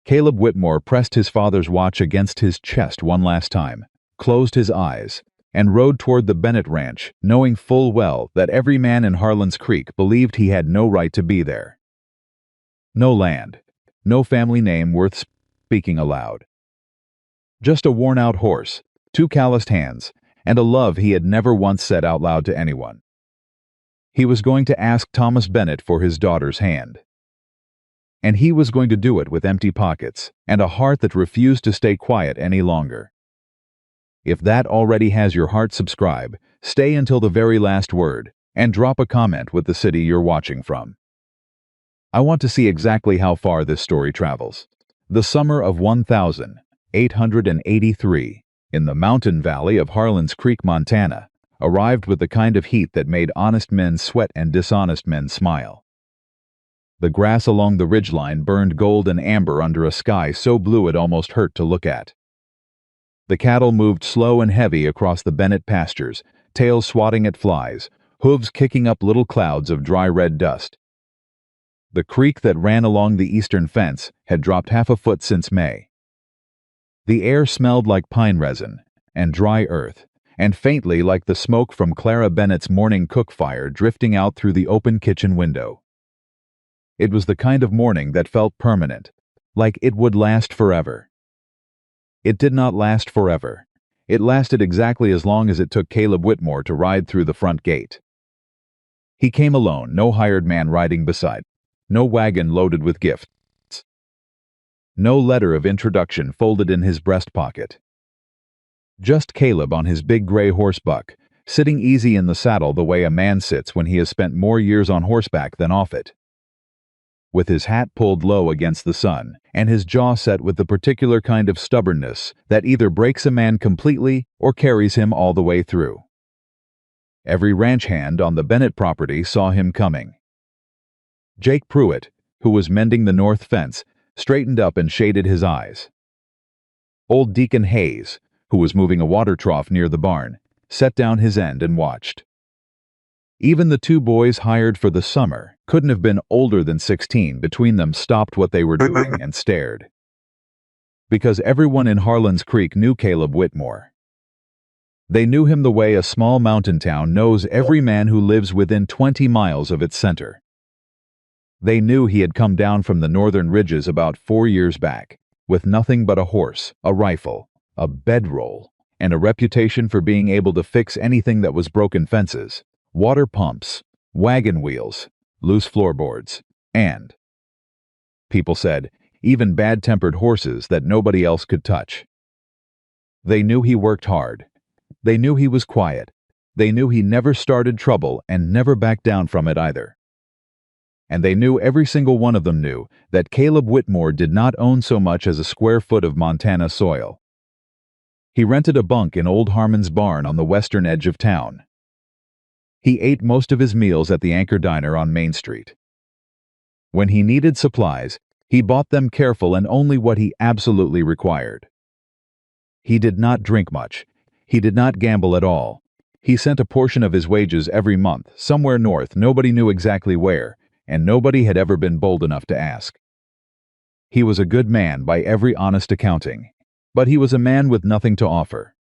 Caleb Whitmore pressed his father's watch against his chest one last time, closed his eyes, and rode toward the Bennett Ranch, knowing full well that every man in Harlan's Creek believed he had no right to be there. No land, no family name worth speaking aloud. Just a worn-out horse, two calloused hands, and a love he had never once said out loud to anyone. He was going to ask Thomas Bennett for his daughter's hand. And he was going to do it with empty pockets and a heart that refused to stay quiet any longer. If that already has your heart, subscribe, stay until the very last word, and drop a comment with the city you're watching from. I want to see exactly how far this story travels. The summer of 1883, in the mountain valley of Harlan's Creek, Montana, arrived with the kind of heat that made honest men sweat and dishonest men smile. The grass along the ridgeline burned gold and amber under a sky so blue it almost hurt to look at. The cattle moved slow and heavy across the Bennett pastures, tails swatting at flies, hooves kicking up little clouds of dry red dust. The creek that ran along the eastern fence had dropped half a foot since May. The air smelled like pine resin and dry earth, and faintly like the smoke from Clara Bennett's morning cook fire drifting out through the open kitchen window. It was the kind of morning that felt permanent, like it would last forever. It did not last forever. It lasted exactly as long as it took Caleb Whitmore to ride through the front gate. He came alone, no hired man riding beside, no wagon loaded with gifts, no letter of introduction folded in his breast pocket. Just Caleb on his big gray horse buck, sitting easy in the saddle the way a man sits when he has spent more years on horseback than off it. With his hat pulled low against the sun, and his jaw set with the particular kind of stubbornness that either breaks a man completely or carries him all the way through. Every ranch hand on the Bennett property saw him coming. Jake Pruitt, who was mending the north fence, straightened up and shaded his eyes. Old Deacon Hayes, who was moving a water trough near the barn, set down his end and watched. Even the two boys hired for the summer couldn't have been older than 16 between them stopped what they were doing and stared. Because everyone in Harlan's Creek knew Caleb Whitmore. They knew him the way a small mountain town knows every man who lives within 20 miles of its center. They knew he had come down from the northern ridges about 4 years back, with nothing but a horse, a rifle, a bedroll, and a reputation for being able to fix anything that was broken: fences, water pumps, wagon wheels, loose floorboards, and, people said, even bad-tempered horses that nobody else could touch. They knew he worked hard. They knew he was quiet. They knew he never started trouble and never backed down from it either. And they knew, every single one of them knew, that Caleb Whitmore did not own so much as a square foot of Montana soil. He rented a bunk in Old Harmon's barn on the western edge of town. He ate most of his meals at the Anchor Diner on Main Street. When he needed supplies, he bought them careful and only what he absolutely required. He did not drink much. He did not gamble at all. He sent a portion of his wages every month, somewhere north, nobody knew exactly where, and nobody had ever been bold enough to ask. He was a good man by every honest accounting, but he was a man with nothing to offer.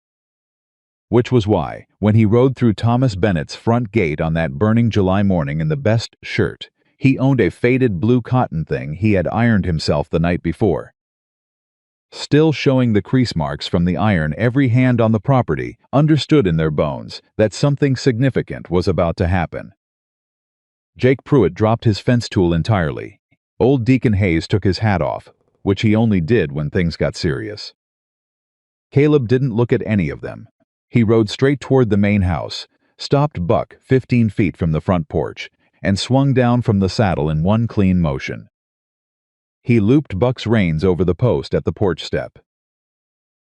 Which was why, when he rode through Thomas Bennett's front gate on that burning July morning in the best shirt, he owned a faded blue cotton thing he had ironed himself the night before. Still showing the crease marks from the iron, every hand on the property understood in their bones that something significant was about to happen. Jake Pruitt dropped his fence tool entirely. Old Deacon Hayes took his hat off, which he only did when things got serious. Caleb didn't look at any of them. He rode straight toward the main house, stopped Buck 15 feet from the front porch, and swung down from the saddle in one clean motion. He looped Buck's reins over the post at the porch step.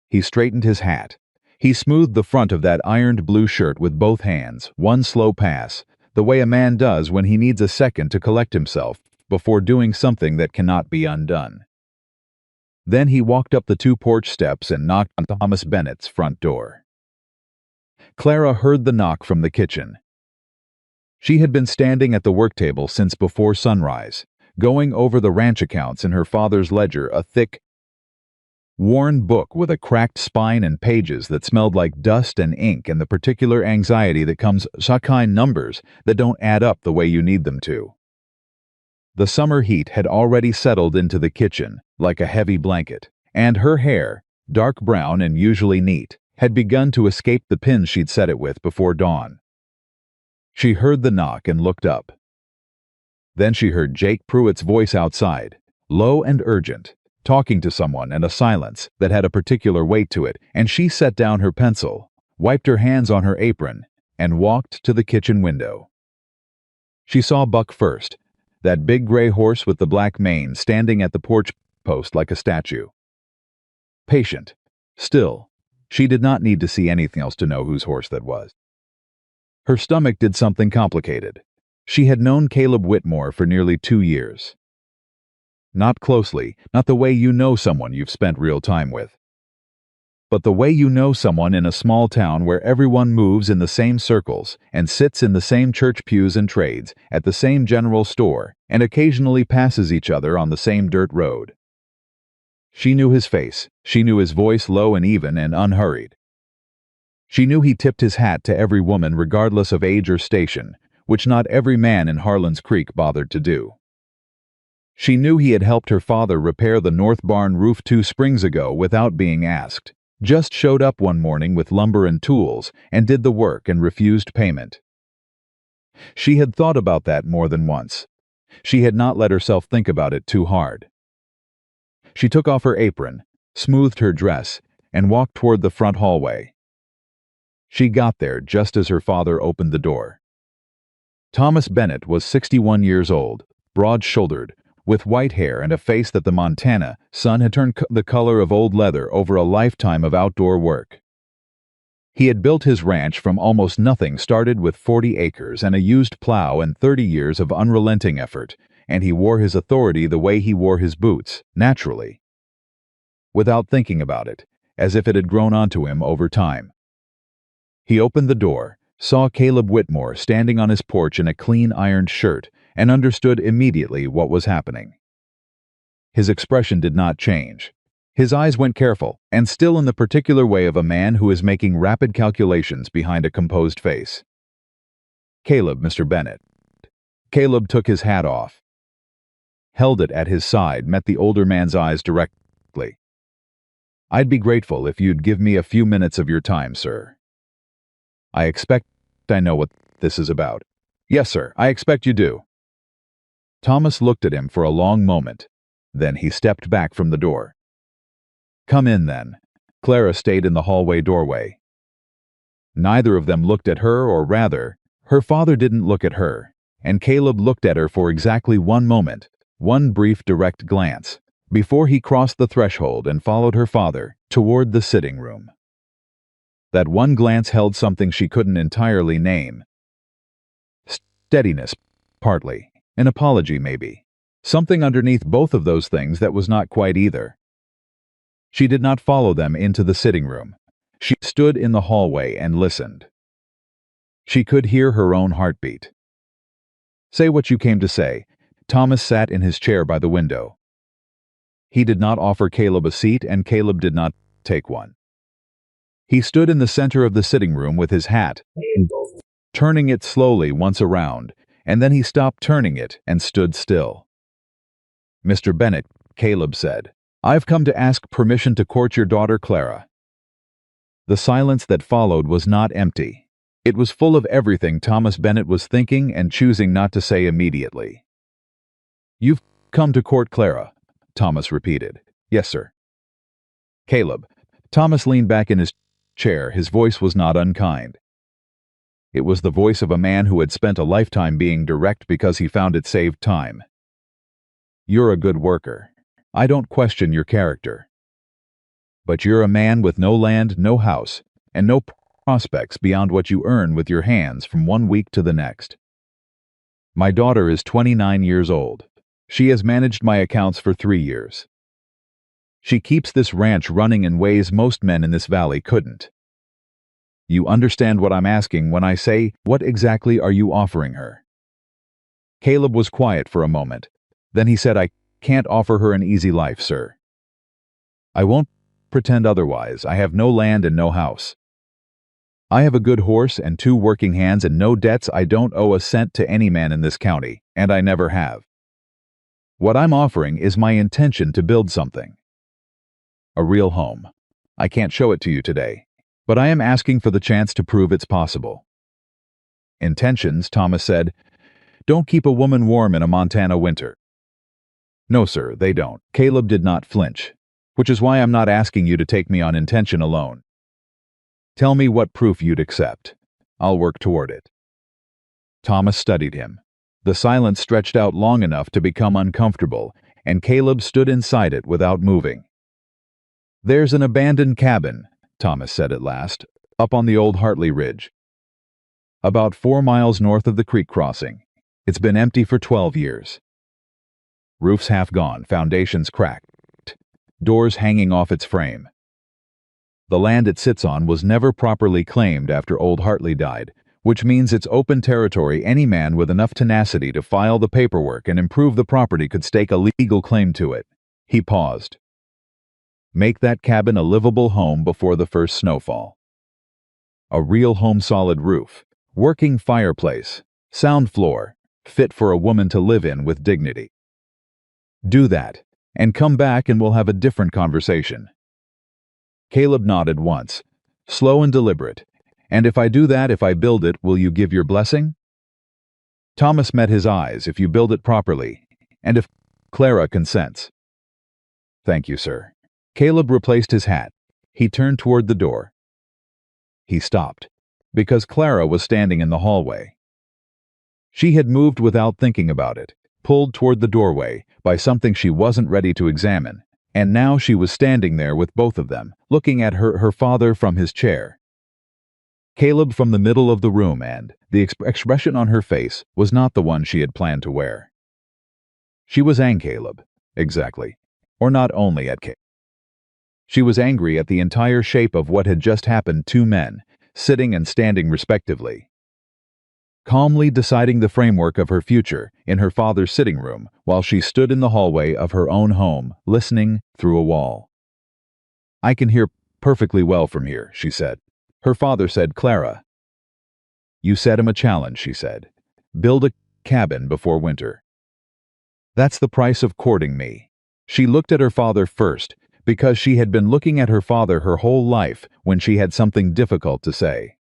He straightened his hat. He smoothed the front of that ironed blue shirt with both hands, one slow pass, the way a man does when he needs a second to collect himself before doing something that cannot be undone. Then he walked up the 2 porch steps and knocked on Thomas Bennett's front door. Clara heard the knock from the kitchen. She had been standing at the work table since before sunrise, going over the ranch accounts in her father's ledger, a thick, worn book with a cracked spine and pages that smelled like dust and ink, and the particular anxiety that comes kind numbers that don't add up the way you need them to. The summer heat had already settled into the kitchen like a heavy blanket, and her hair, dark brown and usually neat, had begun to escape the pins she'd set it with before dawn. She heard the knock and looked up. Then she heard Jake Pruitt's voice outside, low and urgent, talking to someone, in a silence that had a particular weight to it, and she set down her pencil, wiped her hands on her apron, and walked to the kitchen window. She saw Buck first, that big gray horse with the black mane standing at the porch post like a statue. Patient, still, she did not need to see anything else to know whose horse that was. Her stomach did something complicated. She had known Caleb Whitmore for nearly 2 years. Not closely, not the way you know someone you've spent real time with, but the way you know someone in a small town where everyone moves in the same circles and sits in the same church pews and trades at the same general store and occasionally passes each other on the same dirt road. She knew his face. She knew his voice, low and even and unhurried. She knew he tipped his hat to every woman regardless of age or station, which not every man in Harlan's Creek bothered to do. She knew he had helped her father repair the north barn roof 2 springs ago without being asked, just showed up one morning with lumber and tools and did the work and refused payment. She had thought about that more than once. She had not let herself think about it too hard. She took off her apron, smoothed her dress, and walked toward the front hallway. She got there just as her father opened the door. Thomas Bennett was 61 years old, broad-shouldered, with white hair and a face that the Montana sun had turned the color of old leather over a lifetime of outdoor work. He had built his ranch from almost nothing, started with 40 acres and a used plow and 30 years of unrelenting effort, and he wore his authority the way he wore his boots, naturally, without thinking about it, as if it had grown onto him over time. He opened the door, saw Caleb Whitmore standing on his porch in a clean ironed shirt, and understood immediately what was happening. His expression did not change. His eyes went careful, and still in the particular way of a man who is making rapid calculations behind a composed face. "Caleb, Mr. Bennett." Caleb took his hat off, held it at his side, met the older man's eyes directly. "I'd be grateful if you'd give me a few minutes of your time, sir. I expect I know what this is about." "Yes, sir, I expect you do." Thomas looked at him for a long moment. Then he stepped back from the door. "Come in, then." Clara stayed in the hallway doorway. Neither of them looked at her, or rather, her father didn't look at her, and Caleb looked at her for exactly 1 moment, one brief direct glance, before he crossed the threshold and followed her father toward the sitting room. That one glance held something she couldn't entirely name. Steadiness, partly. An apology, maybe. Something underneath both of those things that was not quite either. She did not follow them into the sitting room. She stood in the hallway and listened. She could hear her own heartbeat. "Say what you came to say." Thomas sat in his chair by the window. He did not offer Caleb a seat, and Caleb did not take one. He stood in the center of the sitting room with his hat, turning it slowly once around, and then he stopped turning it and stood still. "Mr. Bennett," Caleb said, "I've come to ask permission to court your daughter Clara." The silence that followed was not empty. It was full of everything Thomas Bennett was thinking and choosing not to say immediately. "You've come to court Clara," Thomas repeated. "Yes, sir." "Caleb." Thomas leaned back in his chair. His voice was not unkind. It was the voice of a man who had spent a lifetime being direct because he found it saved time. "You're a good worker. I don't question your character. But you're a man with no land, no house, and no prospects beyond what you earn with your hands from one week to the next. My daughter is 29 years old. She has managed my accounts for 3 years. She keeps this ranch running in ways most men in this valley couldn't. You understand what I'm asking when I say, what exactly are you offering her?" Caleb was quiet for a moment. Then he said, "I can't offer her an easy life, sir. I won't pretend otherwise. I have no land and no house. I have a good horse and 2 working hands and no debts. I don't owe a cent to any man in this county, and I never have. What I'm offering is my intention to build something. A real home. I can't show it to you today, but I am asking for the chance to prove it's possible." Intentions, Thomas said, don't keep a woman warm in a Montana winter. No, sir, they don't. Caleb did not flinch, which is why I'm not asking you to take me on intention alone. Tell me what proof you'd accept. I'll work toward it. Thomas studied him. The silence stretched out long enough to become uncomfortable, and Caleb stood inside it without moving. "There's an abandoned cabin," Thomas said at last, "up on the old Hartley Ridge. About 4 miles north of the creek crossing. It's been empty for 12 years. Roof's half gone, foundations cracked, doors hanging off its frame. The land it sits on was never properly claimed after old Hartley died, which means it's open territory. Any man with enough tenacity to file the paperwork and improve the property could stake a legal claim to it." He paused. "Make that cabin a livable home before the first snowfall. A real home, solid roof, working fireplace, sound floor, fit for a woman to live in with dignity. Do that, and come back and we'll have a different conversation." Caleb nodded once, slow and deliberate. "And if I do that, if I build it, will you give your blessing?" Thomas met his eyes. "If you build it properly, and if Clara consents." "Thank you, sir." Caleb replaced his hat. He turned toward the door. He stopped, because Clara was standing in the hallway. She had moved without thinking about it, pulled toward the doorway by something she wasn't ready to examine, and now she was standing there with both of them, looking at her father from his chair. Caleb from the middle of the room, and the expression on her face was not the one she had planned to wear. She was angry, Caleb, exactly, or not only at Caleb. She was angry at the entire shape of what had just happened. 2 men, sitting and standing respectively, calmly deciding the framework of her future in her father's sitting room while she stood in the hallway of her own home, listening through a wall. "I can hear perfectly well from here," she said. Her father said, "Clara, you set him a challenge," she said. "Build a cabin before winter. That's the price of courting me." She looked at her father first, because she had been looking at her father her whole life when she had something difficult to say.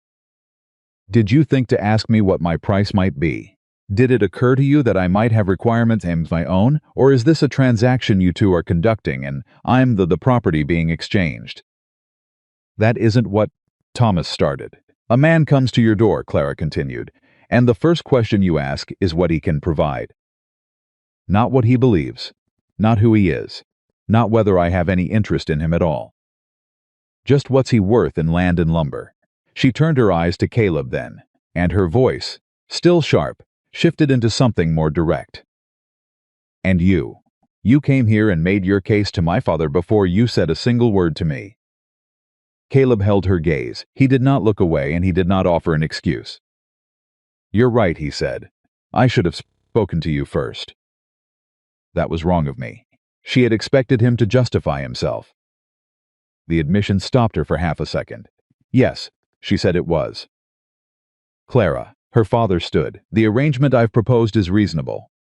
"Did you think to ask me what my price might be? Did it occur to you that I might have requirements of my own, or is this a transaction you two are conducting and I'm the property being exchanged?" "That isn't what—" Thomas started. "A man comes to your door," Clara continued, "and the first question you ask is what he can provide. Not what he believes, not who he is, not whether I have any interest in him at all. Just what's he worth in land and lumber." She turned her eyes to Caleb then, and her voice, still sharp, shifted into something more direct. "And you came here and made your case to my father before you said a single word to me." Caleb held her gaze. He did not look away, and he did not offer an excuse. "You're right," he said. "I should have spoken to you first. That was wrong of me." She had expected him to justify himself. The admission stopped her for half a second. "Yes," she said it was. "Clara," her father stood, "the arrangement I've proposed is reasonable."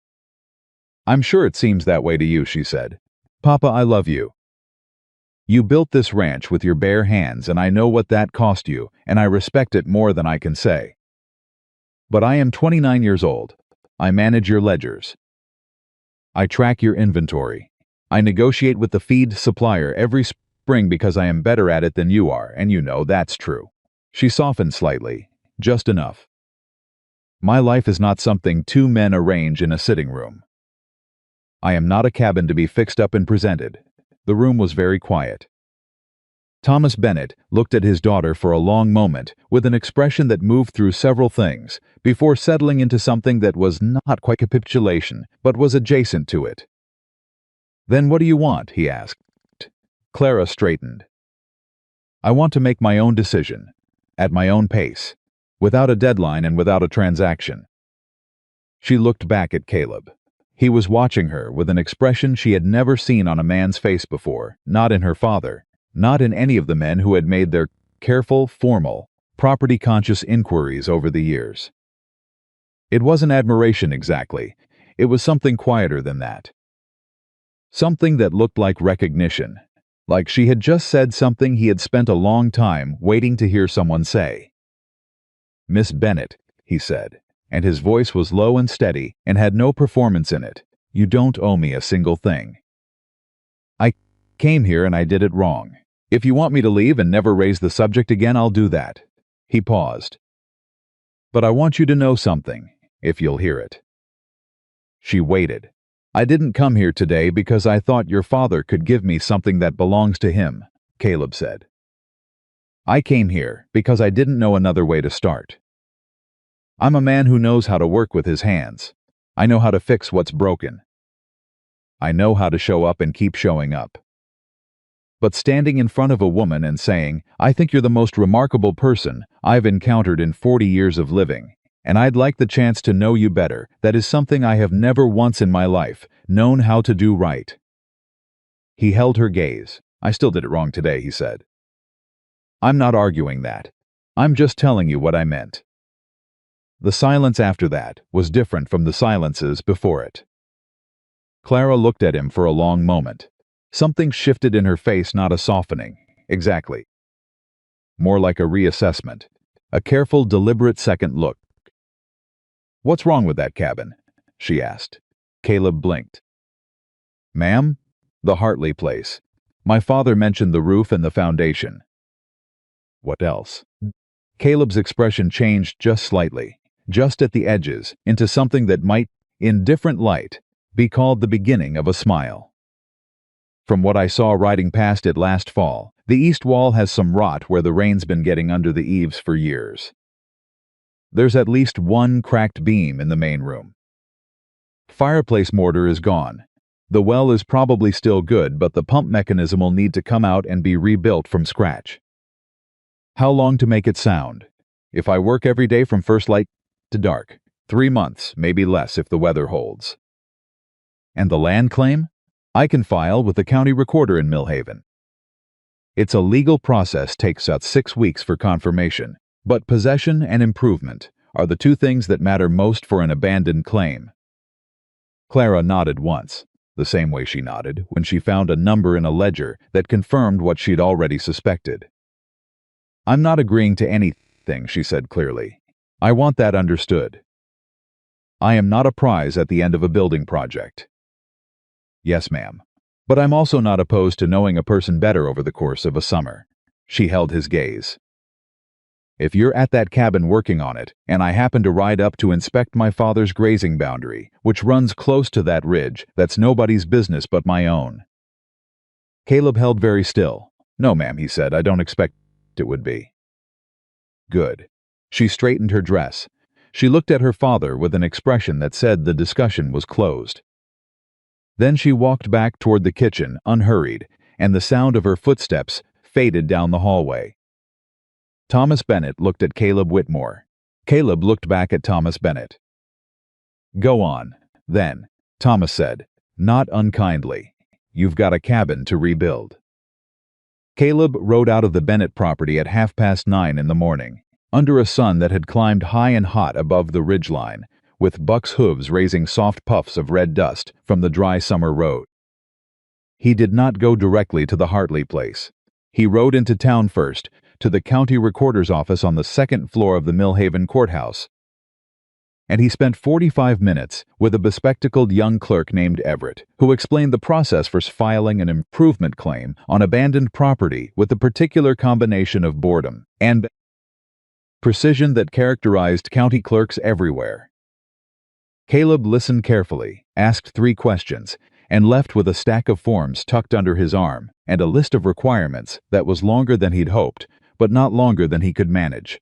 "I'm sure it seems that way to you," she said. "Papa, I love you. You built this ranch with your bare hands, and I know what that cost you, and I respect it more than I can say. But I am 29 years old. I manage your ledgers. I track your inventory. I negotiate with the feed supplier every spring because I am better at it than you are, and you know that's true." She softened slightly, just enough. "My life is not something 2 men arrange in a sitting room. I am not a cabin to be fixed up and presented." The room was very quiet. Thomas Bennett looked at his daughter for a long moment with an expression that moved through several things before settling into something that was not quite capitulation, but was adjacent to it. "Then what do you want?" he asked. Clara straightened. "I want to make my own decision, at my own pace, without a deadline and without a transaction." She looked back at Caleb. He was watching her with an expression she had never seen on a man's face before, not in her father, not in any of the men who had made their careful, formal, property-conscious inquiries over the years. It wasn't admiration exactly. It was something quieter than that. Something that looked like recognition, like she had just said something he had spent a long time waiting to hear someone say. "Miss Bennet," he said, and his voice was low and steady and had no performance in it. "You don't owe me a single thing. I came here and I did it wrong. If you want me to leave and never raise the subject again, I'll do that." He paused. "But I want you to know something, if you'll hear it." She waited. "I didn't come here today because I thought your father could give me something that belongs to him," Caleb said. "I came here because I didn't know another way to start. I'm a man who knows how to work with his hands. I know how to fix what's broken. I know how to show up and keep showing up. But standing in front of a woman and saying, 'I think you're the most remarkable person I've encountered in 40 years of living, and I'd like the chance to know you better,' that is something I have never once in my life known how to do right." He held her gaze. "I still did it wrong today," he said. "I'm not arguing that. I'm just telling you what I meant." The silence after that was different from the silences before it. Clara looked at him for a long moment. Something shifted in her face, not a softening, exactly. More like a reassessment, a careful, deliberate second look. "What's wrong with that cabin?" she asked. Caleb blinked. "Ma'am? The Hartley place. My father mentioned the roof and the foundation." "What else?" Caleb's expression changed just slightly, just at the edges, into something that might, in different light, be called the beginning of a smile. "From what I saw riding past it last fall, the east wall has some rot where the rain's been getting under the eaves for years. There's at least one cracked beam in the main room. Fireplace mortar is gone. The well is probably still good, but the pump mechanism will need to come out and be rebuilt from scratch. How long to make it sound? If I work every day from first light to dark, 3 months, maybe less if the weather holds. And the land claim? I can file with the county recorder in Millhaven. It's a legal process, takes about 6 weeks for confirmation, but possession and improvement are the two things that matter most for an abandoned claim." Clara nodded once, the same way she nodded when she found a number in a ledger that confirmed what she'd already suspected. "I'm not agreeing to anything," she said clearly. "I want that understood. I am not a prize at the end of a building project." "Yes, ma'am. But I'm also not opposed to knowing a person better over the course of a summer." She held his gaze. "If you're at that cabin working on it, and I happen to ride up to inspect my father's grazing boundary, which runs close to that ridge, that's nobody's business but my own." Caleb held very still. "No, ma'am," he said, "I don't expect it would be." "Good." She straightened her dress. She looked at her father with an expression that said the discussion was closed. Then she walked back toward the kitchen, unhurried, and the sound of her footsteps faded down the hallway. Thomas Bennet looked at Caleb Whitmore. Caleb looked back at Thomas Bennet. "Go on, then," Thomas said, not unkindly. "You've got a cabin to rebuild." Caleb rode out of the Bennet property at 9:30 in the morning, under a sun that had climbed high and hot above the ridgeline, with Buck's hooves raising soft puffs of red dust from the dry summer road. He did not go directly to the Hartley place. He rode into town first, to the county recorder's office on the second floor of the Millhaven courthouse. And he spent 45 minutes with a bespectacled young clerk named Everett, who explained the process for filing an improvement claim on abandoned property with the particular combination of boredom and precision that characterized county clerks everywhere. Caleb listened carefully, asked 3 questions, and left with a stack of forms tucked under his arm and a list of requirements that was longer than he'd hoped, but not longer than he could manage.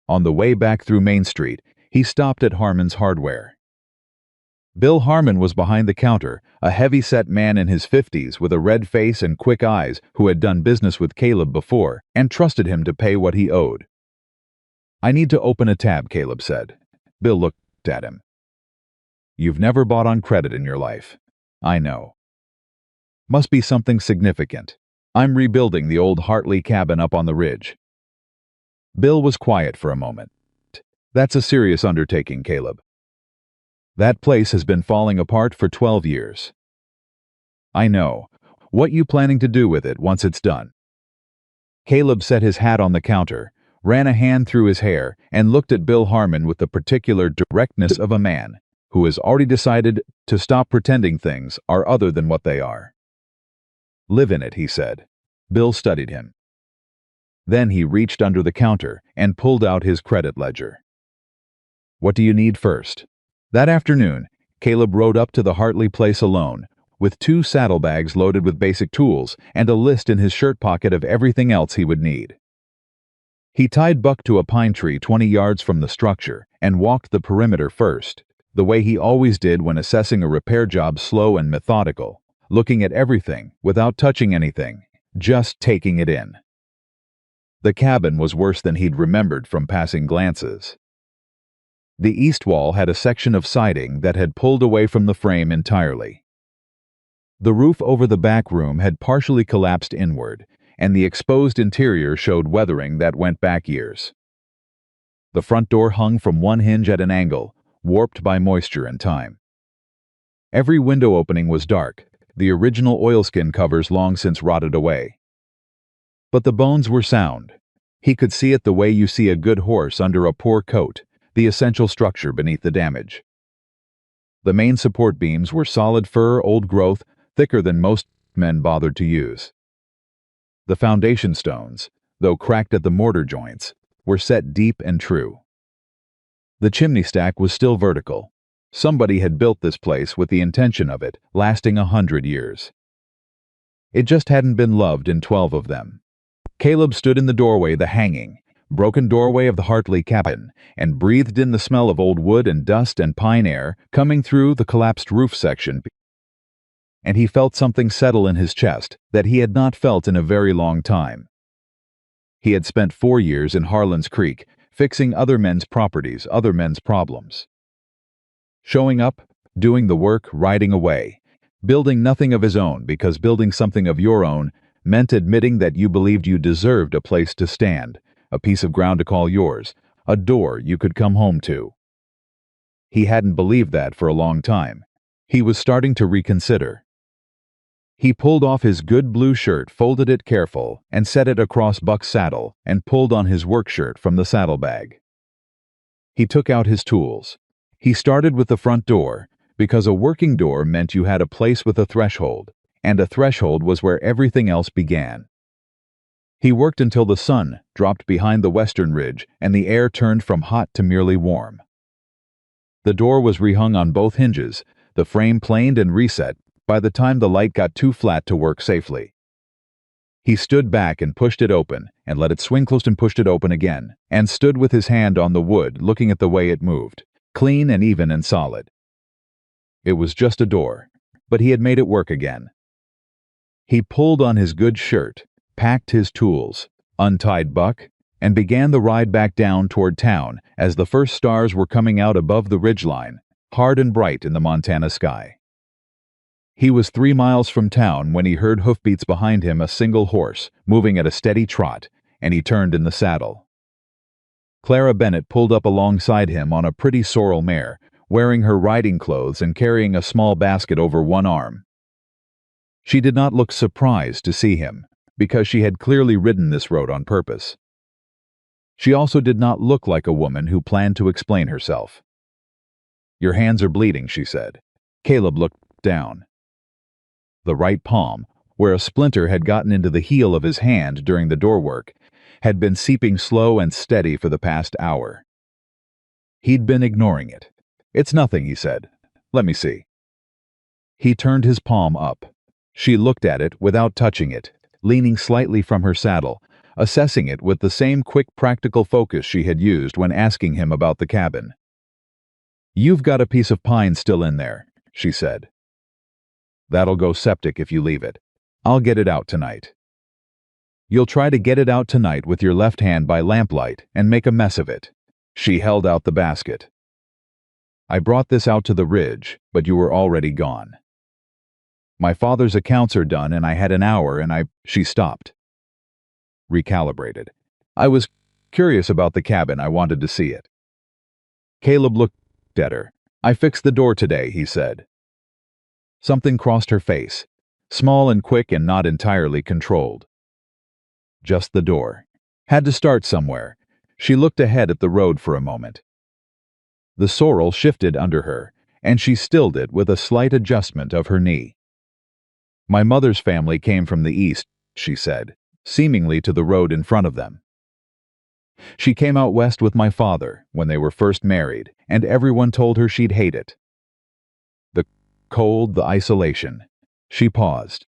On the way back through Main Street, he stopped at Harmon's Hardware. Bill Harmon was behind the counter, a heavy-set man in his 50s with a red face and quick eyes who had done business with Caleb before and trusted him to pay what he owed. "I need to open a tab," Caleb said. Bill looked at him. You've never bought on credit in your life. I know. Must be something significant. I'm rebuilding the old Hartley cabin up on the ridge. Bill was quiet for a moment. That's a serious undertaking, Caleb. That place has been falling apart for 12 years. I know. What you planning to do with it once it's done? Caleb set his hat on the counter, ran a hand through his hair, and looked at Bill Harmon with the particular directness of a man who has already decided to stop pretending things are other than what they are. Live in it, he said. Bill studied him. Then he reached under the counter and pulled out his credit ledger. What do you need first? That afternoon, Caleb rode up to the Hartley place alone, with 2 saddlebags loaded with basic tools and a list in his shirt pocket of everything else he would need. He tied Buck to a pine tree 20 yards from the structure and walked the perimeter first, the way he always did when assessing a repair job, slow and methodical, looking at everything without touching anything, just taking it in. The cabin was worse than he'd remembered from passing glances. The east wall had a section of siding that had pulled away from the frame entirely. The roof over the back room had partially collapsed inward, and the exposed interior showed weathering that went back years. The front door hung from one hinge at an angle, warped by moisture and time. Every window opening was dark, the original oilskin covers long since rotted away. But the bones were sound. He could see it the way you see a good horse under a poor coat, the essential structure beneath the damage. The main support beams were solid fir, old growth, thicker than most men bothered to use. The foundation stones, though cracked at the mortar joints, were set deep and true. The chimney stack was still vertical. Somebody had built this place with the intention of it lasting 100 years. It just hadn't been loved in 12 of them. Caleb stood in the doorway, the hanging, broken doorway of the Hartley cabin, and breathed in the smell of old wood and dust and pine air coming through the collapsed roof section. And he felt something settle in his chest that he had not felt in a very long time. He had spent 4 years in Harlan's Creek, fixing other men's properties, other men's problems. Showing up, doing the work, riding away, building nothing of his own, because building something of your own meant admitting that you believed you deserved a place to stand, a piece of ground to call yours, a door you could come home to. He hadn't believed that for a long time. He was starting to reconsider. He pulled off his good blue shirt, folded it careful, and set it across Buck's saddle, and pulled on his work shirt from the saddlebag. He took out his tools. He started with the front door, because a working door meant you had a place with a threshold, and a threshold was where everything else began. He worked until the sun dropped behind the western ridge and the air turned from hot to merely warm. The door was rehung on both hinges, the frame planed and reset by the time the light got too flat to work safely. He stood back and pushed it open, and let it swing closed and pushed it open again, and stood with his hand on the wood looking at the way it moved, clean and even and solid. It was just a door, but he had made it work again. He pulled on his good shirt, packed his tools, untied Buck, and began the ride back down toward town as the first stars were coming out above the ridgeline, hard and bright in the Montana sky. He was 3 miles from town when he heard hoofbeats behind him, a single horse, moving at a steady trot, and he turned in the saddle. Clara Bennett pulled up alongside him on a pretty sorrel mare, wearing her riding clothes and carrying a small basket over one arm. She did not look surprised to see him, because she had clearly ridden this road on purpose. She also did not look like a woman who planned to explain herself. "Your hands are bleeding," she said. Caleb looked down. The right palm, where a splinter had gotten into the heel of his hand during the door work, had been seeping slow and steady for the past hour. He'd been ignoring it. "It's nothing," he said. "Let me see." He turned his palm up. She looked at it without touching it, leaning slightly from her saddle, assessing it with the same quick practical focus she had used when asking him about the cabin. "You've got a piece of pine still in there," she said. "That'll go septic if you leave it. I'll get it out tonight." "You'll try to get it out tonight with your left hand by lamplight and make a mess of it." She held out the basket. I brought this out to the ridge, but you were already gone. My father's accounts are done and I had an hour and She stopped. Recalibrated. I was curious about the cabin. I wanted to see it. Caleb looked at her. I fixed the door today, he said. Something crossed her face, small and quick and not entirely controlled. Just the door. Had to start somewhere. She looked ahead at the road for a moment. The sorrel shifted under her, and she stilled it with a slight adjustment of her knee. My mother's family came from the east, she said, seemingly to the road in front of them. She came out west with my father when they were first married, and everyone told her she'd hate it. The cold, the isolation. She paused.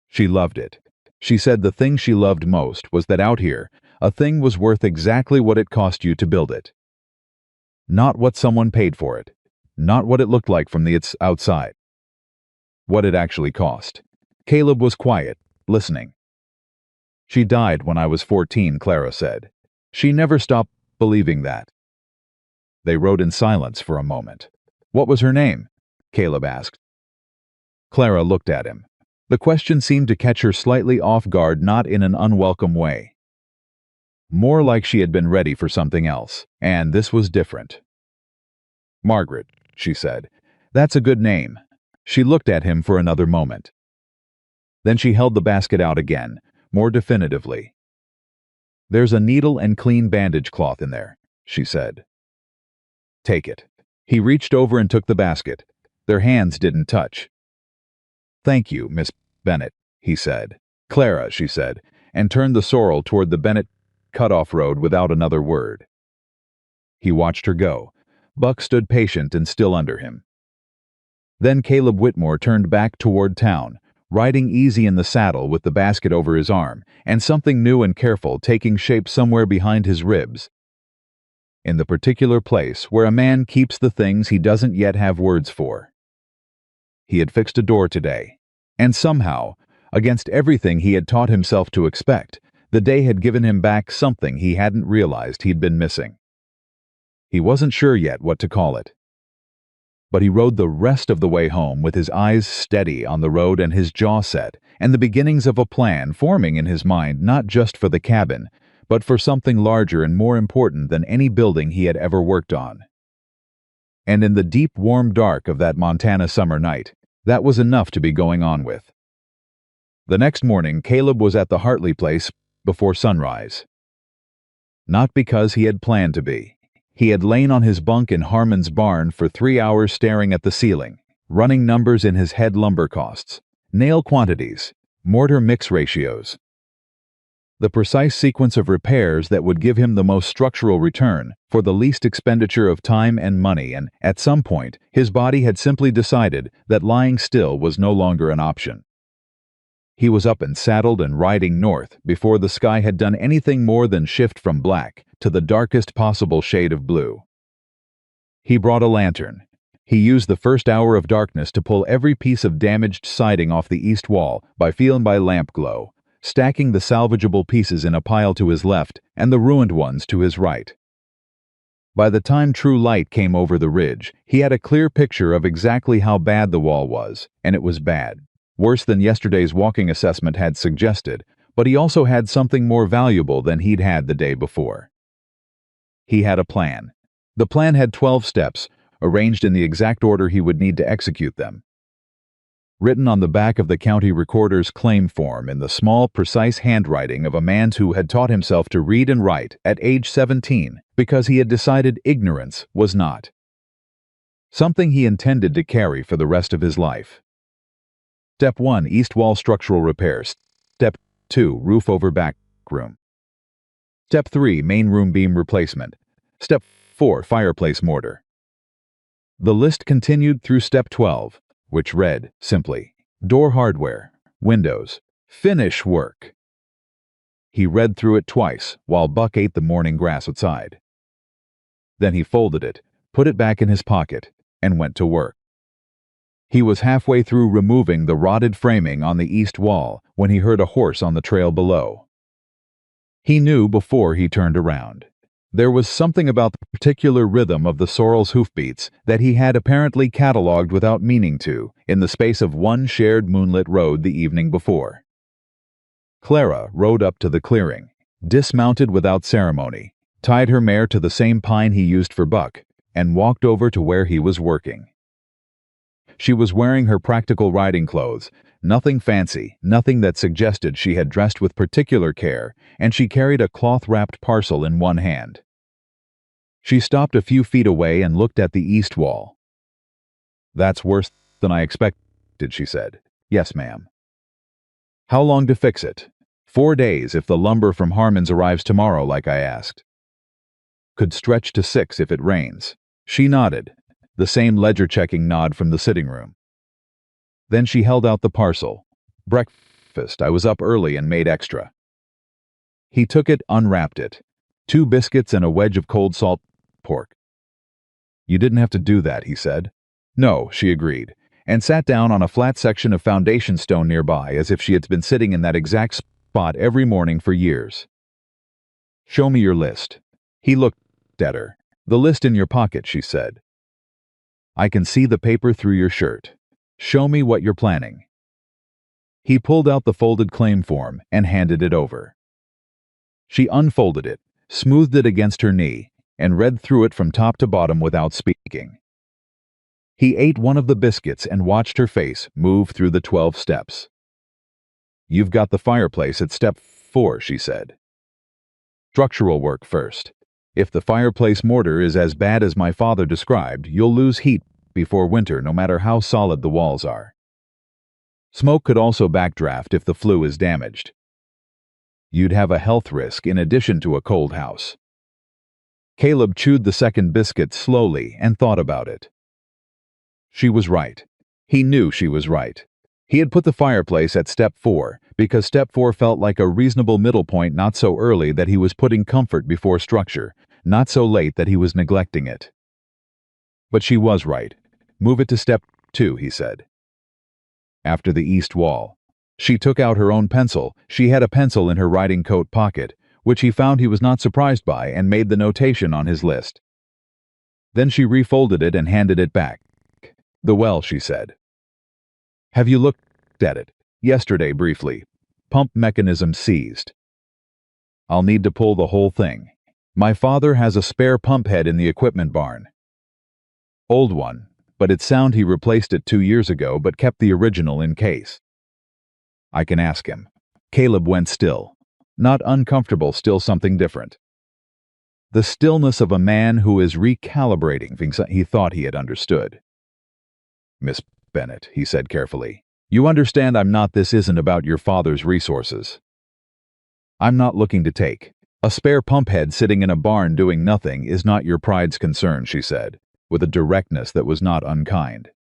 She loved it. She said the thing she loved most was that out here, a thing was worth exactly what it cost you to build it. Not what someone paid for it. Not what it looked like from its outside. What it actually cost. Caleb was quiet, listening. She died when I was 14, Clara said. She never stopped believing that. They rode in silence for a moment. What was her name? Caleb asked. Clara looked at him. The question seemed to catch her slightly off guard, not in an unwelcome way. More like she had been ready for something else, and this was different. Margaret, she said. That's a good name. She looked at him for another moment. Then she held the basket out again, more definitively. There's a needle and clean bandage cloth in there, she said. Take it. He reached over and took the basket. Their hands didn't touch. Thank you, Miss Bennett, he said. Clara, she said, and turned the sorrel toward the Bennett cutoff road without another word. He watched her go. Buck stood patient and still under him. Then Caleb Whitmore turned back toward town, riding easy in the saddle with the basket over his arm, and something new and careful taking shape somewhere behind his ribs. In the particular place where a man keeps the things he doesn't yet have words for. He had fixed a door today, and somehow, against everything he had taught himself to expect, the day had given him back something he hadn't realized he'd been missing. He wasn't sure yet what to call it. But he rode the rest of the way home with his eyes steady on the road and his jaw set, and the beginnings of a plan forming in his mind not just for the cabin, but for something larger and more important than any building he had ever worked on. And in the deep, warm dark of that Montana summer night, that was enough to be going on with. The next morning, Caleb was at the Hartley place before sunrise. Not because he had planned to be. He had lain on his bunk in Harmon's barn for 3 hours staring at the ceiling, running numbers in his head: lumber costs, nail quantities, mortar mix ratios. The precise sequence of repairs that would give him the most structural return for the least expenditure of time and money, and at some point his body had simply decided that lying still was no longer an option. He was up and saddled and riding north before the sky had done anything more than shift from black to the darkest possible shade of blue. He brought a lantern. He used the first hour of darkness to pull every piece of damaged siding off the east wall by feel and by lamp glow, stacking the salvageable pieces in a pile to his left and the ruined ones to his right. By the time true light came over the ridge, he had a clear picture of exactly how bad the wall was, and it was bad. Worse than yesterday's walking assessment had suggested, but he also had something more valuable than he'd had the day before. He had a plan. The plan had 12 steps, arranged in the exact order he would need to execute them. Written on the back of the county recorder's claim form in the small, precise handwriting of a man who had taught himself to read and write at age 17 because he had decided ignorance was not. Something he intended to carry for the rest of his life. Step 1, east wall structural repairs. Step 2, roof over back room. Step 3, main room beam replacement. Step 4, fireplace mortar. The list continued through Step 12, which read, simply, door hardware, windows, finish work. He read through it twice while Buck ate the morning grass outside. Then he folded it, put it back in his pocket, and went to work. He was halfway through removing the rotted framing on the east wall when he heard a horse on the trail below. He knew before he turned around. There was something about the particular rhythm of the sorrel's hoofbeats that he had apparently catalogued without meaning to, in the space of one shared moonlit road the evening before. Clara rode up to the clearing, dismounted without ceremony, tied her mare to the same pine he used for Buck, and walked over to where he was working. She was wearing her practical riding clothes, nothing fancy, nothing that suggested she had dressed with particular care, and she carried a cloth-wrapped parcel in one hand. She stopped a few feet away and looked at the east wall. "That's worse than I expected," she said. "Yes, ma'am." "How long to fix it?" "4 days if the lumber from Harmon's arrives tomorrow, like I asked." "Could stretch to 6 if it rains." She nodded, the same ledger-checking nod from the sitting room. Then she held out the parcel. "Breakfast. I was up early and made extra." He took it, unwrapped it. 2 biscuits and a wedge of cold salt pork. "You didn't have to do that," he said. "No," she agreed, and sat down on a flat section of foundation stone nearby as if she had been sitting in that exact spot every morning for years. "Show me your list." He looked at her. "The list in your pocket," she said. "I can see the paper through your shirt. Show me what you're planning." He pulled out the folded claim form and handed it over. She unfolded it, smoothed it against her knee, and read through it from top to bottom without speaking. He ate one of the biscuits and watched her face move through the 12 steps. "You've got the fireplace at step 4, she said. "Structural work first. If the fireplace mortar is as bad as my father described, you'll lose heat before winter no matter how solid the walls are. Smoke could also backdraft if the flue is damaged. You'd have a health risk in addition to a cold house." Caleb chewed the second biscuit slowly and thought about it. She was right. He knew she was right. He had put the fireplace at step 4 because step 4 felt like a reasonable middle point, not so early that he was putting comfort before structure, not so late that he was neglecting it. But she was right. "Move it to step 2, he said. "After the east wall." She took out her own pencil. She had a pencil in her riding coat pocket, which he found he was not surprised by, and made the notation on his list. Then she refolded it and handed it back. "The well," she said. "Have you looked at it?" "Yesterday, briefly. Pump mechanism seized." "I'll need to pull the whole thing. My father has a spare pump head in the equipment barn. Old one, but it's sound he replaced it 2 years ago but kept the original in case. I can ask him." Caleb went still. Not uncomfortable, still something different. The stillness of a man who is recalibrating things he thought he had understood. "Miss Bennett," he said carefully, "you understand this isn't about your father's resources. I'm not looking to take. A spare pump head sitting in a barn doing nothing is not your pride's concern," she said, with a directness that was not unkind.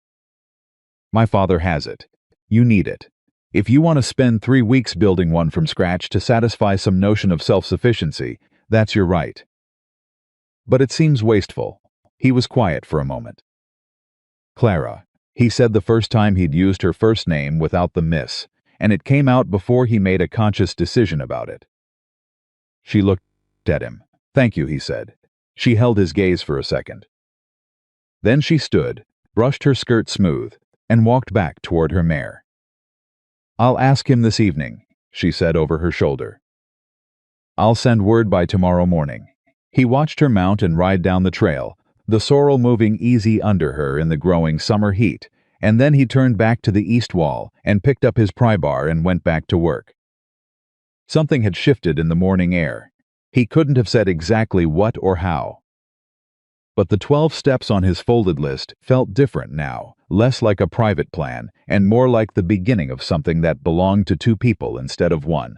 "My father has it. You need it. If you want to spend 3 weeks building one from scratch to satisfy some notion of self-sufficiency, that's your right. But it seems wasteful." He was quiet for a moment. "Clara," he said the first time he'd used her first name without the miss, and it came out before he made a conscious decision about it. She looked at him. "Thank you," he said. She held his gaze for a second. Then she stood, brushed her skirt smooth, and walked back toward her mare. "I'll ask him this evening," she said over her shoulder. "I'll send word by tomorrow morning." He watched her mount and ride down the trail, the sorrel moving easy under her in the growing summer heat, and then he turned back to the east wall and picked up his pry bar and went back to work. Something had shifted in the morning air. He couldn't have said exactly what or how. But the 12 steps on his folded list felt different now, less like a private plan, and more like the beginning of something that belonged to 2 people instead of 1.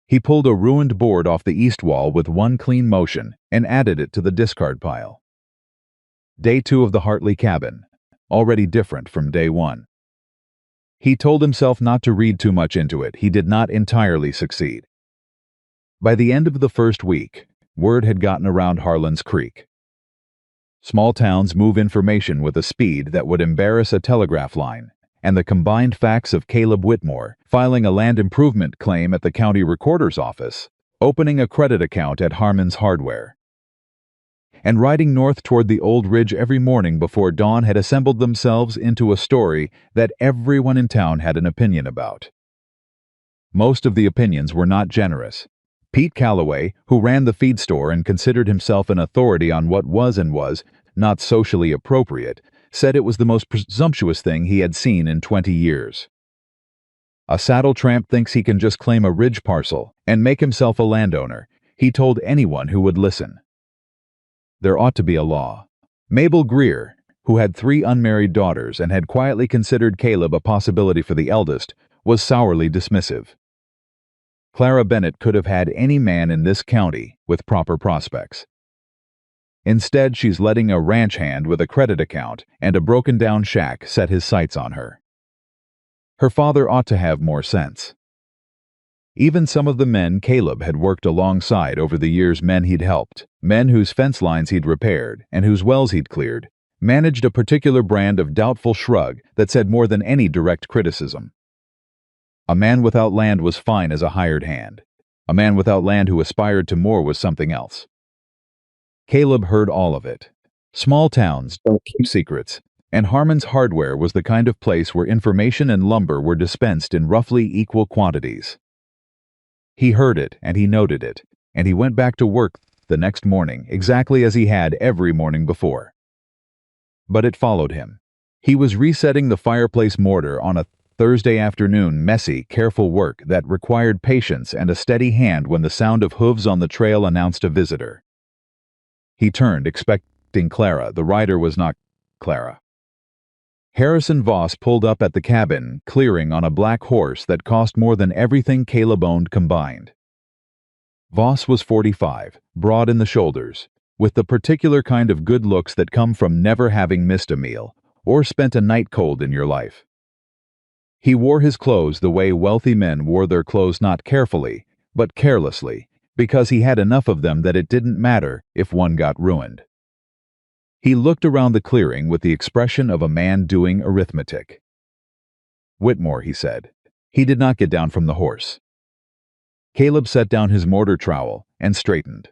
He pulled a ruined board off the east wall with one clean motion and added it to the discard pile. Day 2 of the Hartley cabin, already different from day 1. He told himself not to read too much into it. He did not entirely succeed. By the end of the first week, word had gotten around Harlan's Creek. Small towns move information with a speed that would embarrass a telegraph line, and the combined facts of Caleb Whitmore filing a land improvement claim at the county recorder's office, opening a credit account at Harmon's Hardware, and riding north toward the old ridge every morning before dawn had assembled themselves into a story that everyone in town had an opinion about. Most of the opinions were not generous. Pete Calloway, who ran the feed store and considered himself an authority on what was and was not socially appropriate, said it was the most presumptuous thing he had seen in 20 years. A saddle tramp thinks he can just claim a ridge parcel and make himself a landowner, he told anyone who would listen. There ought to be a law. Mabel Greer, who had 3 unmarried daughters and had quietly considered Caleb a possibility for the eldest, was sourly dismissive. Clara Bennett could have had any man in this county with proper prospects. Instead, she's letting a ranch hand with a credit account and a broken-down shack set his sights on her. Her father ought to have more sense. Even some of the men Caleb had worked alongside over the years, men he'd helped, men whose fence lines he'd repaired and whose wells he'd cleared, managed a particular brand of doubtful shrug that said more than any direct criticism. A man without land was fine as a hired hand. A man without land who aspired to more was something else. Caleb heard all of it. Small towns don't keep secrets, and Harmon's Hardware was the kind of place where information and lumber were dispensed in roughly equal quantities. He heard it, and he noted it, and he went back to work the next morning exactly as he had every morning before. But it followed him. He was resetting the fireplace mortar on a Thursday afternoon, messy, careful work that required patience and a steady hand when the sound of hooves on the trail announced a visitor. He turned, expecting Clara. The rider was not Clara. Harrison Voss pulled up at the cabin clearing on a black horse that cost more than everything Caleb owned combined. Voss was 45, broad in the shoulders, with the particular kind of good looks that come from never having missed a meal or spent a night cold in your life. He wore his clothes the way wealthy men wore their clothes, not carefully, but carelessly, because he had enough of them that it didn't matter if one got ruined. He looked around the clearing with the expression of a man doing arithmetic. "Whitmore," he said. He did not get down from the horse. Caleb set down his mortar trowel and straightened.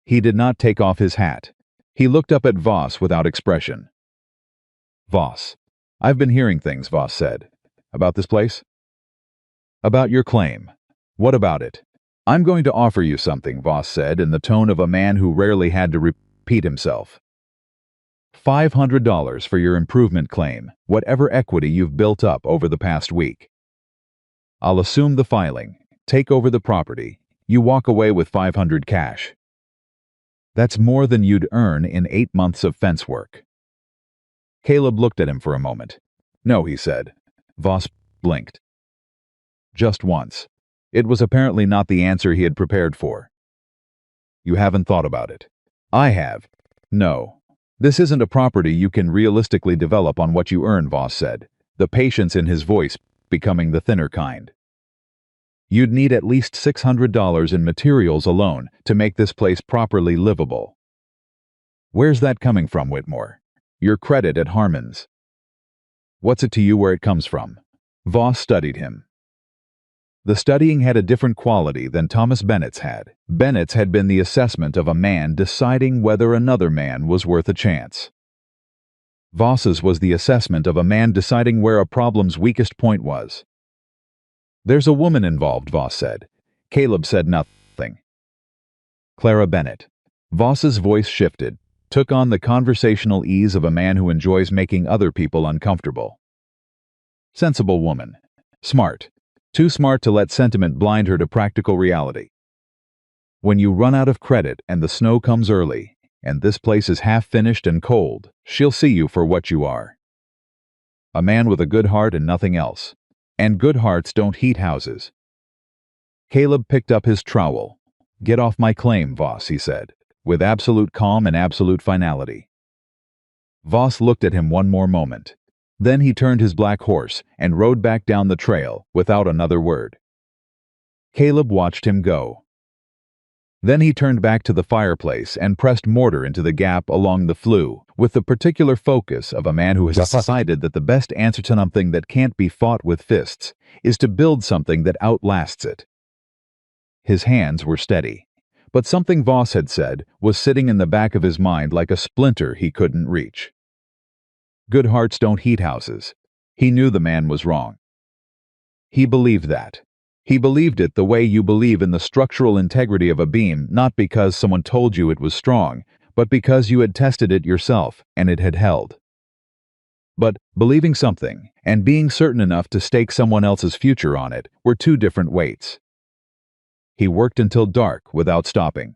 He did not take off his hat. He looked up at Voss without expression. "Voss, I've been hearing things," Voss said. "About this place?" "About your claim. What about it?" "I'm going to offer you something," Voss said in the tone of a man who rarely had to repeat himself. $500 for your improvement claim, whatever equity you've built up over the past week. I'll assume the filing, take over the property. You walk away with $500 cash. That's more than you'd earn in 8 months of fence work. Caleb looked at him for a moment. "No," he said. Voss blinked. Just once. It was apparently not the answer he had prepared for. "You haven't thought about it." "I have." "No. This isn't a property you can realistically develop on what you earn," Voss said, the patience in his voice becoming the thinner kind. "You'd need at least $600 in materials alone to make this place properly livable." "Where's that coming from, Whitmore?" "Your credit at Harmon's." "What's it to you where it comes from?" Voss studied him. The studying had a different quality than Thomas Bennett's had. Bennett's had been the assessment of a man deciding whether another man was worth a chance. Voss's was the assessment of a man deciding where a problem's weakest point was. "There's a woman involved," Voss said. Caleb said nothing. "Clara Bennett." Voss's voice shifted, took on the conversational ease of a man who enjoys making other people uncomfortable. "Sensible woman. Smart. Too smart to let sentiment blind her to practical reality. When you run out of credit and the snow comes early, and this place is half finished and cold, she'll see you for what you are. A man with a good heart and nothing else. And good hearts don't heat houses." Caleb picked up his trowel. "Get off my claim, Voss," he said, with absolute calm and absolute finality. Voss looked at him one more moment. Then he turned his black horse and rode back down the trail without another word. Caleb watched him go. Then he turned back to the fireplace and pressed mortar into the gap along the flue with the particular focus of a man who has decided that the best answer to something that can't be fought with fists is to build something that outlasts it. His hands were steady, But something Voss had said was sitting in the back of his mind like a splinter he couldn't reach. Good hearts don't heat houses. He knew the man was wrong. He believed that. He believed it the way you believe in the structural integrity of a beam, not because someone told you it was strong, but because you had tested it yourself and it had held. But believing something and being certain enough to stake someone else's future on it were two different weights. He worked until dark without stopping.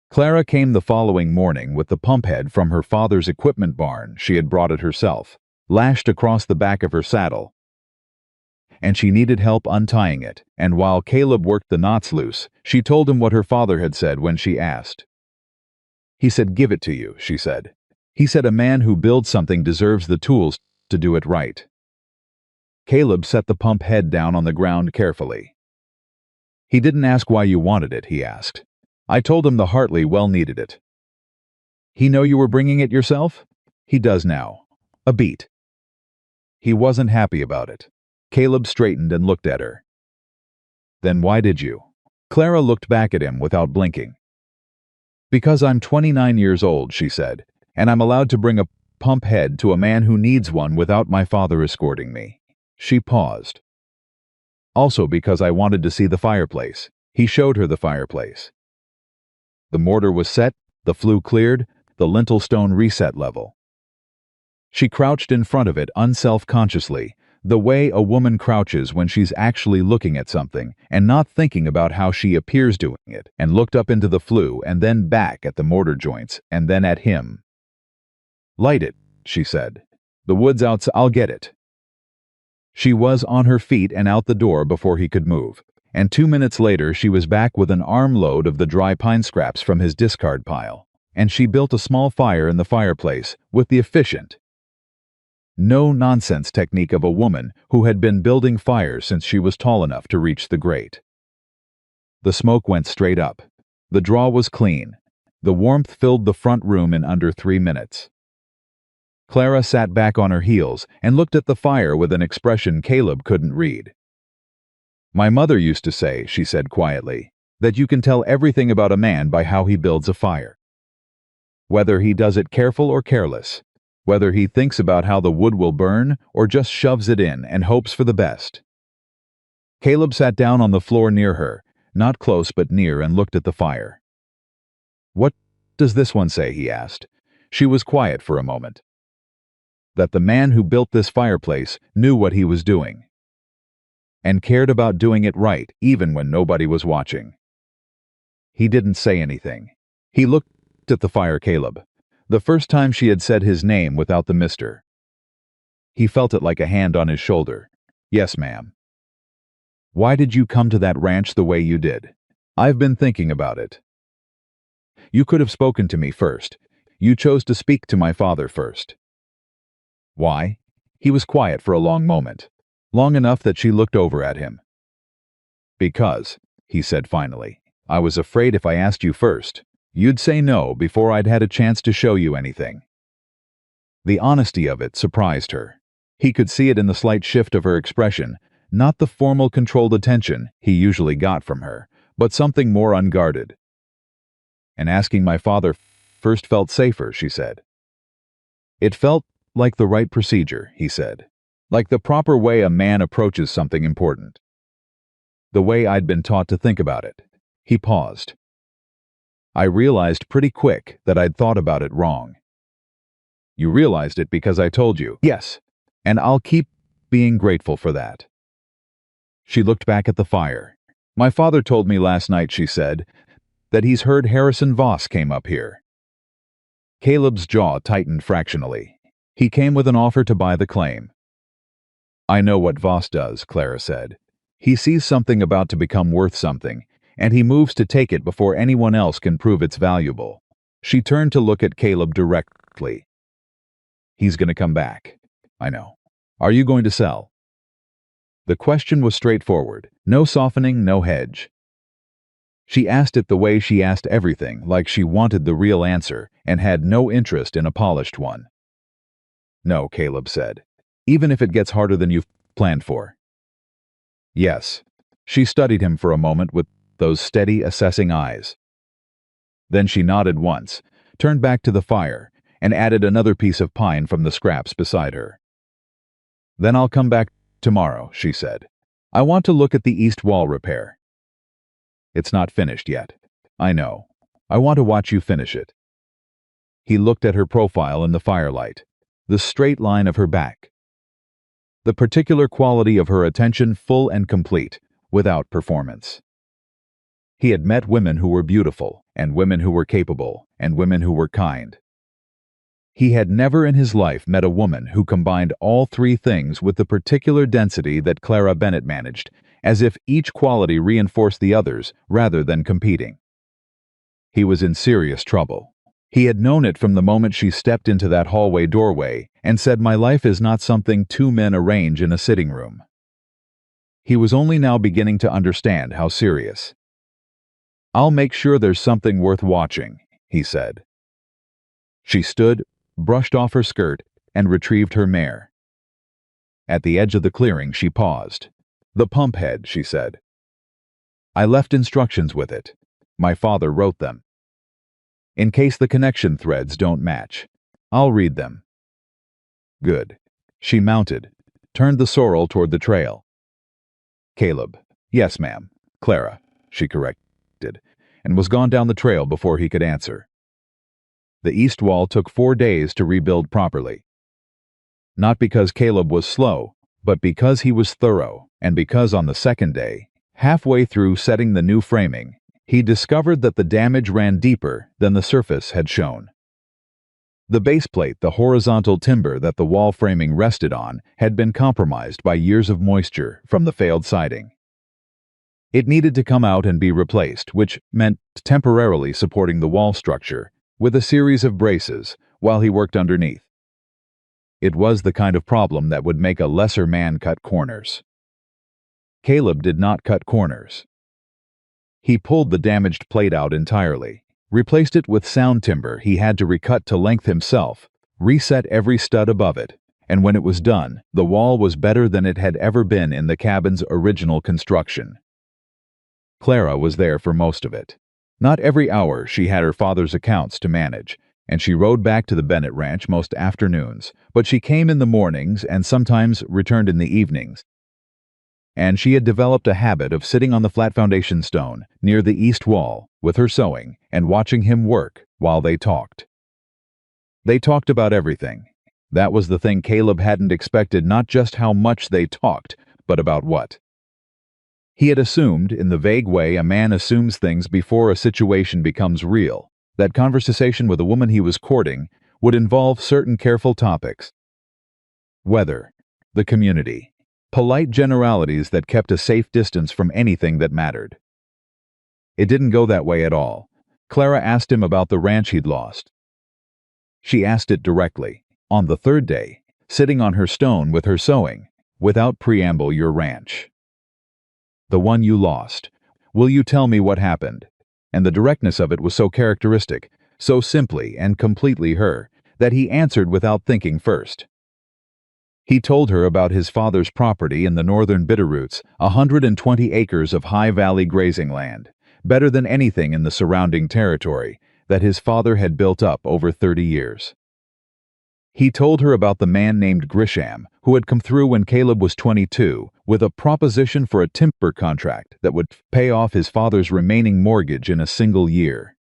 Clara came the following morning with the pump head from her father's equipment barn. She had brought it herself, lashed across the back of her saddle, and she needed help untying it, and while Caleb worked the knots loose, she told him what her father had said when she asked. He said, "Give it to you," she said. He said a man who builds something deserves the tools to do it right. Caleb set the pump head down on the ground carefully. He didn't ask why you wanted it, he asked. I told him the Hartley well needed it. He know you were bringing it yourself? He does now. A beat. He wasn't happy about it. Caleb straightened and looked at her. Then why did you? Clara looked back at him without blinking. Because I'm 29 years old, she said, and I'm allowed to bring a pump head to a man who needs one without my father escorting me. She paused. Also because I wanted to see the fireplace. He showed her the fireplace. The mortar was set, the flue cleared, the lintel stone reset level. She crouched in front of it unself-consciously, the way a woman crouches when she's actually looking at something and not thinking about how she appears doing it, and looked up into the flue and then back at the mortar joints and then at him. Light it, she said. The wood's outside, I'll get it. She was on her feet and out the door before he could move, and 2 minutes later she was back with an armload of the dry pine scraps from his discard pile, and she built a small fire in the fireplace with the efficient, no-nonsense technique of a woman who had been building fires since she was tall enough to reach the grate. The smoke went straight up. The draw was clean. The warmth filled the front room in under 3 minutes. Clara sat back on her heels and looked at the fire with an expression Caleb couldn't read. My mother used to say, she said quietly, that you can tell everything about a man by how he builds a fire. Whether he does it careful or careless, whether he thinks about how the wood will burn or just shoves it in and hopes for the best. Caleb sat down on the floor near her, not close but near, and looked at the fire. What does this one say? He asked. She was quiet for a moment. That the man who built this fireplace knew what he was doing and cared about doing it right even when nobody was watching. He didn't say anything. He looked at the fire. Caleb. The first time she had said his name without the mister. He felt it like a hand on his shoulder. Yes, ma'am. Why did you come to that ranch the way you did? I've been thinking about it. You could have spoken to me first. You chose to speak to my father first. Why? He was quiet for a long moment, long enough that she looked over at him. Because, he said finally, I was afraid if I asked you first, you'd say no before I'd had a chance to show you anything. The honesty of it surprised her. He could see it in the slight shift of her expression, not the formal controlled attention he usually got from her, but something more unguarded. And asking my father first felt safer, she said. It felt like the right procedure, he said, like the proper way a man approaches something important. The way I'd been taught to think about it. He paused. I realized pretty quick that I'd thought about it wrong. You realized it because I told you. Yes, and I'll keep being grateful for that. She looked back at the fire. My father told me last night, she said, that he's heard Harrison Voss came up here. Caleb's jaw tightened fractionally. He came with an offer to buy the claim. I know what Voss does, Clara said. He sees something about to become worth something, and he moves to take it before anyone else can prove it's valuable. She turned to look at Caleb directly. He's going to come back. I know. Are you going to sell? The question was straightforward. No softening, no hedge. She asked it the way she asked everything, like she wanted the real answer and had no interest in a polished one. No, Caleb said, even if it gets harder than you've planned for. Yes. She studied him for a moment with those steady, assessing eyes. Then she nodded once, turned back to the fire, and added another piece of pine from the scraps beside her. "Then I'll come back tomorrow," she said. "I want to look at the east wall repair." "It's not finished yet." "I know. I want to watch you finish it." He looked at her profile in the firelight, the straight line of her back, the particular quality of her attention full and complete, without performance. He had met women who were beautiful, and women who were capable, and women who were kind. He had never in his life met a woman who combined all three things with the particular density that Clara Bennett managed, as if each quality reinforced the others rather than competing. He was in serious trouble. He had known it from the moment she stepped into that hallway doorway and said, "My life is not something two men arrange in a sitting room." He was only now beginning to understand how serious. "I'll make sure there's something worth watching," he said. She stood, brushed off her skirt, and retrieved her mare. At the edge of the clearing, she paused. "The pump head," she said. "I left instructions with it. My father wrote them. In case the connection threads don't match. I'll read them." "Good." She mounted, turned the sorrel toward the trail. "Caleb." "Yes, ma'am." "Clara," she corrected, and was gone down the trail before he could answer. The east wall took 4 days to rebuild properly. Not because Caleb was slow, but because he was thorough, and because on the second day, halfway through setting the new framing, he discovered that the damage ran deeper than the surface had shown. The base plate, the horizontal timber that the wall framing rested on, had been compromised by years of moisture from the failed siding. It needed to come out and be replaced, which meant temporarily supporting the wall structure with a series of braces while he worked underneath. It was the kind of problem that would make a lesser man cut corners. Caleb did not cut corners. He pulled the damaged plate out entirely, replaced it with sound timber he had to recut to length himself, reset every stud above it, and when it was done, the wall was better than it had ever been in the cabin's original construction. Clara was there for most of it. Not every hour she had her father's accounts to manage, and she rode back to the Bennett ranch most afternoons, but she came in the mornings and sometimes returned in the evenings. And she had developed a habit of sitting on the flat foundation stone near the east wall with her sewing and watching him work while they talked. They talked about everything. That was the thing Caleb hadn't expected, not just how much they talked, but about what. He had assumed, in the vague way a man assumes things before a situation becomes real, that conversation with a woman he was courting would involve certain careful topics. Weather, the community, polite generalities that kept a safe distance from anything that mattered. It didn't go that way at all. Clara asked him about the ranch he'd lost. She asked it directly, on the third day, sitting on her stone with her sewing, without preamble. "Your ranch. The one you lost. Will you tell me what happened?" And the directness of it was so characteristic, so simply and completely her, that he answered without thinking first. He told her about his father's property in the northern Bitterroots, 120 acres of high valley grazing land, better than anything in the surrounding territory, that his father had built up over 30 years. He told her about the man named Grisham, who had come through when Caleb was 22, with a proposition for a timber contract that would pay off his father's remaining mortgage in a single year.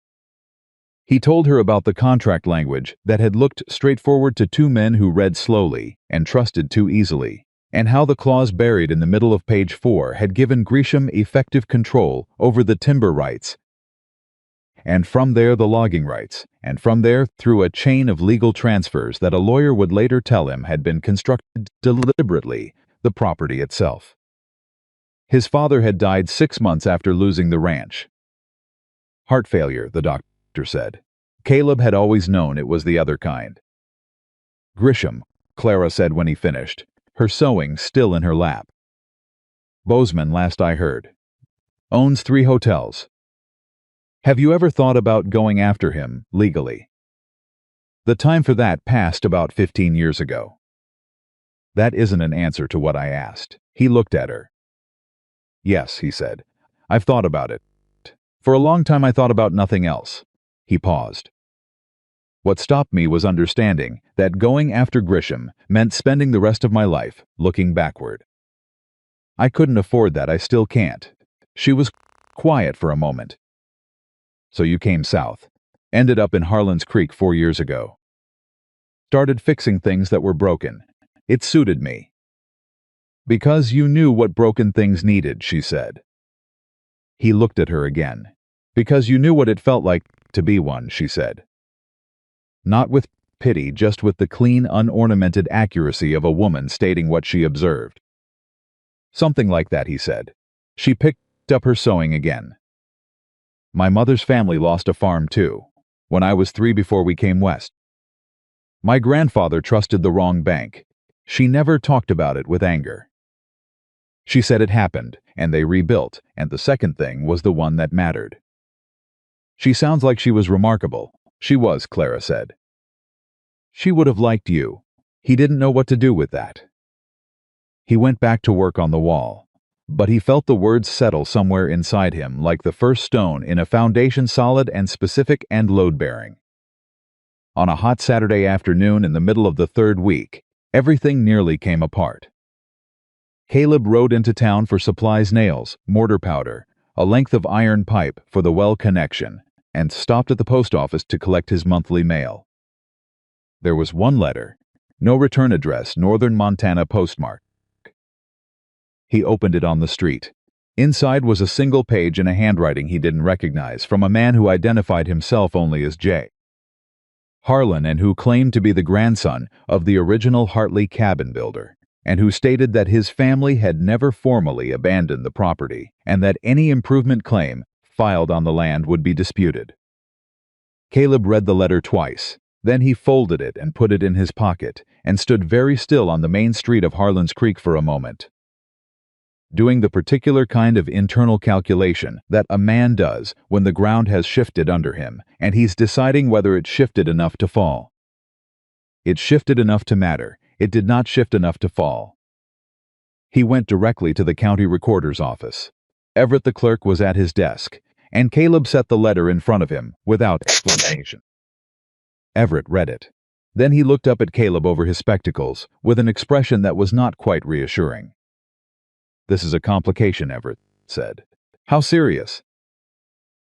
He told her about the contract language that had looked straightforward to two men who read slowly and trusted too easily, and how the clause buried in the middle of page 4 had given Grisham effective control over the timber rights, and from there the logging rights, and from there through a chain of legal transfers that a lawyer would later tell him had been constructed deliberately, the property itself. His father had died 6 months after losing the ranch. Heart failure, the doctor said. Caleb had always known it was the other kind. Grisham, Clara said when he finished, her sewing still in her lap. Bozeman, last I heard. Owns 3 hotels. Have you ever thought about going after him, legally? The time for that passed about 15 years ago. That isn't an answer to what I asked. He looked at her. Yes, he said. I've thought about it. For a long time I thought about nothing else. He paused. What stopped me was understanding that going after Grisham meant spending the rest of my life looking backward. I couldn't afford that. I still can't. She was quiet for a moment. So you came south. Ended up in Harlan's Creek 4 years ago. Started fixing things that were broken. It suited me. Because you knew what broken things needed, she said. He looked at her again. Because you knew what it felt like to be one, she said. Not with pity, just with the clean, unornamented accuracy of a woman stating what she observed. Something like that, he said. She picked up her sewing again. My mother's family lost a farm too, when I was 3 before we came west. My grandfather trusted the wrong bank. She never talked about it with anger. She said it happened, and they rebuilt, and the second thing was the one that mattered. She sounds like she was remarkable. She was, Clara said. She would have liked you. He didn't know what to do with that. He went back to work on the wall, but he felt the words settle somewhere inside him like the first stone in a foundation solid and specific and load-bearing. On a hot Saturday afternoon in the middle of the 3rd week, everything nearly came apart. Caleb rode into town for supplies, nails, mortar powder, a length of iron pipe for the well connection, and stopped at the post office to collect his monthly mail. There was one letter, no return address, Northern Montana postmark. He opened it on the street. Inside was a single page in a handwriting he didn't recognize from a man who identified himself only as J. Harlan, and who claimed to be the grandson of the original Hartley cabin builder, and who stated that his family had never formally abandoned the property and that any improvement claim filed on the land would be disputed. Caleb read the letter twice. Then he folded it and put it in his pocket and stood very still on the main street of Harlan's Creek for a moment, doing the particular kind of internal calculation that a man does when the ground has shifted under him and he's deciding whether it shifted enough to fall. It shifted enough to matter. It did not shift enough to fall. He went directly to the county recorder's office. Everett the clerk was at his desk, and Caleb set the letter in front of him without explanation. Everett read it. Then he looked up at Caleb over his spectacles with an expression that was not quite reassuring. This is a complication, Everett said. How serious?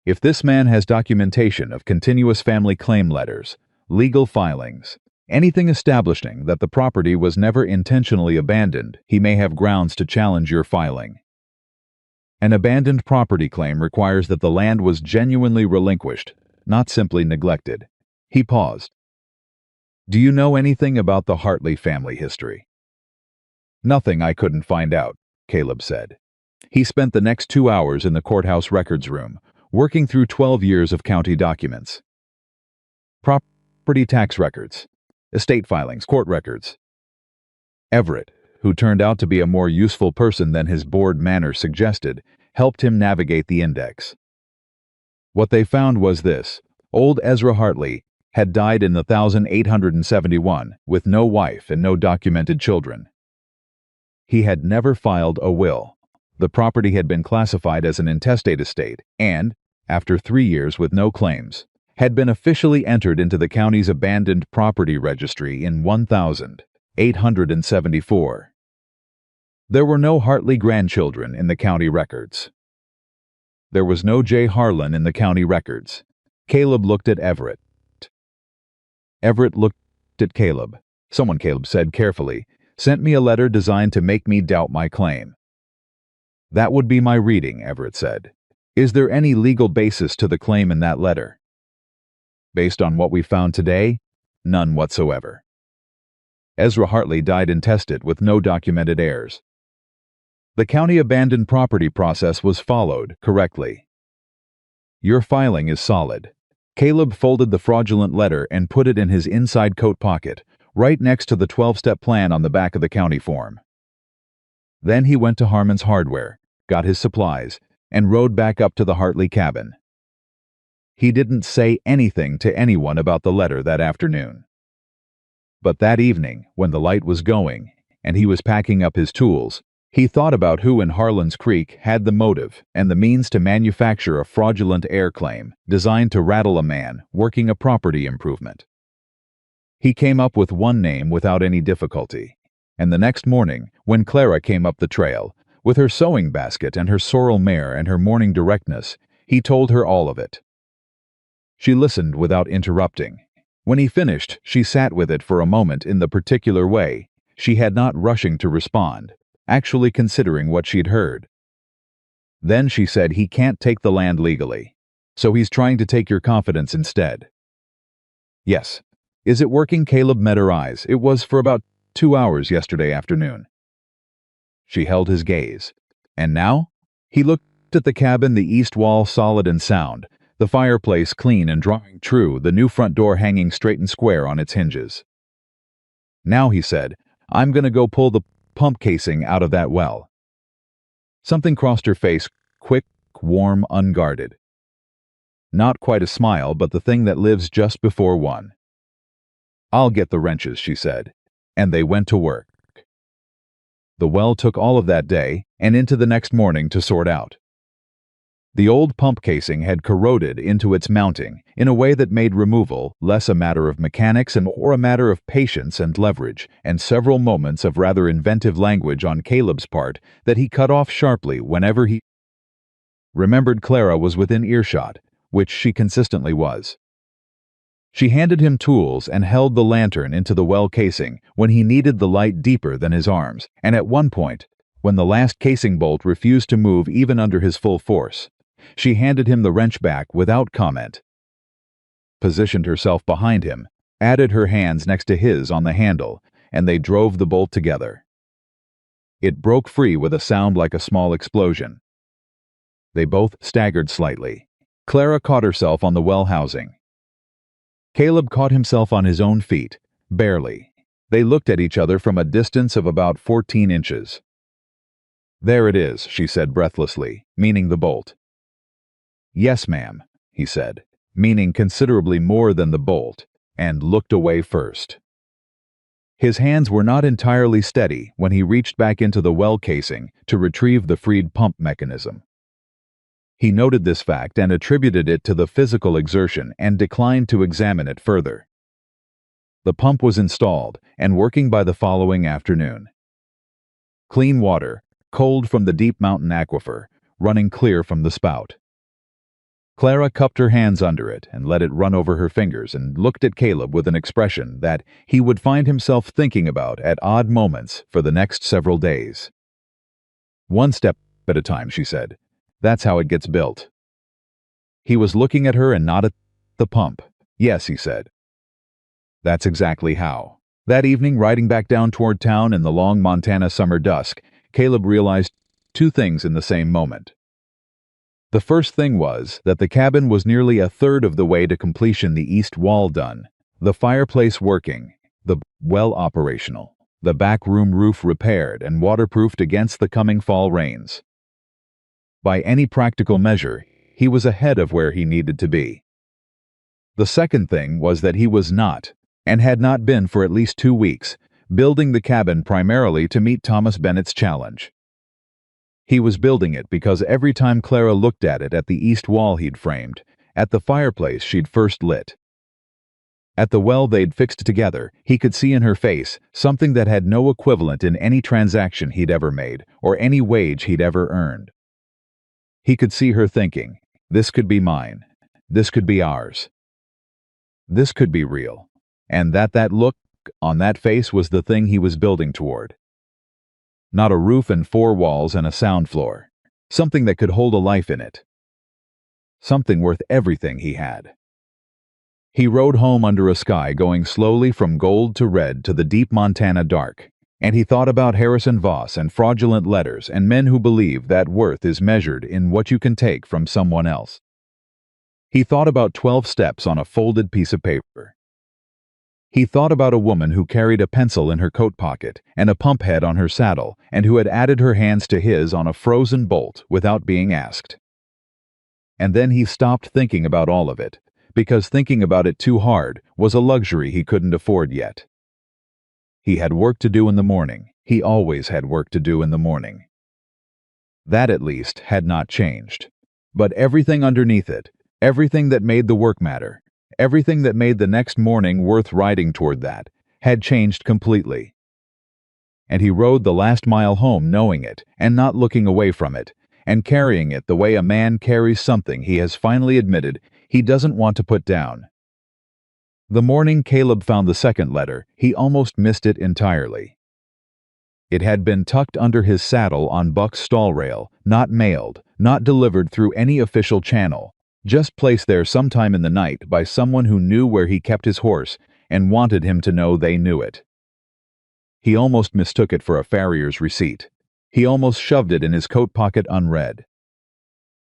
If this man has documentation of continuous family claim letters, legal filings, anything establishing that the property was never intentionally abandoned, he may have grounds to challenge your filing. An abandoned property claim requires that the land was genuinely relinquished, not simply neglected. He paused. Do you know anything about the Hartley family history? Nothing I couldn't find out, Caleb said. He spent the next 2 hours in the courthouse records room, working through 12 years of county documents. Property tax records, estate filings, court records. Everett, who turned out to be a more useful person than his bored manner suggested, helped him navigate the index. What they found was this: old Ezra Hartley had died in 1871 with no wife and no documented children. He had never filed a will. The property had been classified as an intestate estate and, after 3 years with no claims, had been officially entered into the county's abandoned property registry in 1874. There were no Hartley grandchildren in the county records. There was no J. Harlan in the county records. Caleb looked at Everett. Everett looked at Caleb. Someone, Caleb said carefully, sent me a letter designed to make me doubt my claim. That would be my reading, Everett said. Is there any legal basis to the claim in that letter? Based on what we found today, none whatsoever. Ezra Hartley died intestate with no documented heirs. The county abandoned property process was followed correctly. Your filing is solid. Caleb folded the fraudulent letter and put it in his inside coat pocket, right next to the 12-step plan on the back of the county form. Then he went to Harmon's Hardware, got his supplies, and rode back up to the Hartley cabin. He didn't say anything to anyone about the letter that afternoon. But that evening, when the light was going, and he was packing up his tools, He thought about who in Harlan's Creek had the motive and the means to manufacture a fraudulent heir claim designed to rattle a man working a property improvement. He came up with one name without any difficulty, and the next morning, when Clara came up the trail, with her sewing basket and her sorrel mare and her morning directness, he told her all of it. She listened without interrupting. When he finished, she sat with it for a moment in the particular way she had, not rushing to respond, actually considering what she'd heard. Then she said, "He can't take the land legally, so he's trying to take your confidence instead." "Yes. Is it working?" Caleb met her eyes. "It was for about 2 hours yesterday afternoon." She held his gaze. "And now?" He looked at the cabin, the east wall solid and sound, the fireplace clean and drawing true, the new front door hanging straight and square on its hinges. "Now," he said, "I'm gonna go pull the pump casing out of that well." Something crossed her face, quick, warm, unguarded. Not quite a smile, but the thing that lives just before one. "I'll get the wrenches," she said, and they went to work. The well took all of that day and into the next morning to sort out. The old pump casing had corroded into its mounting in a way that made removal less a matter of mechanics and more a matter of patience and leverage, and several moments of rather inventive language on Caleb's part that he cut off sharply whenever he remembered Clara was within earshot, which she consistently was. She handed him tools and held the lantern into the well casing when he needed the light deeper than his arms, and at one point, when the last casing bolt refused to move even under his full force, she handed him the wrench back without comment, positioned herself behind him, added her hands next to his on the handle, and they drove the bolt together. It broke free with a sound like a small explosion. They both staggered slightly. Clara caught herself on the well housing. Caleb caught himself on his own feet, barely. They looked at each other from a distance of about 14 inches. "There it is," she said breathlessly, meaning the bolt. "Yes, ma'am," he said, meaning considerably more than the bolt, and looked away first. His hands were not entirely steady when he reached back into the well casing to retrieve the freed pump mechanism. He noted this fact and attributed it to the physical exertion and declined to examine it further. The pump was installed and working by the following afternoon. Clean water, cold from the deep mountain aquifer, running clear from the spout. Clara cupped her hands under it and let it run over her fingers and looked at Caleb with an expression that he would find himself thinking about at odd moments for the next several days. "One step at a time," she said. "That's how it gets built." He was looking at her and not at the pump. "Yes," he said. "That's exactly how." That evening, riding back down toward town in the long Montana summer dusk, Caleb realized two things in the same moment. The first thing was that the cabin was nearly a third of the way to completion, the east wall done, the fireplace working, the well operational, the back room roof repaired and waterproofed against the coming fall rains. By any practical measure, he was ahead of where he needed to be. The second thing was that he was not, and had not been for at least 2 weeks, building the cabin primarily to meet Thomas Bennett's challenge. He was building it because every time Clara looked at it, at the east wall he'd framed, at the fireplace she'd first lit, at the well they'd fixed together, he could see in her face something that had no equivalent in any transaction he'd ever made or any wage he'd ever earned. He could see her thinking, "This could be mine. This could be ours. This could be real." And that look on that face was the thing he was building toward. Not a roof and 4 walls and a sound floor. Something that could hold a life in it. Something worth everything he had. He rode home under a sky going slowly from gold to red to the deep Montana dark, and he thought about Harrison Voss and fraudulent letters and men who believe that worth is measured in what you can take from someone else. He thought about 12 steps on a folded piece of paper. He thought about a woman who carried a pencil in her coat pocket and a pump head on her saddle and who had added her hands to his on a frozen bolt without being asked. And then he stopped thinking about all of it, because thinking about it too hard was a luxury he couldn't afford yet. He had work to do in the morning, He always had work to do in the morning. That, at least, had not changed. But everything underneath it, everything that made the work matter, everything that made the next morning worth riding toward that, had changed completely. And he rode the last mile home knowing it, and not looking away from it, and carrying it the way a man carries something he has finally admitted he doesn't want to put down. The morning Caleb found the second letter, he almost missed it entirely. It had been tucked under his saddle on Buck's stall rail, not mailed, not delivered through any official channel, just placed there sometime in the night by someone who knew where he kept his horse and wanted him to know they knew it. He almost mistook it for a farrier's receipt. He almost shoved it in his coat pocket unread.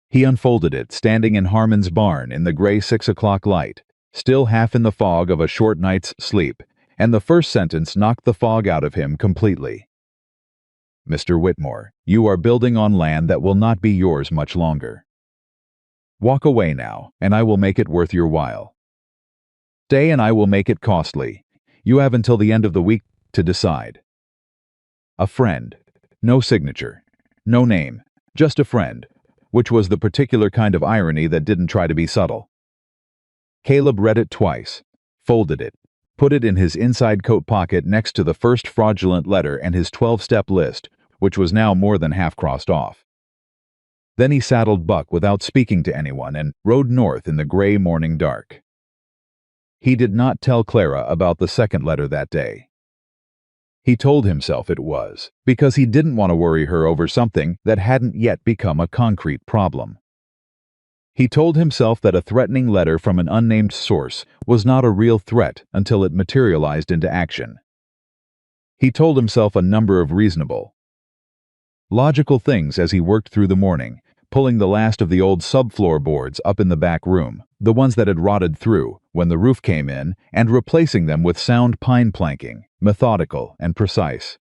He unfolded it, standing in Harmon's barn in the gray 6 o'clock light, still half in the fog of a short night's sleep, and the first sentence knocked the fog out of him completely. Mr. Whitmore, you are building on land that will not be yours much longer. Walk away now, and I will make it worth your while. Stay and I will make it costly. You have until the end of the week to decide. A friend. No signature. No name. Just a friend, which was the particular kind of irony that didn't try to be subtle. Caleb read it twice, folded it, put it in his inside coat pocket next to the first fraudulent letter and his 12-step list, which was now more than half crossed off. Then he saddled Buck without speaking to anyone and rode north in the gray morning dark. He did not tell Clara about the second letter that day. He told himself it was, because he didn't want to worry her over something that hadn't yet become a concrete problem. He told himself that a threatening letter from an unnamed source was not a real threat until it materialized into action. He told himself a number of reasonable, logical things as he worked through the morning, pulling the last of the old subfloor boards up in the back room, the ones that had rotted through when the roof came in, and replacing them with sound pine planking, methodical and precise.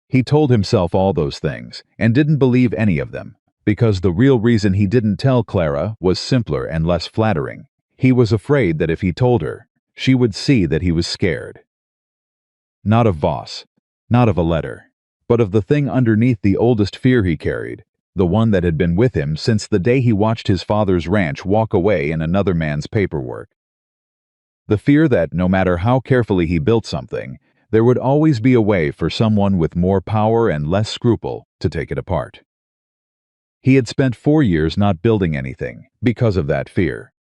He told himself all those things, and didn't believe any of them, because the real reason he didn't tell Clara was simpler and less flattering. He was afraid that if he told her, she would see that he was scared. Not of Voss, not of a letter, but of the thing underneath the oldest fear he carried, the one that had been with him since the day he watched his father's ranch walk away in another man's paperwork. The fear that no matter how carefully he built something, there would always be a way for someone with more power and less scruple to take it apart. He had spent 4 years not building anything because of that fear.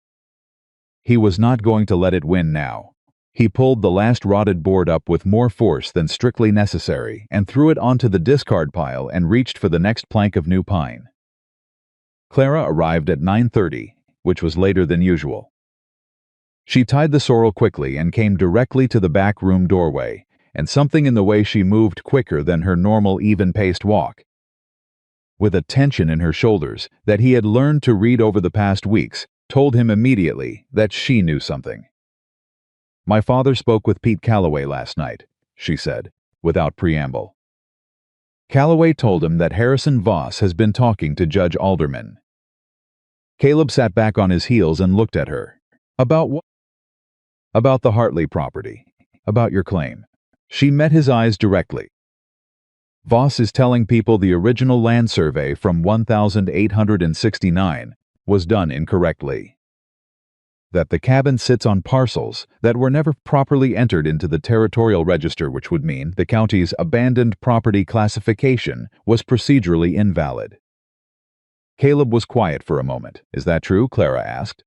He was not going to let it win now. He pulled the last rotted board up with more force than strictly necessary and threw it onto the discard pile and reached for the next plank of new pine. Clara arrived at 9:30, which was later than usual. She tied the sorrel quickly and came directly to the back room doorway, and something in the way she moved quicker than her normal even-paced walk, with a tension in her shoulders that he had learned to read over the past weeks, told him immediately that she knew something. My father spoke with Pete Calloway last night, she said, without preamble. Calloway told him that Harrison Voss has been talking to Judge Alderman. Caleb sat back on his heels and looked at her. About what? About the Hartley property. About your claim. She met his eyes directly. Voss is telling people the original land survey from 1869 was done incorrectly. That the cabin sits on parcels that were never properly entered into the territorial register, which would mean the county's abandoned property classification was procedurally invalid. Caleb was quiet for a moment. Is that true? Clara asked.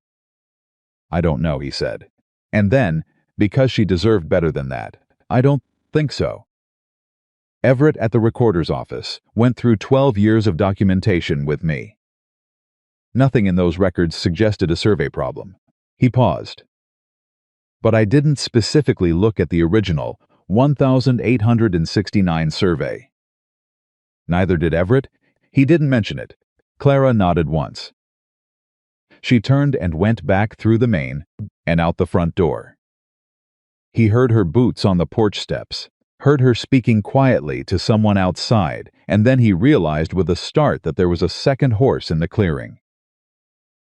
I don't know, he said. And then, because she deserved better than that, I don't think so. Everett at the recorder's office went through 12 years of documentation with me. Nothing in those records suggested a survey problem. He paused. But I didn't specifically look at the original 1869 survey. Neither did Everett. He didn't mention it. Clara nodded once. She turned and went back through the main and out the front door. He heard her boots on the porch steps, heard her speaking quietly to someone outside, and then he realized with a start that there was a second horse in the clearing.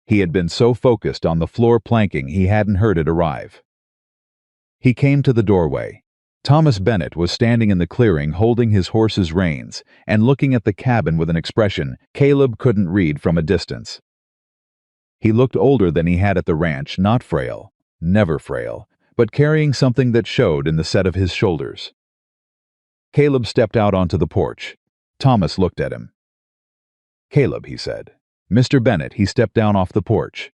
He had been so focused on the floor planking he hadn't heard it arrive. He came to the doorway, Thomas Bennett was standing in the clearing holding his horse's reins and looking at the cabin with an expression Caleb couldn't read from a distance. He looked older than he had at the ranch, not frail, never frail, but carrying something that showed in the set of his shoulders. Caleb stepped out onto the porch. Thomas looked at him. "Caleb," he said. "Mr. Bennett." He stepped down off the porch.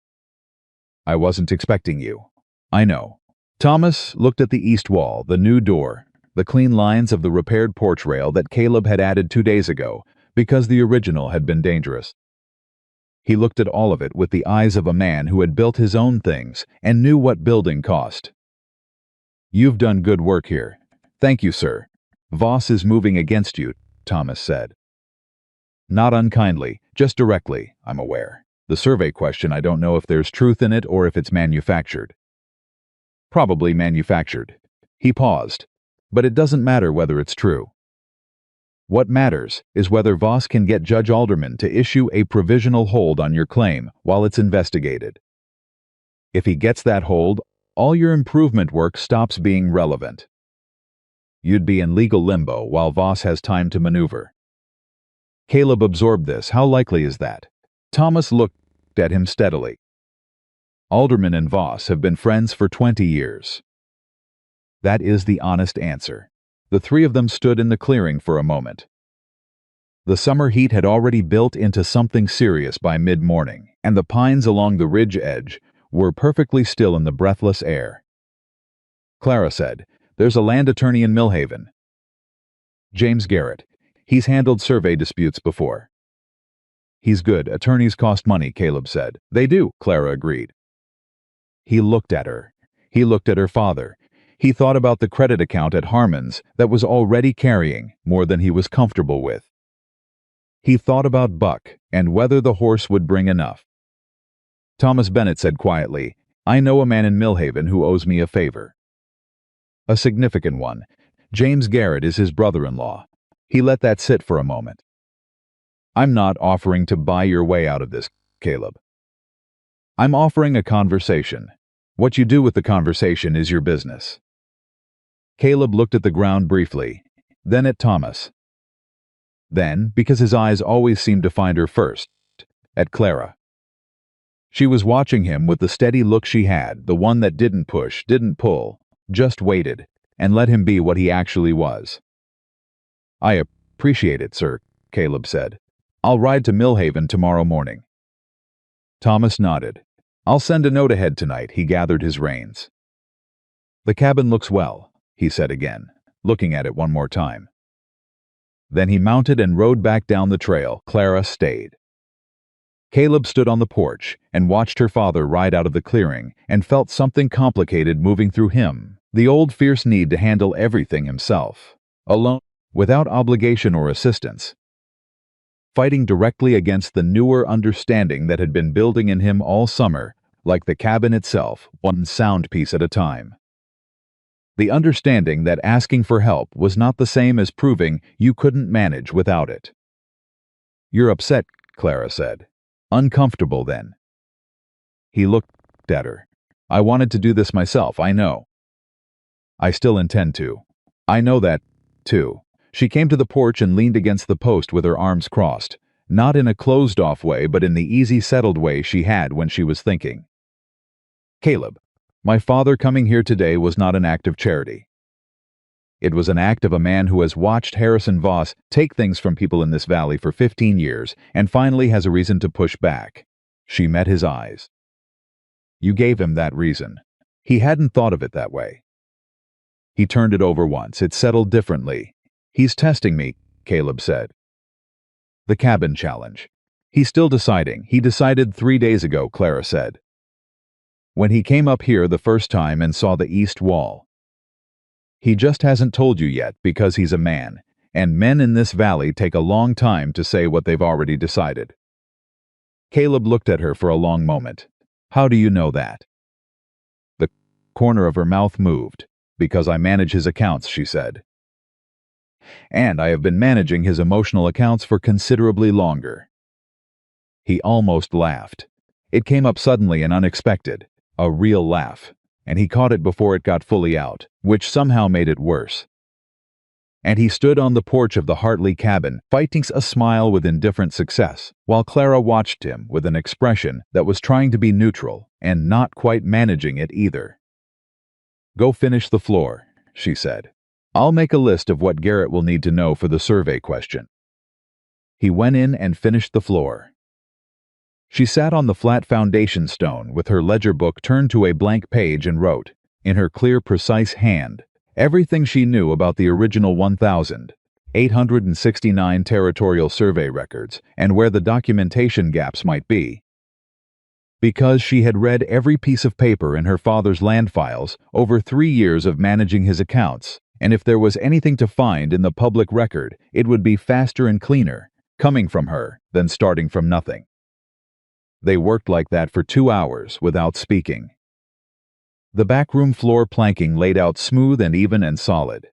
"I wasn't expecting you." "I know." Thomas looked at the east wall, the new door, the clean lines of the repaired porch rail that Caleb had added 2 days ago because the original had been dangerous. He looked at all of it with the eyes of a man who had built his own things and knew what building cost. "You've done good work here." "Thank you, sir." "Voss is moving against you," Thomas said. "Not unkindly, just directly, I'm aware. The survey question, I don't know if there's truth in it or if it's manufactured." "Probably manufactured." He paused. "But it doesn't matter whether it's true. What matters is whether Voss can get Judge Alderman to issue a provisional hold on your claim while it's investigated. If he gets that hold, all your improvement work stops being relevant. You'd be in legal limbo while Voss has time to maneuver." Caleb absorbed this. "How likely is that?" Thomas looked at him steadily. "Alderman and Voss have been friends for 20 years. That is the honest answer." The three of them stood in the clearing for a moment. The summer heat had already built into something serious by mid-morning, and the pines along the ridge edge were perfectly still in the breathless air. Clara said, "There's a land attorney in Millhaven. James Garrett. He's handled survey disputes before." "He's good. Attorneys cost money," Caleb said. "They do," Clara agreed. He looked at her. He looked at her father. He thought about the credit account at Harmon's that was already carrying more than he was comfortable with. He thought about Buck and whether the horse would bring enough. Thomas Bennett said quietly, "I know a man in Millhaven who owes me a favor. A significant one. James Garrett is his brother-in-law." He let that sit for a moment. "I'm not offering to buy your way out of this, Caleb. I'm offering a conversation. What you do with the conversation is your business." Caleb looked at the ground briefly, then at Thomas. Then, because his eyes always seemed to find her first, at Clara. She was watching him with the steady look she had, the one that didn't push, didn't pull, just waited, and let him be what he actually was. "I appreciate it, sir," Caleb said. "I'll ride to Millhaven tomorrow morning." Thomas nodded. "I'll send a note ahead tonight." He gathered his reins. "The cabin looks well," he said again, looking at it one more time. Then he mounted and rode back down the trail. Clara stayed. Caleb stood on the porch and watched her father ride out of the clearing and felt something complicated moving through him, the old fierce need to handle everything himself, alone, without obligation or assistance, fighting directly against the newer understanding that had been building in him all summer, like the cabin itself, one sound piece at a time. The understanding that asking for help was not the same as proving you couldn't manage without it. "You're upset," Clara said. "Uncomfortable, then." He looked at her. "I wanted to do this myself, I know. I still intend to. I know that, too." She came to the porch and leaned against the post with her arms crossed, not in a closed-off way but in the easy, settled way she had when she was thinking. "Caleb, my father coming here today was not an act of charity. It was an act of a man who has watched Harrison Voss take things from people in this valley for 15 years and finally has a reason to push back." She met his eyes. "You gave him that reason. He hadn't thought of it that way." He turned it over once. It settled differently. "He's testing me," Caleb said. "The cabin challenge. He's still deciding. He decided 3 days ago," Clara said. "When he came up here the first time and saw the east wall. He just hasn't told you yet because he's a man, and men in this valley take a long time to say what they've already decided." Caleb looked at her for a long moment. "How do you know that?" The corner of her mouth moved. "Because I manage his accounts," she said. "And I have been managing his emotional accounts for considerably longer." He almost laughed. It came up suddenly and unexpected, a real laugh, and he caught it before it got fully out, which somehow made it worse. And he stood on the porch of the Hartley cabin, fighting a smile with indifferent success, while Clara watched him with an expression that was trying to be neutral and not quite managing it either. "Go finish the floor," she said. "I'll make a list of what Garrett will need to know for the survey question." He went in and finished the floor. She sat on the flat foundation stone with her ledger book turned to a blank page and wrote, in her clear, precise hand, everything she knew about the original 1,869 territorial survey records and where the documentation gaps might be. Because she had read every piece of paper in her father's land files over 3 years of managing his accounts, and if there was anything to find in the public record, it would be faster and cleaner, coming from her, than starting from nothing. They worked like that for 2 hours without speaking. The backroom floor planking laid out smooth and even and solid.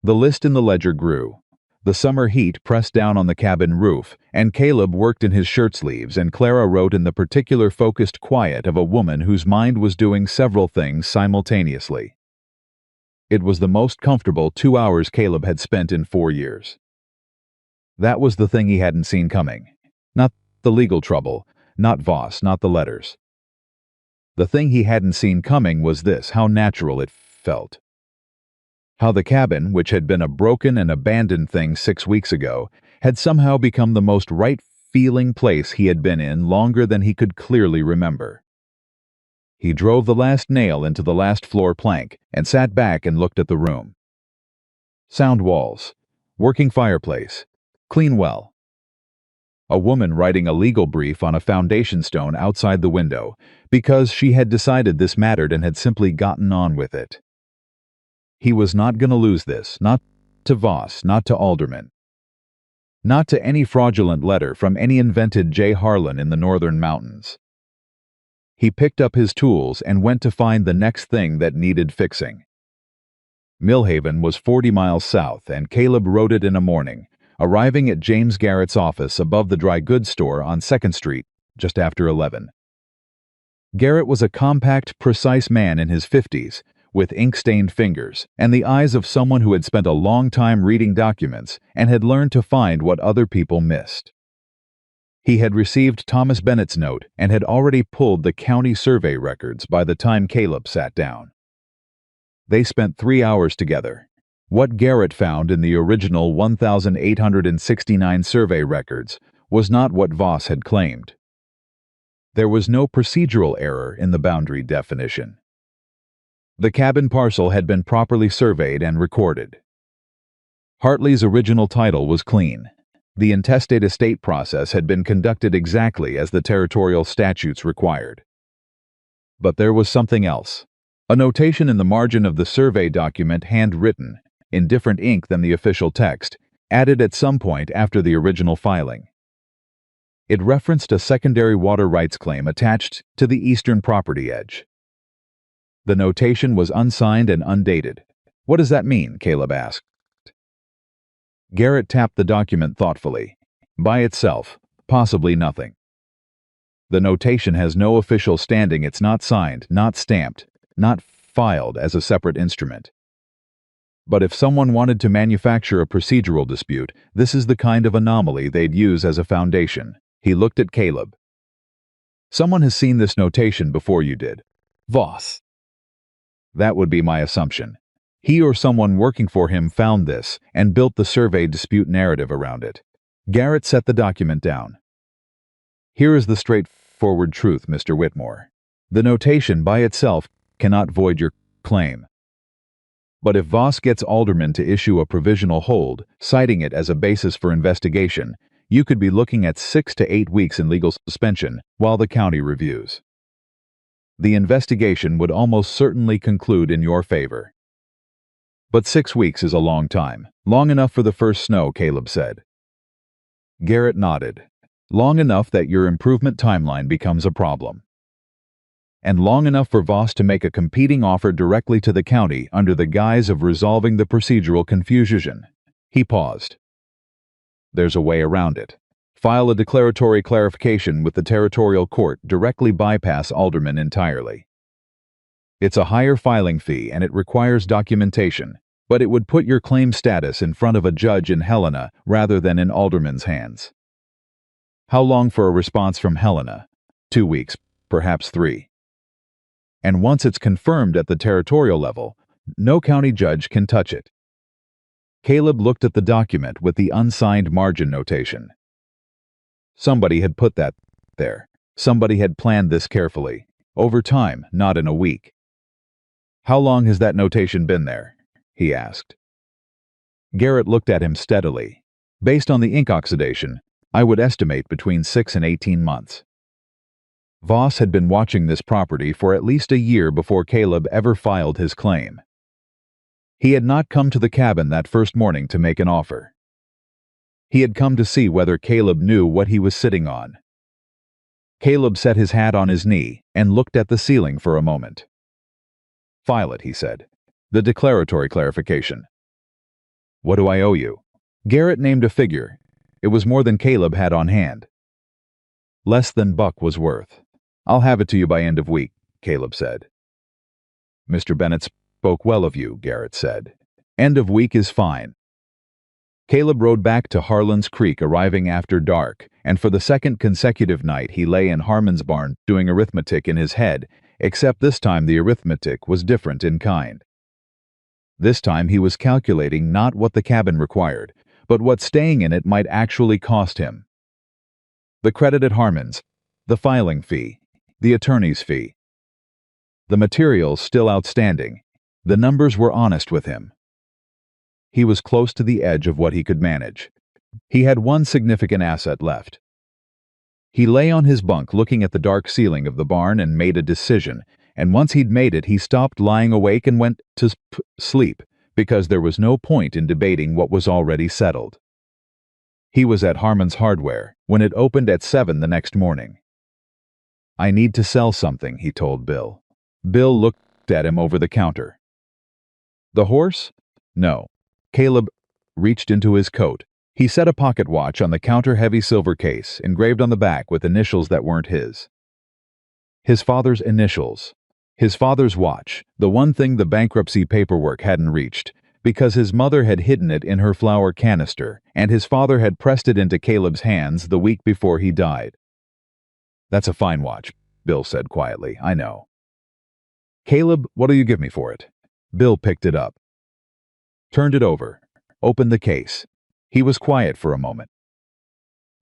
The list in the ledger grew. The summer heat pressed down on the cabin roof, and Caleb worked in his shirt sleeves, and Clara wrote in the particular focused quiet of a woman whose mind was doing several things simultaneously. It was the most comfortable 2 hours Caleb had spent in 4 years. That was the thing he hadn't seen coming. Not the legal trouble, not Voss, not the letters. The thing he hadn't seen coming was this: how natural it felt. How the cabin, which had been a broken and abandoned thing 6 weeks ago, had somehow become the most right-feeling place he had been in longer than he could clearly remember. He drove the last nail into the last floor plank and sat back and looked at the room. Sound walls, working fireplace, clean well. A woman writing a legal brief on a foundation stone outside the window because she had decided this mattered and had simply gotten on with it. He was not going to lose this, not to Voss, not to Alderman. Not to any fraudulent letter from any invented J. Harlan in the northern mountains. He picked up his tools and went to find the next thing that needed fixing. Millhaven was 40 miles south, and Caleb rode it in a morning, arriving at James Garrett's office above the dry goods store on 2nd Street, just after 11. Garrett was a compact, precise man in his 50s, with ink-stained fingers, and the eyes of someone who had spent a long time reading documents and had learned to find what other people missed. He had received Thomas Bennett's note and had already pulled the county survey records by the time Caleb sat down. They spent 3 hours together. What Garrett found in the original 1,869 survey records was not what Voss had claimed. There was no procedural error in the boundary definition. The cabin parcel had been properly surveyed and recorded. Hartley's original title was clean. The intestate estate process had been conducted exactly as the territorial statutes required. But there was something else. A notation in the margin of the survey document, handwritten, in different ink than the official text, added at some point after the original filing. It referenced a secondary water rights claim attached to the eastern property edge. The notation was unsigned and undated. "What does that mean?" Caleb asked. Garrett tapped the document thoughtfully. "By itself, possibly nothing. The notation has no official standing. It's not signed, not stamped, not filed as a separate instrument. But if someone wanted to manufacture a procedural dispute, this is the kind of anomaly they'd use as a foundation." He looked at Caleb. "Someone has seen this notation before you did." "Voss." "That would be my assumption. He or someone working for him found this and built the survey dispute narrative around it." Garrett set the document down. "Here is the straightforward truth, Mr. Whitmore. The notation by itself cannot void your claim. But if Voss gets Alderman to issue a provisional hold, citing it as a basis for investigation, you could be looking at 6 to 8 weeks in legal suspension while the county reviews. The investigation would almost certainly conclude in your favor." "But 6 weeks is a long time. Long enough for the first snow," Caleb said. Garrett nodded. "Long enough that your improvement timeline becomes a problem. And long enough for Voss to make a competing offer directly to the county under the guise of resolving the procedural confusion." He paused. "There's a way around it. File a declaratory clarification with the territorial court, directly bypass Alderman entirely." It's a higher filing fee and it requires documentation, but it would put your claim status in front of a judge in Helena rather than in alderman's hands. How long for a response from Helena? 2 weeks, perhaps 3. And once it's confirmed at the territorial level, no county judge can touch it. Caleb looked at the document with the unsigned margin notation. Somebody had put that there. Somebody had planned this carefully. Over time, not in a week. How long has that notation been there? He asked. Garrett looked at him steadily. Based on the ink oxidation, I would estimate between 6 and 18 months. Voss had been watching this property for at least a year before Caleb ever filed his claim. He had not come to the cabin that first morning to make an offer. He had come to see whether Caleb knew what he was sitting on. Caleb set his hat on his knee and looked at the ceiling for a moment. File it, he said. The declaratory clarification. What do I owe you? Garrett named a figure. It was more than Caleb had on hand. Less than Buck was worth. I'll have it to you by end of week, Caleb said. Mr. Bennett spoke well of you, Garrett said. End of week is fine. Caleb rode back to Harlan's Creek, arriving after dark, and for the second consecutive night he lay in Harmon's barn doing arithmetic in his head, except this time the arithmetic was different in kind. This time he was calculating not what the cabin required, but what staying in it might actually cost him. The credit at Harmon's, the filing fee, the attorney's fee. The materials still outstanding. The numbers were honest with him. He was close to the edge of what he could manage. He had one significant asset left. He lay on his bunk looking at the dark ceiling of the barn and made a decision, and once he'd made it he stopped lying awake and went to sleep, because there was no point in debating what was already settled. He was at Harmon's Hardware when it opened at 7 the next morning. I need to sell something, he told Bill. Bill looked at him over the counter. The horse? No. Caleb reached into his coat. He set a pocket watch on the counter-heavy silver case, engraved on the back with initials that weren't his. His father's initials. His father's watch, the one thing the bankruptcy paperwork hadn't reached, because his mother had hidden it in her flour canister, and his father had pressed it into Caleb's hands the week before he died. That's a fine watch, Bill said quietly. I know. Caleb, what'll you give me for it? Bill picked it up. Turned it over. Opened the case. He was quiet for a moment.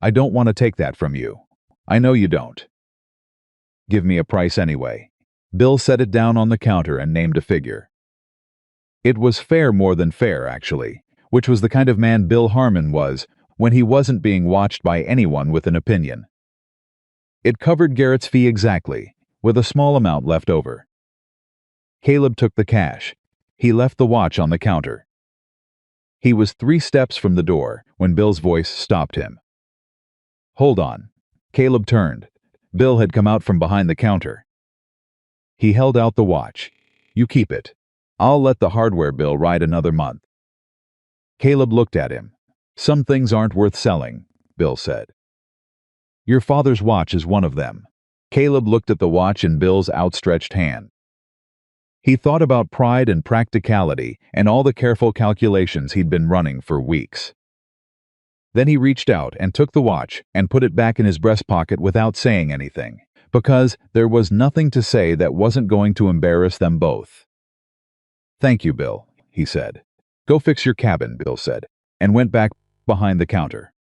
I don't want to take that from you. I know you don't. Give me a price anyway. Bill set it down on the counter and named a figure. It was fair more than fair, actually, which was the kind of man Bill Harmon was when he wasn't being watched by anyone with an opinion. It covered Garrett's fee exactly, with a small amount left over. Caleb took the cash. He left the watch on the counter. He was 3 steps from the door when Bill's voice stopped him. Hold on. Caleb turned. Bill had come out from behind the counter. He held out the watch. You keep it. I'll let the hardware bill ride another month. Caleb looked at him. Some things aren't worth selling, Bill said. Your father's watch is one of them. Caleb looked at the watch in Bill's outstretched hand. He thought about pride and practicality and all the careful calculations he'd been running for weeks. Then he reached out and took the watch and put it back in his breast pocket without saying anything, because there was nothing to say that wasn't going to embarrass them both. Thank you, Bill, he said. Go fix your cabin, Bill said, and went back behind the counter.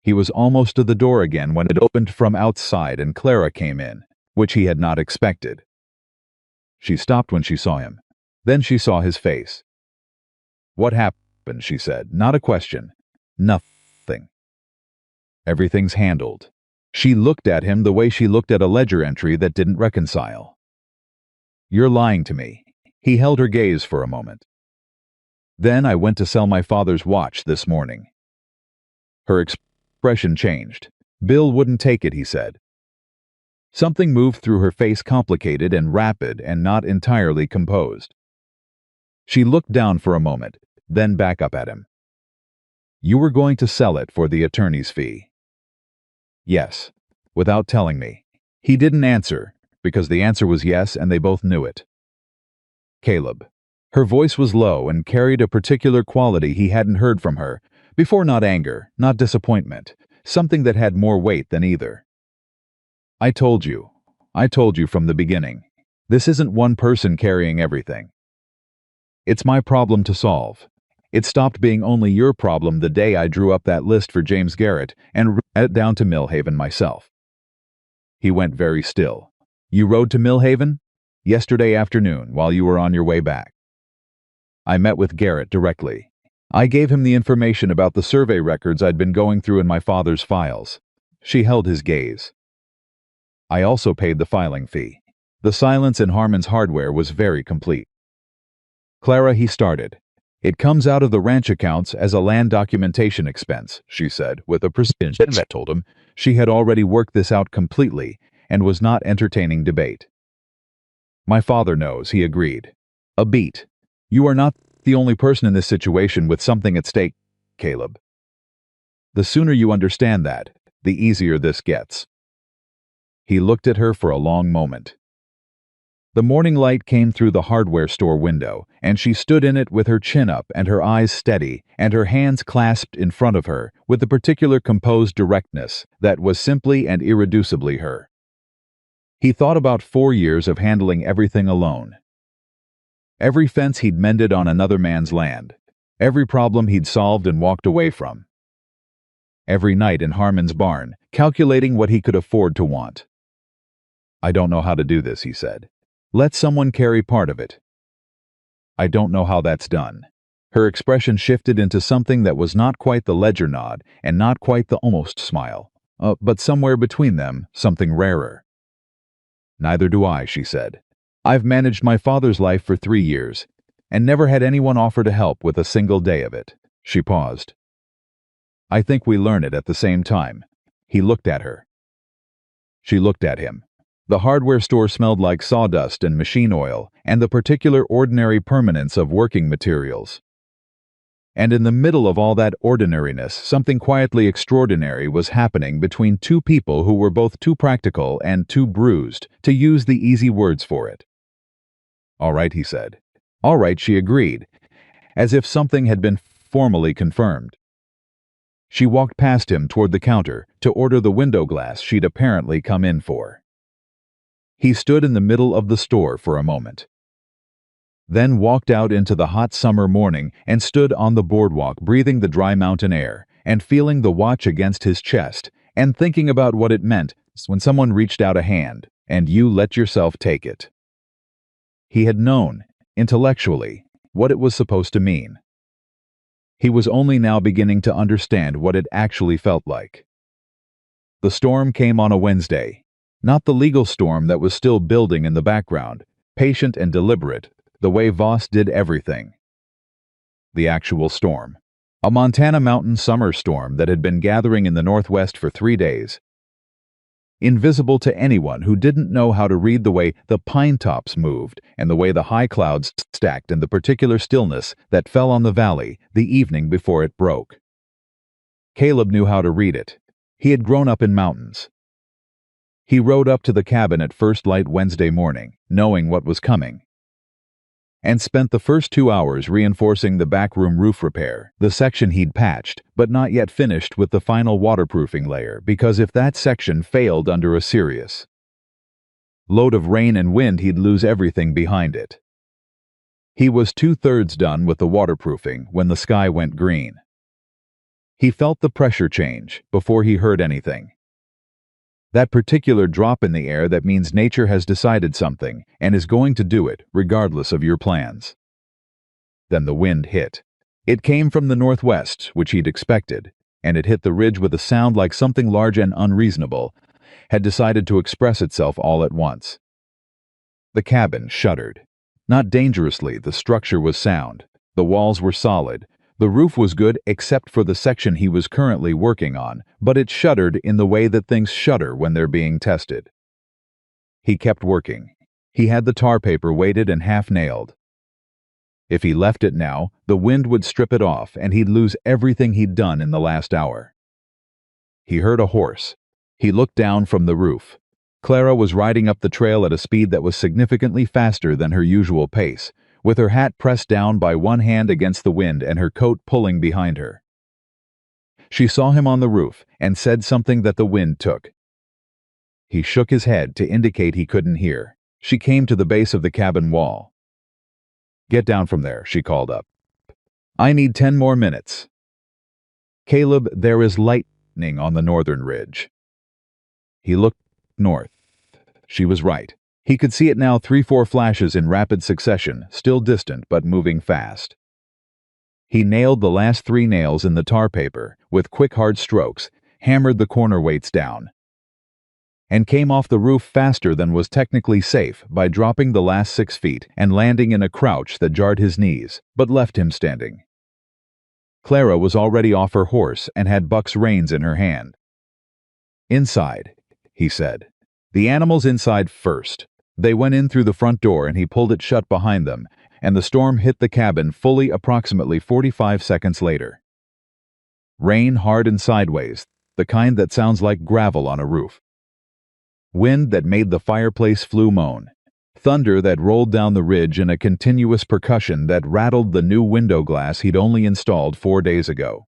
He was almost to the door again when it opened from outside and Clara came in, which he had not expected. She stopped when she saw him. Then she saw his face. What happened, she said. Not a question. Nothing. Everything's handled. She looked at him the way she looked at a ledger entry that didn't reconcile. You're lying to me. He held her gaze for a moment. Then I went to sell my father's watch this morning. Her expression changed. Bill wouldn't take it, he said. Something moved through her face, complicated and rapid and not entirely composed. She looked down for a moment, then back up at him. You were going to sell it for the attorney's fee. Yes, without telling me. He didn't answer, because the answer was yes and they both knew it. Caleb. Her voice was low and carried a particular quality he hadn't heard from her before, not anger, not disappointment, something that had more weight than either. I told you from the beginning. This isn't one person carrying everything. It's my problem to solve. It stopped being only your problem the day I drew up that list for James Garrett and wrote it down to Millhaven myself. He went very still. You rode to Millhaven? Yesterday afternoon, while you were on your way back. I met with Garrett directly. I gave him the information about the survey records I'd been going through in my father's files. She held his gaze. I also paid the filing fee. The silence in Harmon's hardware was very complete. Clara, he started. It comes out of the ranch accounts as a land documentation expense, she said, with a precision that told him she had already worked this out completely and was not entertaining debate. My father knows, he agreed. A beat. You are not the only person in this situation with something at stake, Caleb. The sooner you understand that, the easier this gets. He looked at her for a long moment. The morning light came through the hardware store window, and she stood in it with her chin up and her eyes steady and her hands clasped in front of her with a particular composed directness that was simply and irreducibly her. He thought about 4 years of handling everything alone. Every fence he'd mended on another man's land. Every problem he'd solved and walked away from. Every night in Harmon's barn, calculating what he could afford to want. I don't know how to do this, he said. Let someone carry part of it. I don't know how that's done. Her expression shifted into something that was not quite the ledger nod and not quite the almost smile, but somewhere between them, something rarer. Neither do I, she said. I've managed my father's life for 3 years, and never had anyone offer to help with a single day of it. She paused. I think we learn it at the same time. He looked at her. She looked at him. The hardware store smelled like sawdust and machine oil and the particular ordinary permanence of working materials. And in the middle of all that ordinariness, something quietly extraordinary was happening between two people who were both too practical and too bruised to use the easy words for it. All right, he said. All right, she agreed, as if something had been formally confirmed. She walked past him toward the counter to order the window glass she'd apparently come in for. He stood in the middle of the store for a moment, then walked out into the hot summer morning and stood on the boardwalk breathing the dry mountain air and feeling the watch against his chest and thinking about what it meant when someone reached out a hand and you let yourself take it. He had known, intellectually, what it was supposed to mean. He was only now beginning to understand what it actually felt like. The storm came on a Wednesday. Not the legal storm that was still building in the background, patient and deliberate, the way Voss did everything. The actual storm. A Montana mountain summer storm that had been gathering in the northwest for 3 days. Invisible to anyone who didn't know how to read the way the pine tops moved and the way the high clouds stacked in the particular stillness that fell on the valley the evening before it broke. Caleb knew how to read it. He had grown up in mountains. He rode up to the cabin at first light Wednesday morning, knowing what was coming, and spent the first 2 hours reinforcing the backroom roof repair, the section he'd patched, but not yet finished with the final waterproofing layer, because if that section failed under a serious load of rain and wind, he'd lose everything behind it. He was 2/3 done with the waterproofing when the sky went green. He felt the pressure change before he heard anything. That particular drop in the air that means nature has decided something and is going to do it, regardless of your plans. Then the wind hit. It came from the northwest, which he'd expected, and it hit the ridge with a sound like something large and unreasonable had decided to express itself all at once. The cabin shuddered. Not dangerously, the structure was sound. The walls were solid. The roof was good except for the section he was currently working on, but it shuddered in the way that things shudder when they're being tested. He kept working. He had the tar paper weighted and half-nailed. If he left it now, the wind would strip it off and he'd lose everything he'd done in the last hour. He heard a horse. He looked down from the roof. Clara was riding up the trail at a speed that was significantly faster than her usual pace, with her hat pressed down by one hand against the wind and her coat pulling behind her. She saw him on the roof and said something that the wind took. He shook his head to indicate he couldn't hear. She came to the base of the cabin wall. "Get down from there," she called up. "I need 10 more minutes. Caleb, there is lightning on the northern ridge." He looked north. She was right. He could see it now, 3-4 flashes in rapid succession, still distant but moving fast. He nailed the last 3 nails in the tar paper with quick hard strokes, hammered the corner weights down, and came off the roof faster than was technically safe by dropping the last 6 feet and landing in a crouch that jarred his knees, but left him standing. Clara was already off her horse and had Buck's reins in her hand. "Inside," he said. "The animals inside first." They went in through the front door and he pulled it shut behind them, and the storm hit the cabin fully approximately 45 seconds later. Rain hard and sideways, the kind that sounds like gravel on a roof. Wind that made the fireplace flue moan. Thunder that rolled down the ridge in a continuous percussion that rattled the new window glass he'd only installed 4 days ago.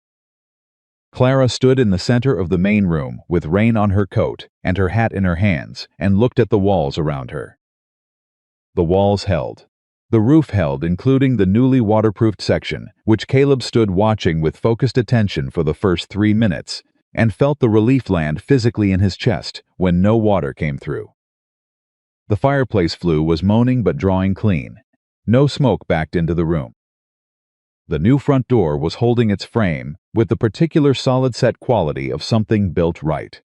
Clara stood in the center of the main room with rain on her coat and her hat in her hands and looked at the walls around her. The walls held. The roof held, including the newly waterproofed section, which Caleb stood watching with focused attention for the first 3 minutes, and felt the relief land physically in his chest when no water came through. The fireplace flue was moaning but drawing clean. No smoke backed into the room. The new front door was holding its frame with the particular solid-set quality of something built right.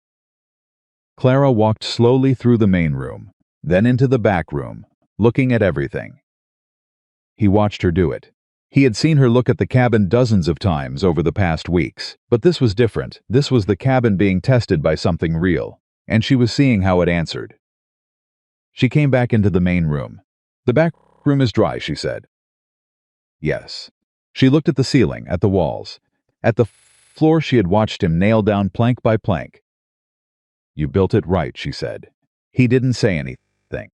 Clara walked slowly through the main room, then into the back room, looking at everything. He watched her do it. He had seen her look at the cabin dozens of times over the past weeks, but this was different. This was the cabin being tested by something real, and she was seeing how it answered. She came back into the main room. "The back room is dry," she said. "Yes." She looked at the ceiling, at the walls, at the floor she had watched him nail down plank by plank. "You built it right," she said. He didn't say anything.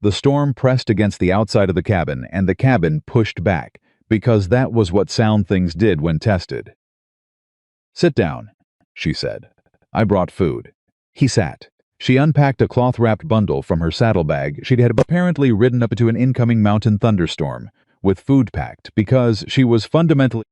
The storm pressed against the outside of the cabin, and the cabin pushed back, because that was what sound things did when tested. "Sit down," she said. "I brought food." He sat. She unpacked a cloth-wrapped bundle from her saddlebag. She had apparently ridden up into an incoming mountain thunderstorm, with food packed, because she was fundamentally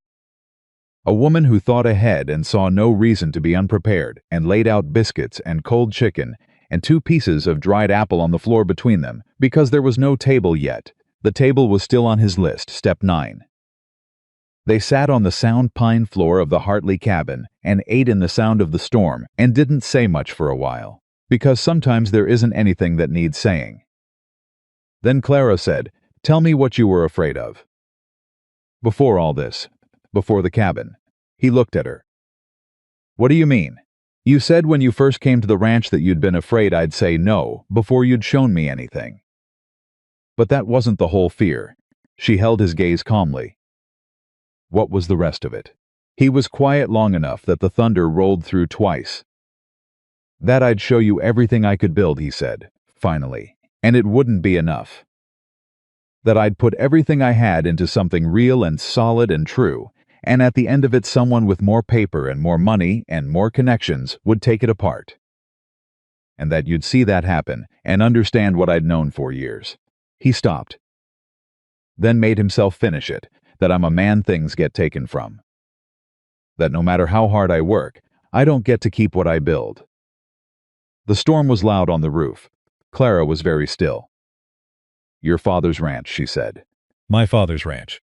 a woman who thought ahead and saw no reason to be unprepared, and laid out biscuits and cold chicken and 2 pieces of dried apple on the floor between them, because there was no table yet. The table was still on his list, step 9. They sat on the sound pine floor of the Hartley cabin and ate in the sound of the storm and didn't say much for a while, because sometimes there isn't anything that needs saying. Then Clara said, "Tell me what you were afraid of." "Before all this, before the cabin." He looked at her. "What do you mean? You said when you first came to the ranch that you'd been afraid I'd say no before you'd shown me anything." But that wasn't the whole fear. She held his gaze calmly. What was the rest of it? He was quiet long enough that the thunder rolled through twice. "That I'd show you everything I could build," he said, finally, "and it wouldn't be enough. That I'd put everything I had into something real and solid and true, and at the end of it someone with more paper and more money and more connections would take it apart. And that you'd see that happen and understand what I'd known for years." He stopped, then made himself finish it, "that I'm a man things get taken from. That no matter how hard I work, I don't get to keep what I build." The storm was loud on the roof. Clara was very still. "Your father's ranch," she said. "My father's ranch.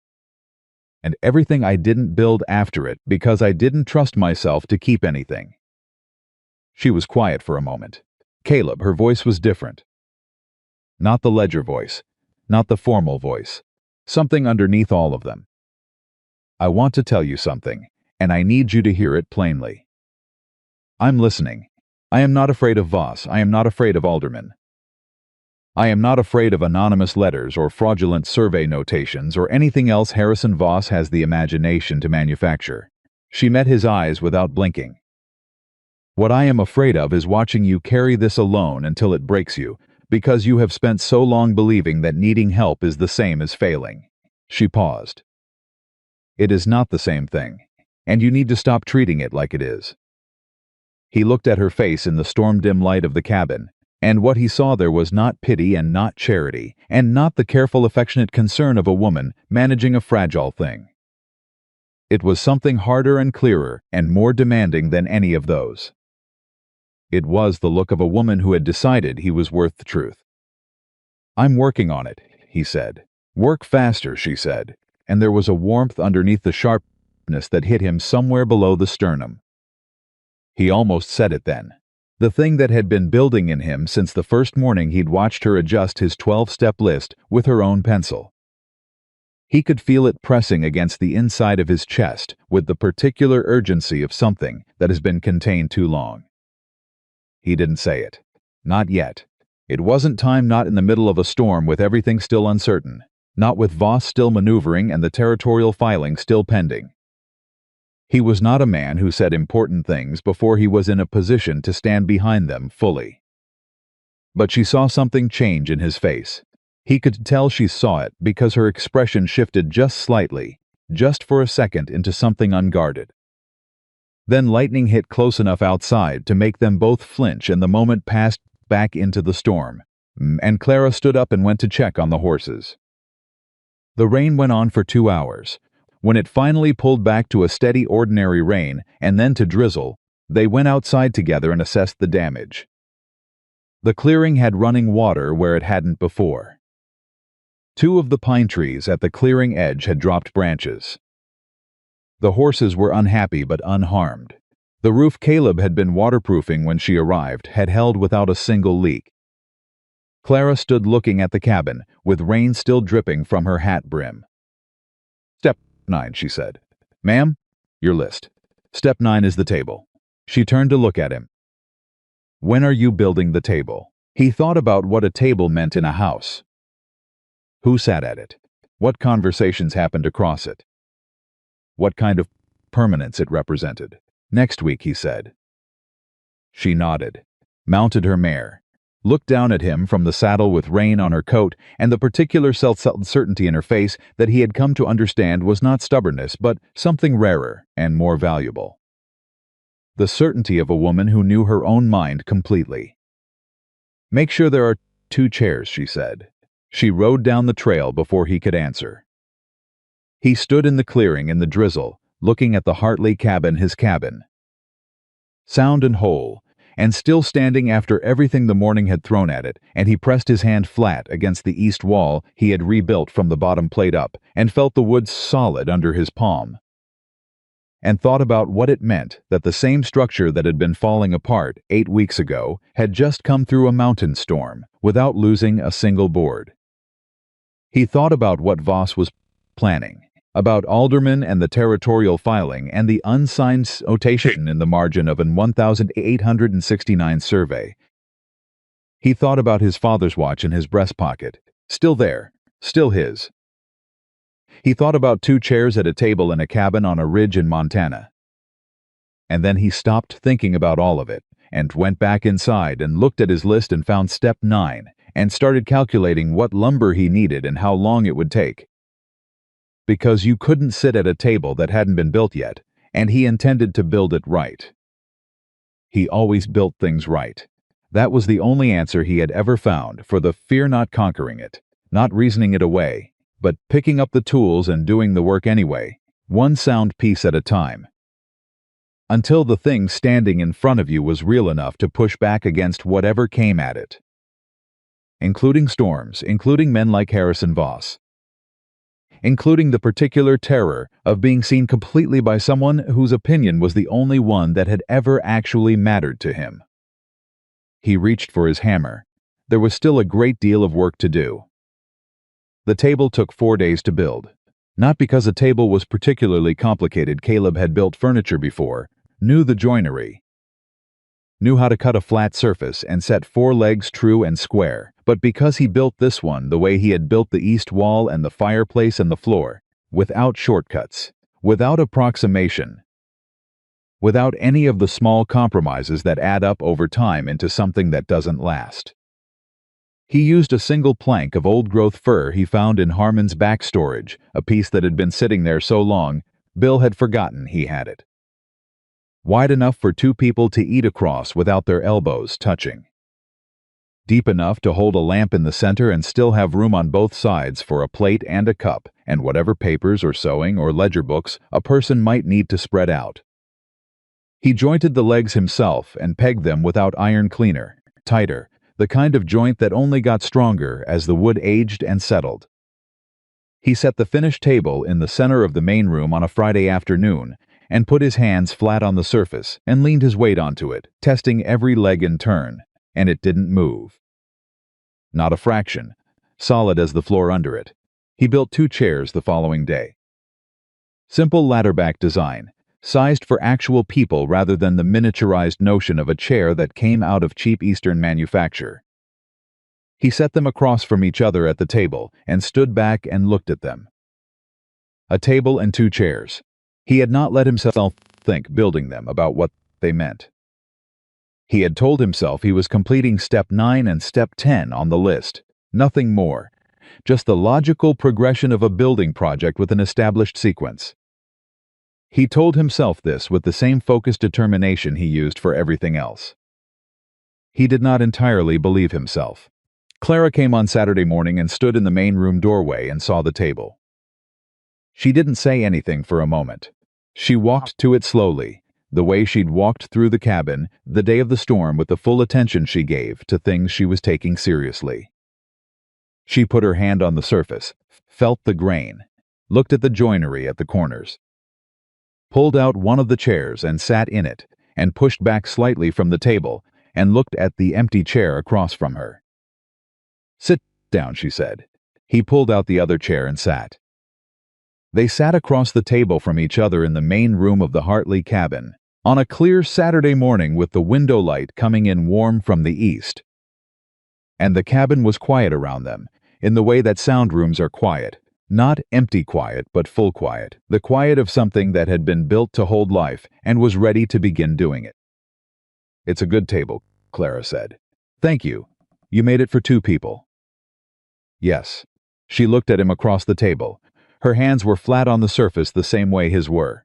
And everything I didn't build after it because I didn't trust myself to keep anything." She was quiet for a moment. "Caleb," her voice was different. Not the ledger voice, not the formal voice, something underneath all of them. "I want to tell you something, and I need you to hear it plainly. I'm listening. I am not afraid of Voss. I am not afraid of aldermen. I am not afraid of anonymous letters or fraudulent survey notations or anything else Harrison Voss has the imagination to manufacture." She met his eyes without blinking. What I am afraid of is watching you carry this alone until it breaks you, because you have spent so long believing that needing help is the same as failing." She paused. "It is not the same thing, and you need to stop treating it like it is." He looked at her face in the storm-dim light of the cabin, and what he saw there was not pity and not charity, and not the careful, affectionate concern of a woman managing a fragile thing. It was something harder and clearer and more demanding than any of those. It was the look of a woman who had decided he was worth the truth. "I'm working on it," he said. "Work faster," she said, and there was a warmth underneath the sharpness that hit him somewhere below the sternum. He almost said it then. The thing that had been building in him since the first morning he'd watched her adjust his 12-step list with her own pencil. He could feel it pressing against the inside of his chest with the particular urgency of something that has been contained too long. He didn't say it. Not yet. It wasn't time, not in the middle of a storm with everything still uncertain, not with Voss still maneuvering and the territorial filing still pending. He was not a man who said important things before he was in a position to stand behind them fully. But she saw something change in his face. He could tell she saw it because her expression shifted just slightly, just for a second, into something unguarded. Then lightning hit close enough outside to make them both flinch, and the moment passed back into the storm, and Clara stood up and went to check on the horses. The rain went on for 2 hours. When it finally pulled back to a steady, ordinary rain and then to drizzle, they went outside together and assessed the damage. The clearing had running water where it hadn't before. 2 of the pine trees at the clearing edge had dropped branches. The horses were unhappy but unharmed. The roof Caleb had been waterproofing when she arrived had held without a single leak. Clara stood looking at the cabin, with rain still dripping from her hat brim. "Step 9, she said. "Ma'am, your list. Step 9 is the table." She turned to look at him. "When are you building the table?" He thought about what a table meant in a house. Who sat at it? What conversations happened across it? What kind of permanence it represented? "Next week," he said. She nodded, mounted her mare, looked down at him from the saddle with rain on her coat and the particular self-certainty in her face that he had come to understand was not stubbornness but something rarer and more valuable. The certainty of a woman who knew her own mind completely. "Make sure there are 2 chairs, she said. She rode down the trail before he could answer. He stood in the clearing in the drizzle, looking at the Hartley cabin, his cabin. Sound and whole, and still standing after everything the morning had thrown at it, and he pressed his hand flat against the east wall he had rebuilt from the bottom plate up, and felt the wood solid under his palm. And thought about what it meant that the same structure that had been falling apart 8 weeks ago had just come through a mountain storm without losing a single board. He thought about what Voss was planning, about aldermen and the territorial filing and the unsigned notation in the margin of an 1869 survey. He thought about his father's watch in his breast pocket, still there, still his. He thought about 2 chairs at a table in a cabin on a ridge in Montana. And then he stopped thinking about all of it, and went back inside and looked at his list and found step 9, and started calculating what lumber he needed and how long it would take. Because you couldn't sit at a table that hadn't been built yet, and he intended to build it right. He always built things right. That was the only answer he had ever found for the fear, not conquering it, not reasoning it away, but picking up the tools and doing the work anyway, one sound piece at a time. Until the thing standing in front of you was real enough to push back against whatever came at it. Including storms, including men like Harrison Voss. Including the particular terror of being seen completely by someone whose opinion was the only one that had ever actually mattered to him. He reached for his hammer. There was still a great deal of work to do. The table took 4 days to build. Not because a table was particularly complicated. Caleb had built furniture before, knew the joinery, knew how to cut a flat surface and set 4 legs true and square, but because he built this one the way he had built the east wall and the fireplace and the floor, without shortcuts, without approximation. without any of the small compromises that add up over time into something that doesn't last. He used a single plank of old-growth fir he found in Harmon's back storage, a piece that had been sitting there so long, Bill had forgotten he had it. Wide enough for two people to eat across without their elbows touching. Deep enough to hold a lamp in the center and still have room on both sides for a plate and a cup and whatever papers or sewing or ledger books a person might need to spread out. He jointed the legs himself and pegged them without iron cleaner, tighter, the kind of joint that only got stronger as the wood aged and settled. He set the finished table in the center of the main room on a Friday afternoon and put his hands flat on the surface and leaned his weight onto it, testing every leg in turn, and it didn't move. Not a fraction, solid as the floor under it. He built 2 chairs the following day. Simple ladder-back design, sized for actual people rather than the miniaturized notion of a chair that came out of cheap Eastern manufacture. He set them across from each other at the table and stood back and looked at them. A table and 2 chairs. He had not let himself think building them about what they meant. He had told himself he was completing step 9 and step 10 on the list, nothing more, just the logical progression of a building project with an established sequence. He told himself this with the same focused determination he used for everything else. He did not entirely believe himself. Clara came on Saturday morning and stood in the main room doorway and saw the table. She didn't say anything for a moment. She walked to it slowly, the way she'd walked through the cabin the day of the storm with the full attention she gave to things she was taking seriously. She put her hand on the surface, felt the grain, looked at the joinery at the corners, pulled out one of the chairs and sat in it, and pushed back slightly from the table and looked at the empty chair across from her. "Sit down," she said. He pulled out the other chair and sat. They sat across the table from each other in the main room of the Hartley cabin, on a clear Saturday morning with the window light coming in warm from the east. And the cabin was quiet around them, in the way that sound rooms are quiet. Not empty quiet, but full quiet, the quiet of something that had been built to hold life and was ready to begin doing it. "It's a good table," Clara said. "Thank you. You made it for 2 people." "Yes." She looked at him across the table. Her hands were flat on the surface the same way his were.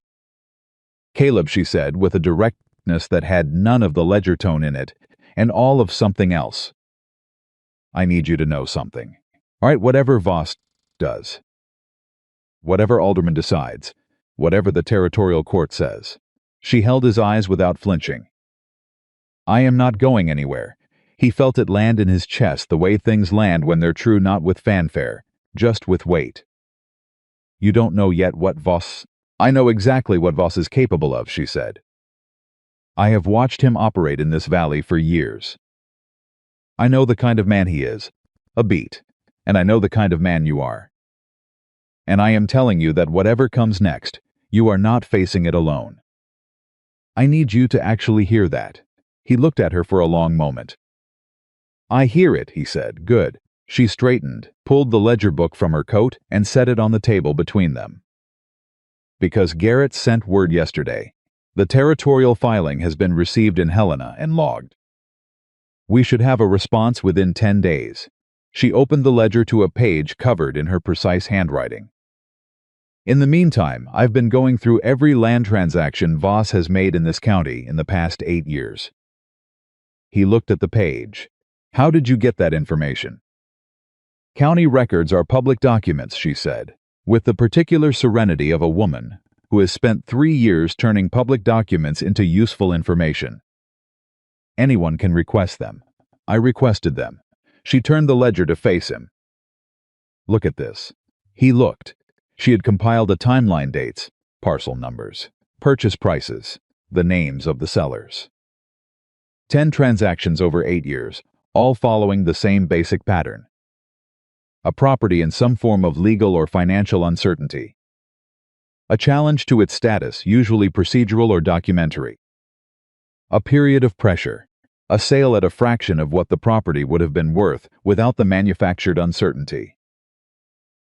"Caleb," she said, with a directness that had none of the ledger tone in it, and all of something else. "I need you to know something. All right, whatever Voss does. Whatever Alderman decides, whatever the territorial court says." She held his eyes without flinching. "I am not going anywhere." He felt it land in his chest the way things land when they're true, not with fanfare, just with weight. "You don't know yet what Voss—" "I know exactly what Voss is capable of," she said. "I have watched him operate in this valley for years. I know the kind of man he is, a beat, and I know the kind of man you are. And I am telling you that whatever comes next, you are not facing it alone. I need you to actually hear that." He looked at her for a long moment. "I hear it," he said. "Good." She straightened, pulled the ledger book from her coat, and set it on the table between them. "Because Garrett sent word yesterday. The territorial filing has been received in Helena and logged. We should have a response within 10 days. She opened the ledger to a page covered in her precise handwriting. "In the meantime, I've been going through every land transaction Voss has made in this county in the past 8 years. He looked at the page. "How did you get that information?" "County records are public documents," she said, with the particular serenity of a woman who has spent 3 years turning public documents into useful information. "Anyone can request them. I requested them." She turned the ledger to face him. "Look at this." He looked. She had compiled a timeline, dates, parcel numbers, purchase prices, the names of the sellers. 10 transactions over 8 years, all following the same basic pattern. A property in some form of legal or financial uncertainty. A challenge to its status, usually procedural or documentary. A period of pressure. A sale at a fraction of what the property would have been worth without the manufactured uncertainty.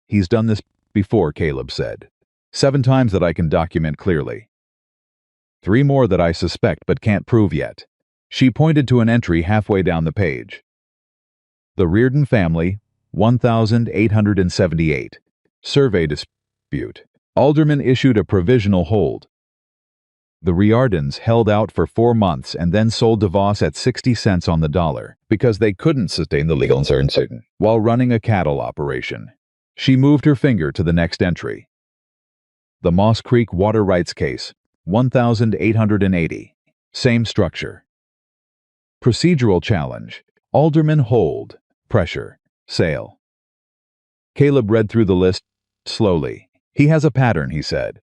"He's done this before," Caleb said. "7 times that I can document clearly." 3 more that I suspect but can't prove yet. She pointed to an entry halfway down the page. The Reardon family, 1878. Survey dispute. Alderman issued a provisional hold. The Riordans held out for 4 months and then sold to Voss at 60 cents on the dollar because they couldn't sustain the legal uncertainty while running a cattle operation. She moved her finger to the next entry. The Moss Creek water rights case, 1880. Same structure. Procedural challenge. Alderman hold. Pressure. Sale. Caleb read through the list slowly. He has a pattern, he said.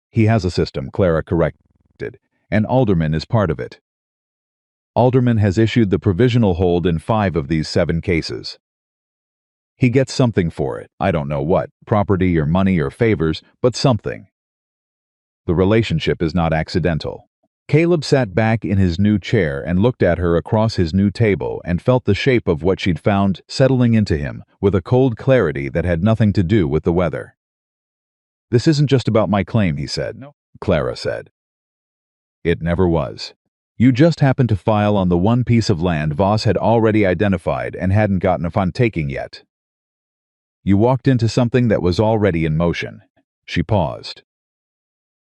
He has a system, Clara corrected, and Alderman is part of it. Alderman has issued the provisional hold in 5 of these 7 cases. He gets something for it. I don't know what, property or money or favors, but something. The relationship is not accidental. Caleb sat back in his new chair and looked at her across his new table and felt the shape of what she'd found settling into him with a cold clarity that had nothing to do with the weather. This isn't just about my claim, he said. No, Clara said. It never was. You just happened to file on the one piece of land Voss had already identified and hadn't gotten a fund taking yet. You walked into something that was already in motion. She paused.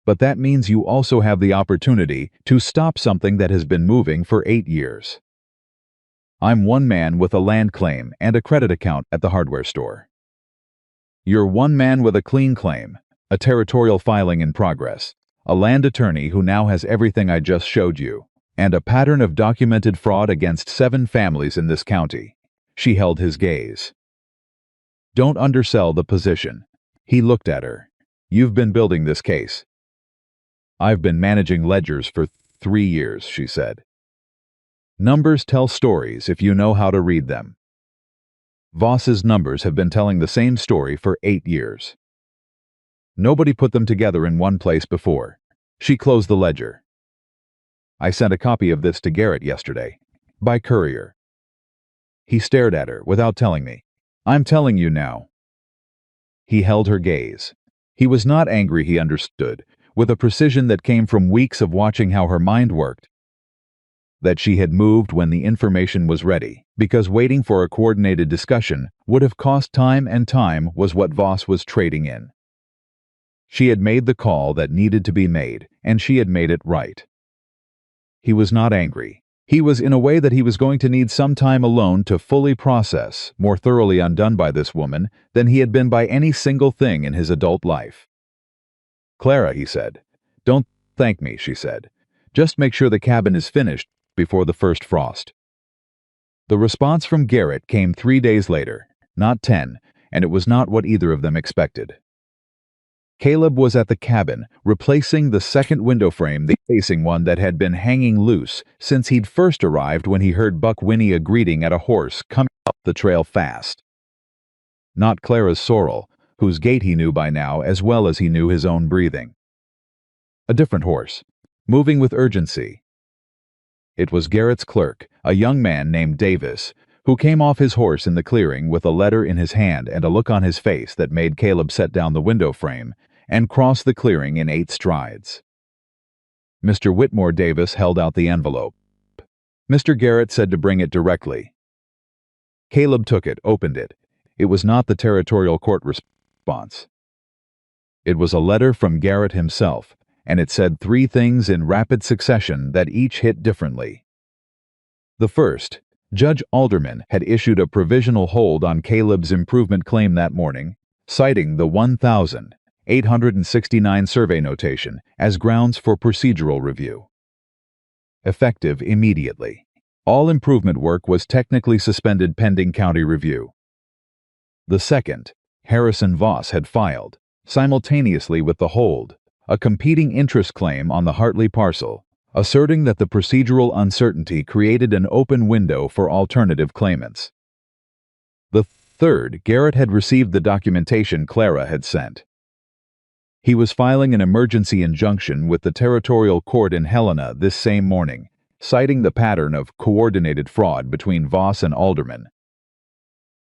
But that means you also have the opportunity to stop something that has been moving for 8 years. I'm one man with a land claim and a credit account at the hardware store. You're one man with a clean claim, a territorial filing in progress, a land attorney who now has everything I just showed you, and a pattern of documented fraud against 7 families in this county. She held his gaze. Don't undersell the position. He looked at her. You've been building this case. I've been managing ledgers for 3 years, she said. Numbers tell stories if you know how to read them. Voss's numbers have been telling the same story for 8 years. Nobody put them together in one place before. She closed the ledger. I sent a copy of this to Garrett yesterday, by courier. He stared at her without telling me. I'm telling you now. He held her gaze. He was not angry, he understood, with a precision that came from weeks of watching how her mind worked. That she had moved when the information was ready, because waiting for a coordinated discussion would have cost time, and time was what Voss was trading in. She had made the call that needed to be made, and she had made it right. He was not angry. He was in a way that he was going to need some time alone to fully process, more thoroughly undone by this woman than he had been by any single thing in his adult life. Clara, he said. Don't thank me, she said. Just make sure the cabin is finished before the first frost. The response from Garrett came 3 days later, not 10, and it was not what either of them expected. Caleb was at the cabin, replacing the second window frame, the facing one that had been hanging loose since he'd first arrived when he heard Buck whinny a greeting at a horse coming up the trail fast. Not Clara's sorrel, whose gait he knew by now as well as he knew his own breathing. A different horse, moving with urgency. It was Garrett's clerk, a young man named Davis, who came off his horse in the clearing with a letter in his hand and a look on his face that made Caleb set down the window frame and cross the clearing in 8 strides. Mr. Whitmore Davis held out the envelope. Mr. Garrett said to bring it directly. Caleb took it, opened it. It was not the territorial court response. It was a letter from Garrett himself, and it said 3 things in rapid succession that each hit differently. The first, Judge Alderman had issued a provisional hold on Caleb's improvement claim that morning, citing the 1,869 survey notation as grounds for procedural review. Effective immediately. All improvement work was technically suspended pending county review. The second, Harrison Voss had filed, simultaneously with the hold, a competing interest claim on the Hartley parcel, asserting that the procedural uncertainty created an open window for alternative claimants. The third, Garrett had received the documentation Clara had sent. He was filing an emergency injunction with the territorial court in Helena this same morning, citing the pattern of coordinated fraud between Voss and Alderman,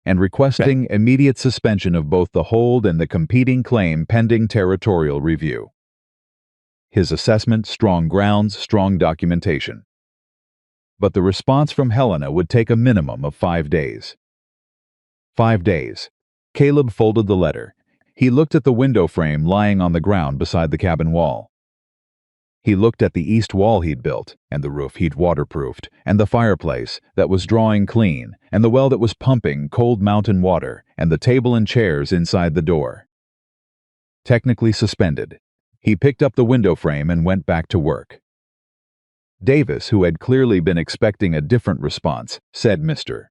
and requesting immediate suspension of both the hold and the competing claim pending territorial review. His assessment, strong grounds, strong documentation. But the response from Helena would take a minimum of 5 days. 5 days. Caleb folded the letter. He looked at the window frame lying on the ground beside the cabin wall. He looked at the east wall he'd built, and the roof he'd waterproofed, and the fireplace that was drawing clean, and the well that was pumping cold mountain water, and the table and chairs inside the door. Technically suspended. He picked up the window frame and went back to work. Davis, who had clearly been expecting a different response, said, "Mr.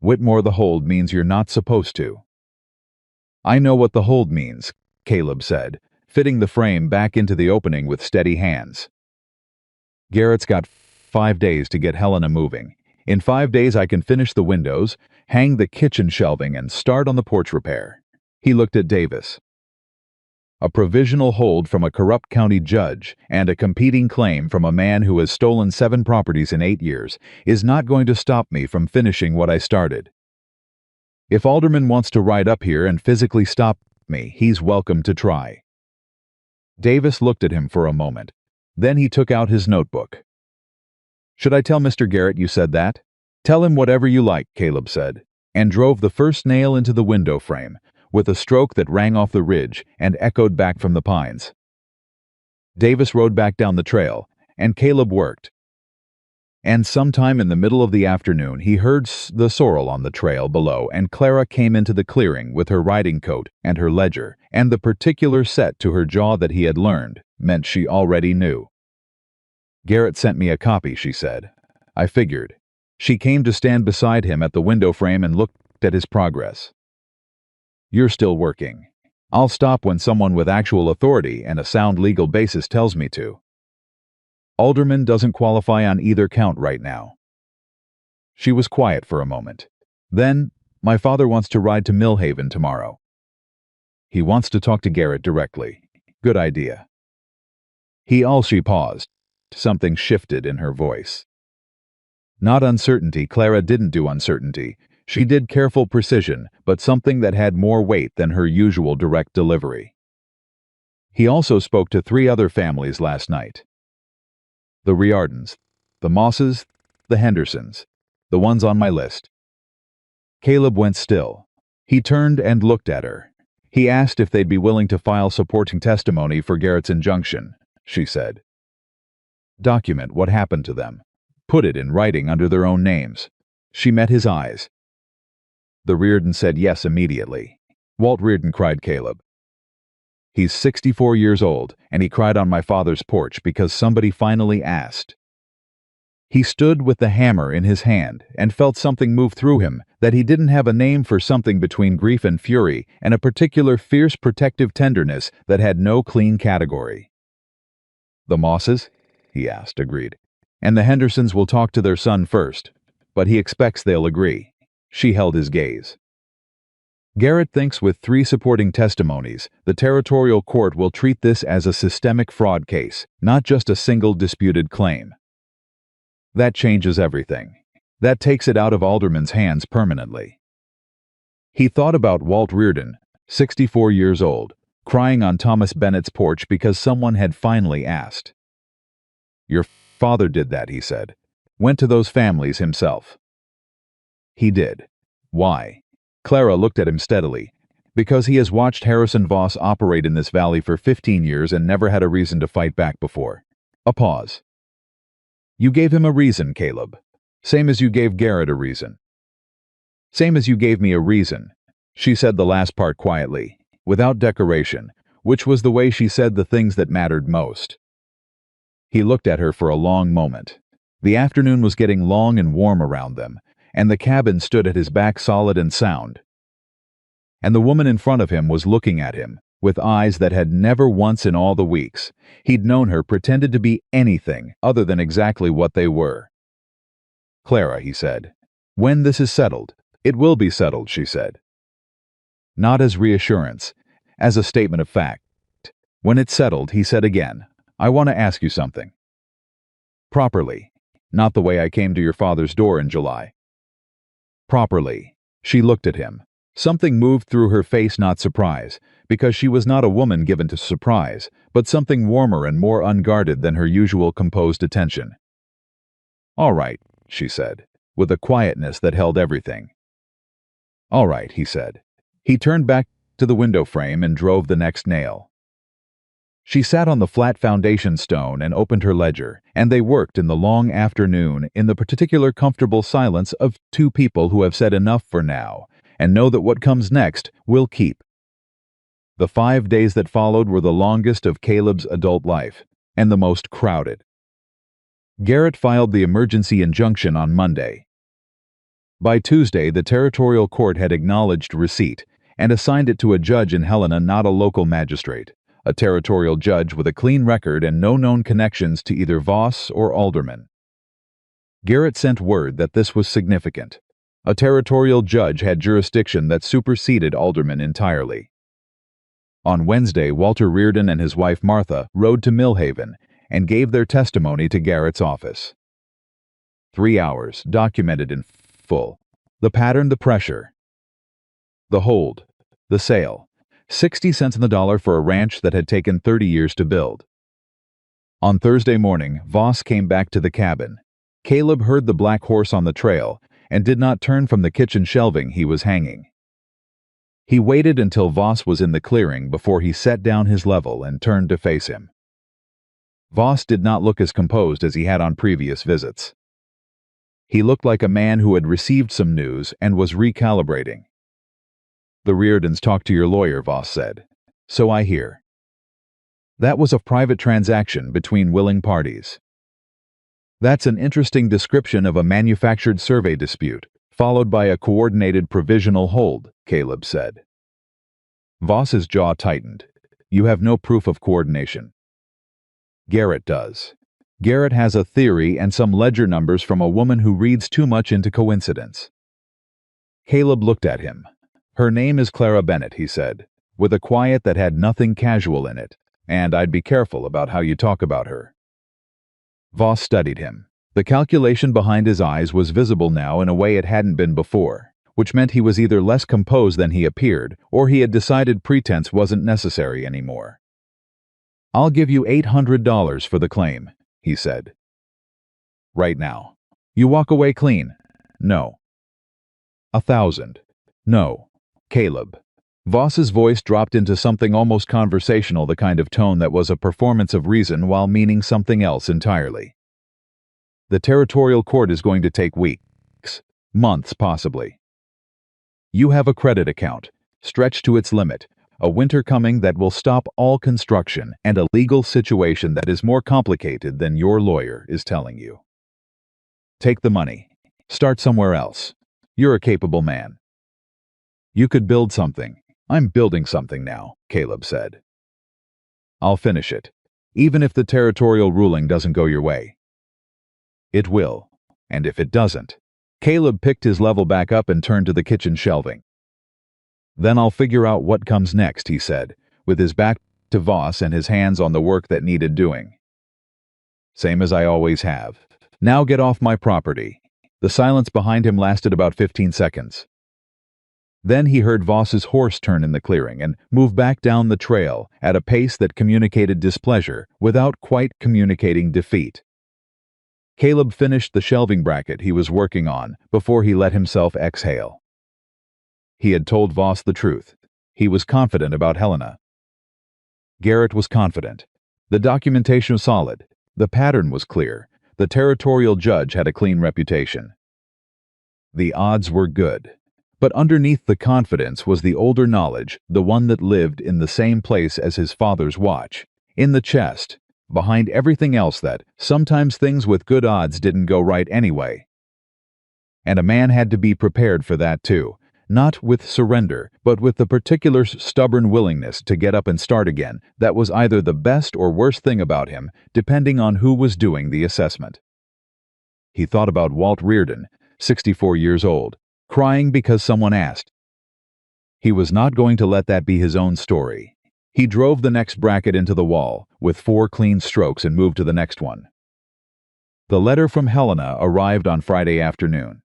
Whitmore, the hold means you're not supposed to." "I know what the hold means," Caleb said, fitting the frame back into the opening with steady hands. "Garrett's got 5 days to get Helena moving. In 5 days I can finish the windows, hang the kitchen shelving, and start on the porch repair." He looked at Davis. "A provisional hold from a corrupt county judge and a competing claim from a man who has stolen 7 properties in 8 years is not going to stop me from finishing what I started. If Alderman wants to ride up here and physically stop me, he's welcome to try." Davis looked at him for a moment. Then he took out his notebook. "Should I tell Mr. Garrett you said that?" "Tell him whatever you like," Caleb said, and drove the first nail into the window frame, with a stroke that rang off the ridge and echoed back from the pines. Davis rode back down the trail, and Caleb worked. And sometime in the middle of the afternoon he heard the sorrel on the trail below, and Clara came into the clearing with her riding coat and her ledger, and the particular set to her jaw that he had learned meant she already knew. "Garrett sent me a copy," she said. "I figured." She came to stand beside him at the window frame and looked at his progress. "You're still working. I'll stop when someone with actual authority and a sound legal basis tells me to. Alderman doesn't qualify on either count right now." She was quiet for a moment. Then, "My father wants to ride to Millhaven tomorrow. He wants to talk to Garrett directly. Good idea." She paused. Something shifted in her voice. Not uncertainty. Clara didn't do uncertainty. She did careful precision, but something that had more weight than her usual direct delivery. "He also spoke to 3 other families last night. The Riordans, the Mosses, the Hendersons, the ones on my list." Caleb went still. He turned and looked at her. "He asked if they'd be willing to file supporting testimony for Garrett's injunction," she said. "Document what happened to them. Put it in writing under their own names." She met his eyes. "The Riordan said yes immediately." "Walt Riordan," cried Caleb. "He's 64 years old, and he cried on my father's porch because somebody finally asked." He stood with the hammer in his hand and felt something move through him, that he didn't have a name for something between grief and fury, and a particular fierce protective tenderness that had no clean category. "The Mosses?" he asked, agreed. "And the Hendersons will talk to their son first, but he expects they'll agree." She held his gaze. "Garrett thinks with 3 supporting testimonies, the territorial court will treat this as a systemic fraud case, not just a single disputed claim. That changes everything. That takes it out of Alderman's hands permanently." He thought about Walt Riordan, 64 years old, crying on Thomas Bennett's porch because someone had finally asked. "Your father did that," he said. "Went to those families himself." "He did. Why?" Clara looked at him steadily. "Because he has watched Harrison Voss operate in this valley for 15 years and never had a reason to fight back before." A pause. "You gave him a reason, Caleb. Same as you gave Garrett a reason." "Same as you gave me a reason." She said the last part quietly, without decoration, which was the way she said the things that mattered most. He looked at her for a long moment. The afternoon was getting long and warm around them, and the cabin stood at his back solid and sound. And the woman in front of him was looking at him, with eyes that had never once in all the weeks he'd known her pretended to be anything other than exactly what they were. "Clara," he said, "when this is settled—" "It will be settled," she said. Not as reassurance, as a statement of fact. "When it's settled," he said again, "I want to ask you something. Properly. Not the way I came to your father's door in July. Properly." She looked at him. Something moved through her face, not surprise, because she was not a woman given to surprise, but something warmer and more unguarded than her usual composed attention. "All right," she said, with a quietness that held everything. "All right," he said. He turned back to the window frame and drove the next nail. She sat on the flat foundation stone and opened her ledger, and they worked in the long afternoon in the particular comfortable silence of two people who have said enough for now and know that what comes next will keep. The 5 days that followed were the longest of Caleb's adult life, and the most crowded. Garrett filed the emergency injunction on Monday. By Tuesday, the territorial court had acknowledged receipt and assigned it to a judge in Helena, not a local magistrate, a territorial judge with a clean record and no known connections to either Voss or aldermen. Garrett sent word that this was significant. A territorial judge had jurisdiction that superseded aldermen entirely. On Wednesday, Walter Reardon and his wife Martha rode to Millhaven and gave their testimony to Garrett's office. 3 hours, documented in full. The pattern, the pressure. The hold, the sale. 60 cents on the dollar for a ranch that had taken 30 years to build. On Thursday morning, Voss came back to the cabin. Caleb heard the black horse on the trail and did not turn from the kitchen shelving he was hanging. He waited until Voss was in the clearing before he set down his level and turned to face him. Voss did not look as composed as he had on previous visits. He looked like a man who had received some news and was recalibrating. "The Reardons talked to your lawyer," Voss said. "So I hear." "That was a private transaction between willing parties." "That's an interesting description of a manufactured survey dispute, followed by a coordinated provisional hold," Caleb said. Voss's jaw tightened. "You have no proof of coordination." "Garrett does. Garrett has a theory and some ledger numbers from a woman who reads too much into coincidence." Caleb looked at him. "Her name is Clara Bennett," he said, with a quiet that had nothing casual in it, "and I'd be careful about how you talk about her." Voss studied him. The calculation behind his eyes was visible now in a way it hadn't been before, which meant he was either less composed than he appeared, or he had decided pretense wasn't necessary anymore. "I'll give you $800 for the claim," he said. "Right now. You walk away clean?" "No." "1,000. "No." "Caleb." Voss's voice dropped into something almost conversational, the kind of tone that was a performance of reason while meaning something else entirely. "The territorial court is going to take weeks, months possibly. You have a credit account, stretched to its limit, a winter coming that will stop all construction, and a legal situation that is more complicated than your lawyer is telling you. Take the money. Start somewhere else. You're a capable man. You could build something. I'm building something now," Caleb said. "I'll finish it, even if the territorial ruling doesn't go your way." "It will. And if it doesn't..." Caleb picked his level back up and turned to the kitchen shelving. "Then I'll figure out what comes next," he said, with his back to Voss and his hands on the work that needed doing. "Same as I always have. Now get off my property." The silence behind him lasted about 15 seconds. Then he heard Voss's horse turn in the clearing and move back down the trail at a pace that communicated displeasure without quite communicating defeat. Caleb finished the shelving bracket he was working on before he let himself exhale. He had told Voss the truth. He was confident about Helena. Garrett was confident. The documentation was solid. The pattern was clear. The territorial judge had a clean reputation. The odds were good. But underneath the confidence was the older knowledge, the one that lived in the same place as his father's watch, in the chest, behind everything else that sometimes things with good odds didn't go right anyway. And a man had to be prepared for that too, not with surrender, but with the particular stubborn willingness to get up and start again that was either the best or worst thing about him, depending on who was doing the assessment. He thought about Walt Reardon, 64 years old, crying because someone asked. He was not going to let that be his own story. He drove the next bracket into the wall with 4 clean strokes and moved to the next one. The letter from Helena arrived on Friday afternoon.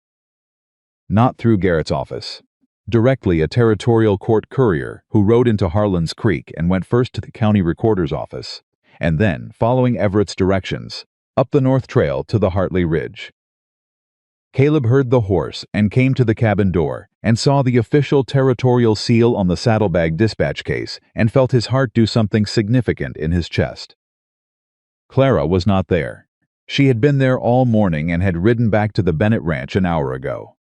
Not through Garrett's office. directly a territorial court courier who rode into Harlan's Creek and went first to the county recorder's office, and then, following Everett's directions, up the North Trail to the Hartley Ridge. Caleb heard the horse and came to the cabin door and saw the official territorial seal on the saddlebag dispatch case and felt his heart do something significant in his chest. Clara was not there. She had been there all morning and had ridden back to the Bennett Ranch an hour ago.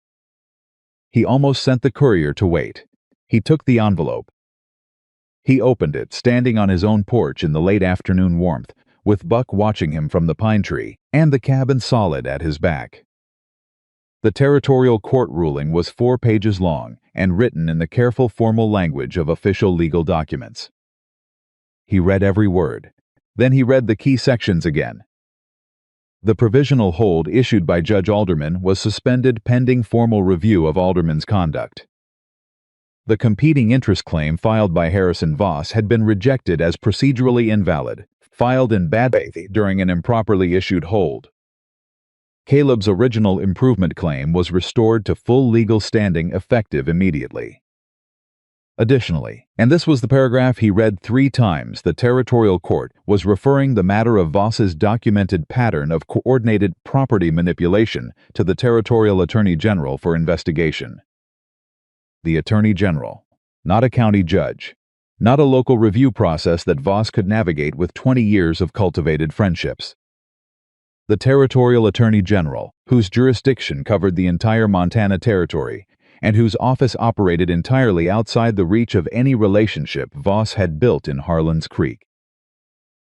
He almost sent the courier to wait. He took the envelope. He opened it, standing on his own porch in the late afternoon warmth, with Buck watching him from the pine tree and the cabin solid at his back. The territorial court ruling was 4 pages long and written in the careful formal language of official legal documents. He read every word. Then he read the key sections again. The provisional hold issued by Judge Alderman was suspended pending formal review of Alderman's conduct. The competing interest claim filed by Harrison Voss had been rejected as procedurally invalid, filed in bad faith during an improperly issued hold. Caleb's original improvement claim was restored to full legal standing effective immediately. Additionally, and this was the paragraph he read 3 times, the territorial court was referring the matter of Voss's documented pattern of coordinated property manipulation to the Territorial Attorney General for investigation. The Attorney General, not a county judge, not a local review process that Voss could navigate with 20 years of cultivated friendships. The Territorial Attorney General, whose jurisdiction covered the entire Montana Territory, and whose office operated entirely outside the reach of any relationship Voss had built in Harlan's Creek.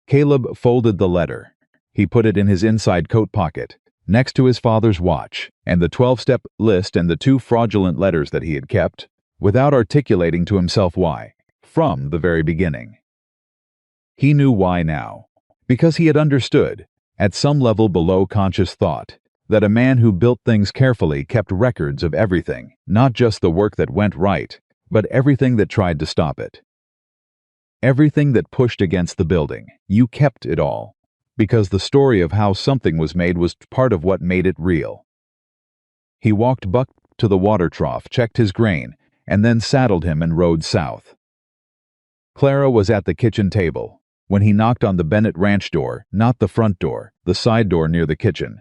Caleb folded the letter. He put it in his inside coat pocket, next to his father's watch, and the 12-step list and the 2 fraudulent letters that he had kept, without articulating to himself why, from the very beginning. He knew why now, because he had understood, at some level below conscious thought, that a man who built things carefully kept records of everything, not just the work that went right, but everything that tried to stop it. Everything that pushed against the building, you kept it all, because the story of how something was made was part of what made it real. He walked Buck to the water trough, checked his grain, and then saddled him and rode south. Clara was at the kitchen table when he knocked on the Bennett Ranch door, not the front door, the side door near the kitchen.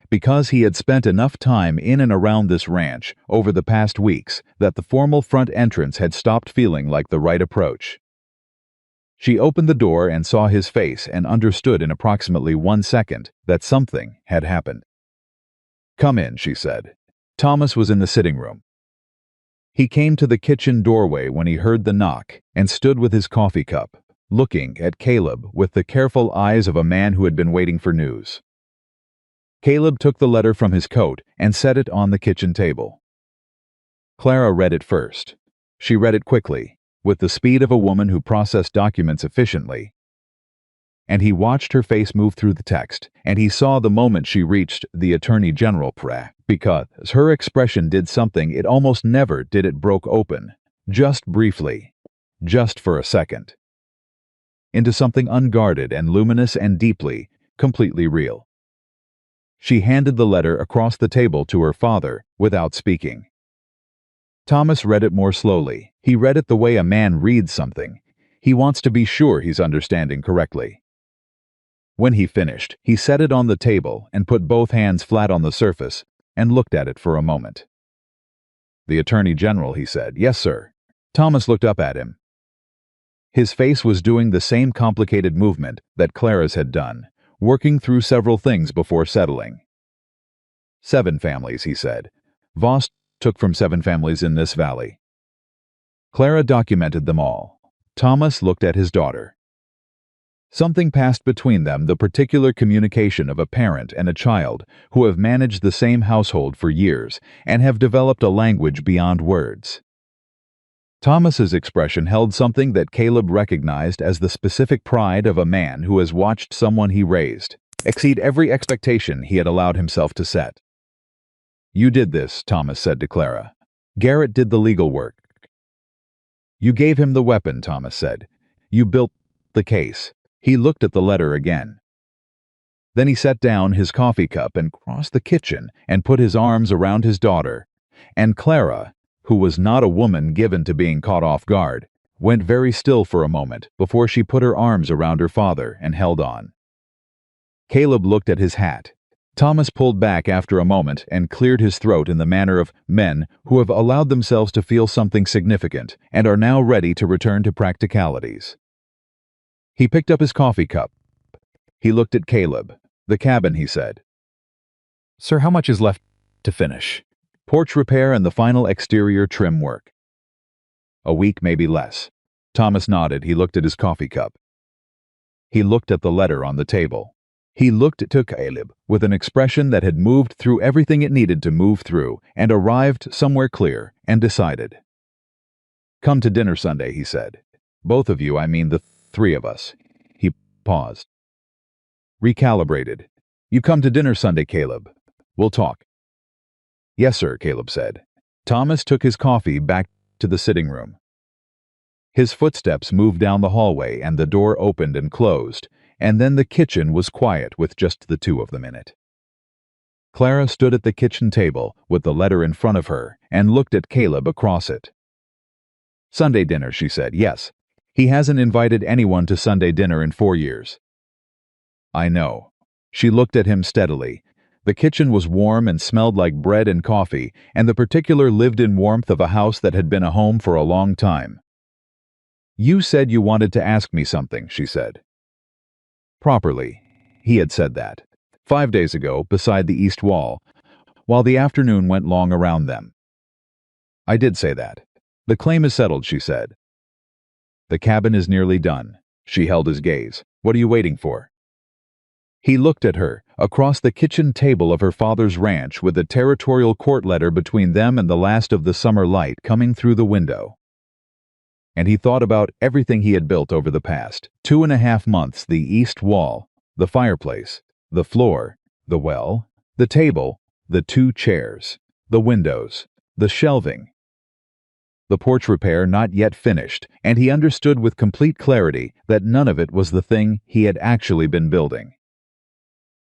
Because he had spent enough time in and around this ranch over the past weeks that the formal front entrance had stopped feeling like the right approach. She opened the door and saw his face and understood in approximately 1 second that something had happened. "Come in," she said. Thomas was in the sitting room. He came to the kitchen doorway when he heard the knock and stood with his coffee cup, looking at Caleb with the careful eyes of a man who had been waiting for news. Caleb took the letter from his coat and set it on the kitchen table. Clara read it first. She read it quickly, with the speed of a woman who processed documents efficiently. And he watched her face move through the text, and he saw the moment she reached the Attorney General because her expression did something it almost never did. It broke open, just briefly, just for a second, into something unguarded and luminous and deeply, completely real. She handed the letter across the table to her father without speaking. Thomas read it more slowly. He read it the way a man reads something. He wants to be sure he's understanding correctly. When he finished, he set it on the table and put both hands flat on the surface and looked at it for a moment. "The Attorney General," he said. "Yes, sir." Thomas looked up at him. His face was doing the same complicated movement that Clara's had done, working through several things before settling. 7 families, he said. Voss took from 7 families in this valley. Clara documented them all. Thomas looked at his daughter. Something passed between them, the particular communication of a parent and a child who have managed the same household for years and have developed a language beyond words. Thomas's expression held something that Caleb recognized as the specific pride of a man who has watched someone he raised exceed every expectation he had allowed himself to set. "You did this," Thomas said to Clara. "Garrett did the legal work." "You gave him the weapon," Thomas said. "You built the case." He looked at the letter again. Then he set down his coffee cup and crossed the kitchen and put his arms around his daughter, and Clara, who was not a woman given to being caught off guard, went very still for a moment before she put her arms around her father and held on. Caleb looked at his hat. Thomas pulled back after a moment and cleared his throat in the manner of men who have allowed themselves to feel something significant and are now ready to return to practicalities. He picked up his coffee cup. He looked at Caleb. "The cabin," he said. "Sir, how much is left to finish?" "Porch repair and the final exterior trim work." "A week, maybe less." Thomas nodded. He looked at his coffee cup. He looked at the letter on the table. He looked at Caleb with an expression that had moved through everything it needed to move through and arrived somewhere clear and decided. "Come to dinner Sunday," he said. "Both of you, I mean the three of us." He paused. Recalibrated. "You come to dinner Sunday, Caleb. We'll talk." "Yes, sir," Caleb said. Thomas took his coffee back to the sitting room. His footsteps moved down the hallway and the door opened and closed, and then the kitchen was quiet with just the two of them in it. Clara stood at the kitchen table with the letter in front of her and looked at Caleb across it. "Sunday dinner," she said. "Yes. He hasn't invited anyone to Sunday dinner in 4 years." "I know." She looked at him steadily. The kitchen was warm and smelled like bread and coffee, and the particular lived-in warmth of a house that had been a home for a long time. "You said you wanted to ask me something," she said. Properly, he had said that 5 days ago beside the east wall, while the afternoon went long around them. "I did say that. The claim is settled," she said. "The cabin is nearly done." She held his gaze. "What are you waiting for?" He looked at her, across the kitchen table of her father's ranch with the territorial court letter between them and the last of the summer light coming through the window. And he thought about everything he had built over the past 2.5 months: the east wall, the fireplace, the floor, the well, the table, the 2 chairs, the windows, the shelving. The porch repair not yet finished, and he understood with complete clarity that none of it was the thing he had actually been building.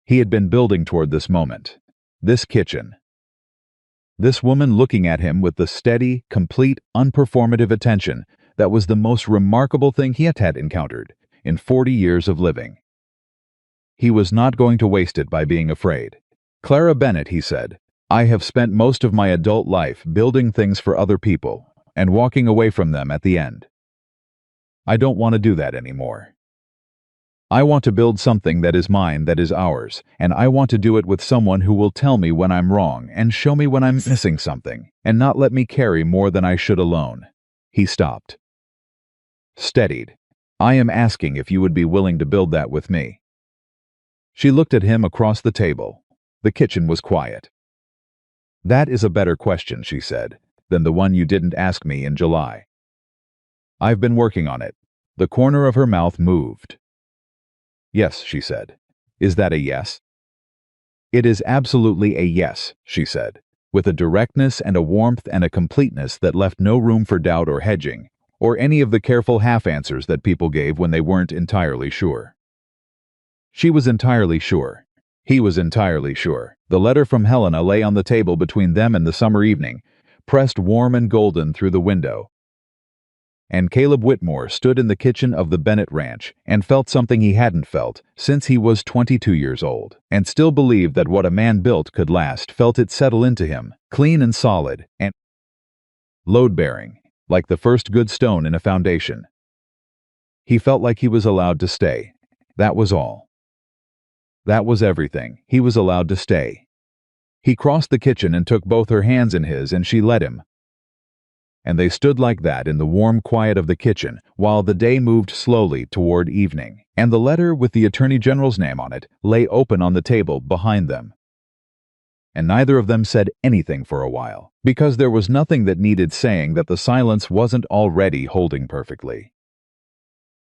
He had been building toward this moment, this kitchen. This woman looking at him with the steady, complete, unperformative attention that was the most remarkable thing he had encountered in 40 years of living. He was not going to waste it by being afraid. "Clara Bennett," he said, "I have spent most of my adult life building things for other people and walking away from them at the end. I don't want to do that anymore. I want to build something that is mine, that is ours, and I want to do it with someone who will tell me when I'm wrong and show me when I'm missing something, and not let me carry more than I should alone." He stopped. Steadied. "I am asking if you would be willing to build that with me." She looked at him across the table. The kitchen was quiet. "That is a better question," she said, "than the one you didn't ask me in July. I've been working on it." The corner of her mouth moved. "Yes," she said. "Is that a yes?" "It is absolutely a yes," she said, with a directness and a warmth and a completeness that left no room for doubt or hedging, or any of the careful half-answers that people gave when they weren't entirely sure. She was entirely sure. He was entirely sure. The letter from Helena lay on the table between them in the summer evening, pressed warm and golden through the window. And Caleb Whitmore stood in the kitchen of the Bennett Ranch and felt something he hadn't felt since he was 22 years old, and still believed that what a man built could last, felt it settle into him, clean and solid, and load-bearing, like the first good stone in a foundation. He felt like he was allowed to stay. That was all. That was everything. He was allowed to stay. He crossed the kitchen and took both her hands in his, and she let him. And they stood like that in the warm quiet of the kitchen while the day moved slowly toward evening, and the letter with the Attorney General's name on it lay open on the table behind them. And neither of them said anything for a while, because there was nothing that needed saying that the silence wasn't already holding perfectly.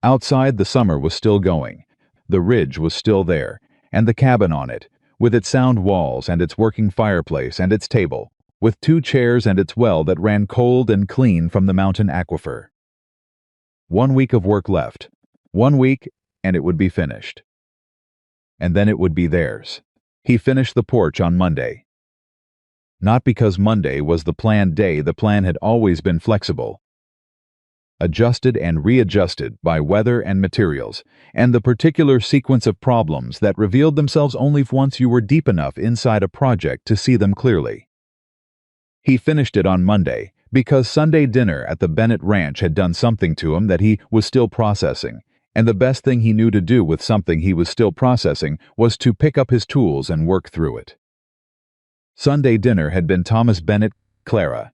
Outside, the summer was still going. The ridge was still there, and the cabin on it, with its sound walls and its working fireplace and its table, with 2 chairs and its well that ran cold and clean from the mountain aquifer. 1 week of work left. 1 week, and it would be finished. And then it would be theirs. He finished the porch on Monday. Not because Monday was the planned day, the plan had always been flexible, adjusted and readjusted by weather and materials, and the particular sequence of problems that revealed themselves only once you were deep enough inside a project to see them clearly. He finished it on Monday because Sunday dinner at the Bennett Ranch had done something to him that he was still processing, and the best thing he knew to do with something he was still processing was to pick up his tools and work through it. Sunday dinner had been Thomas Bennett, Clara,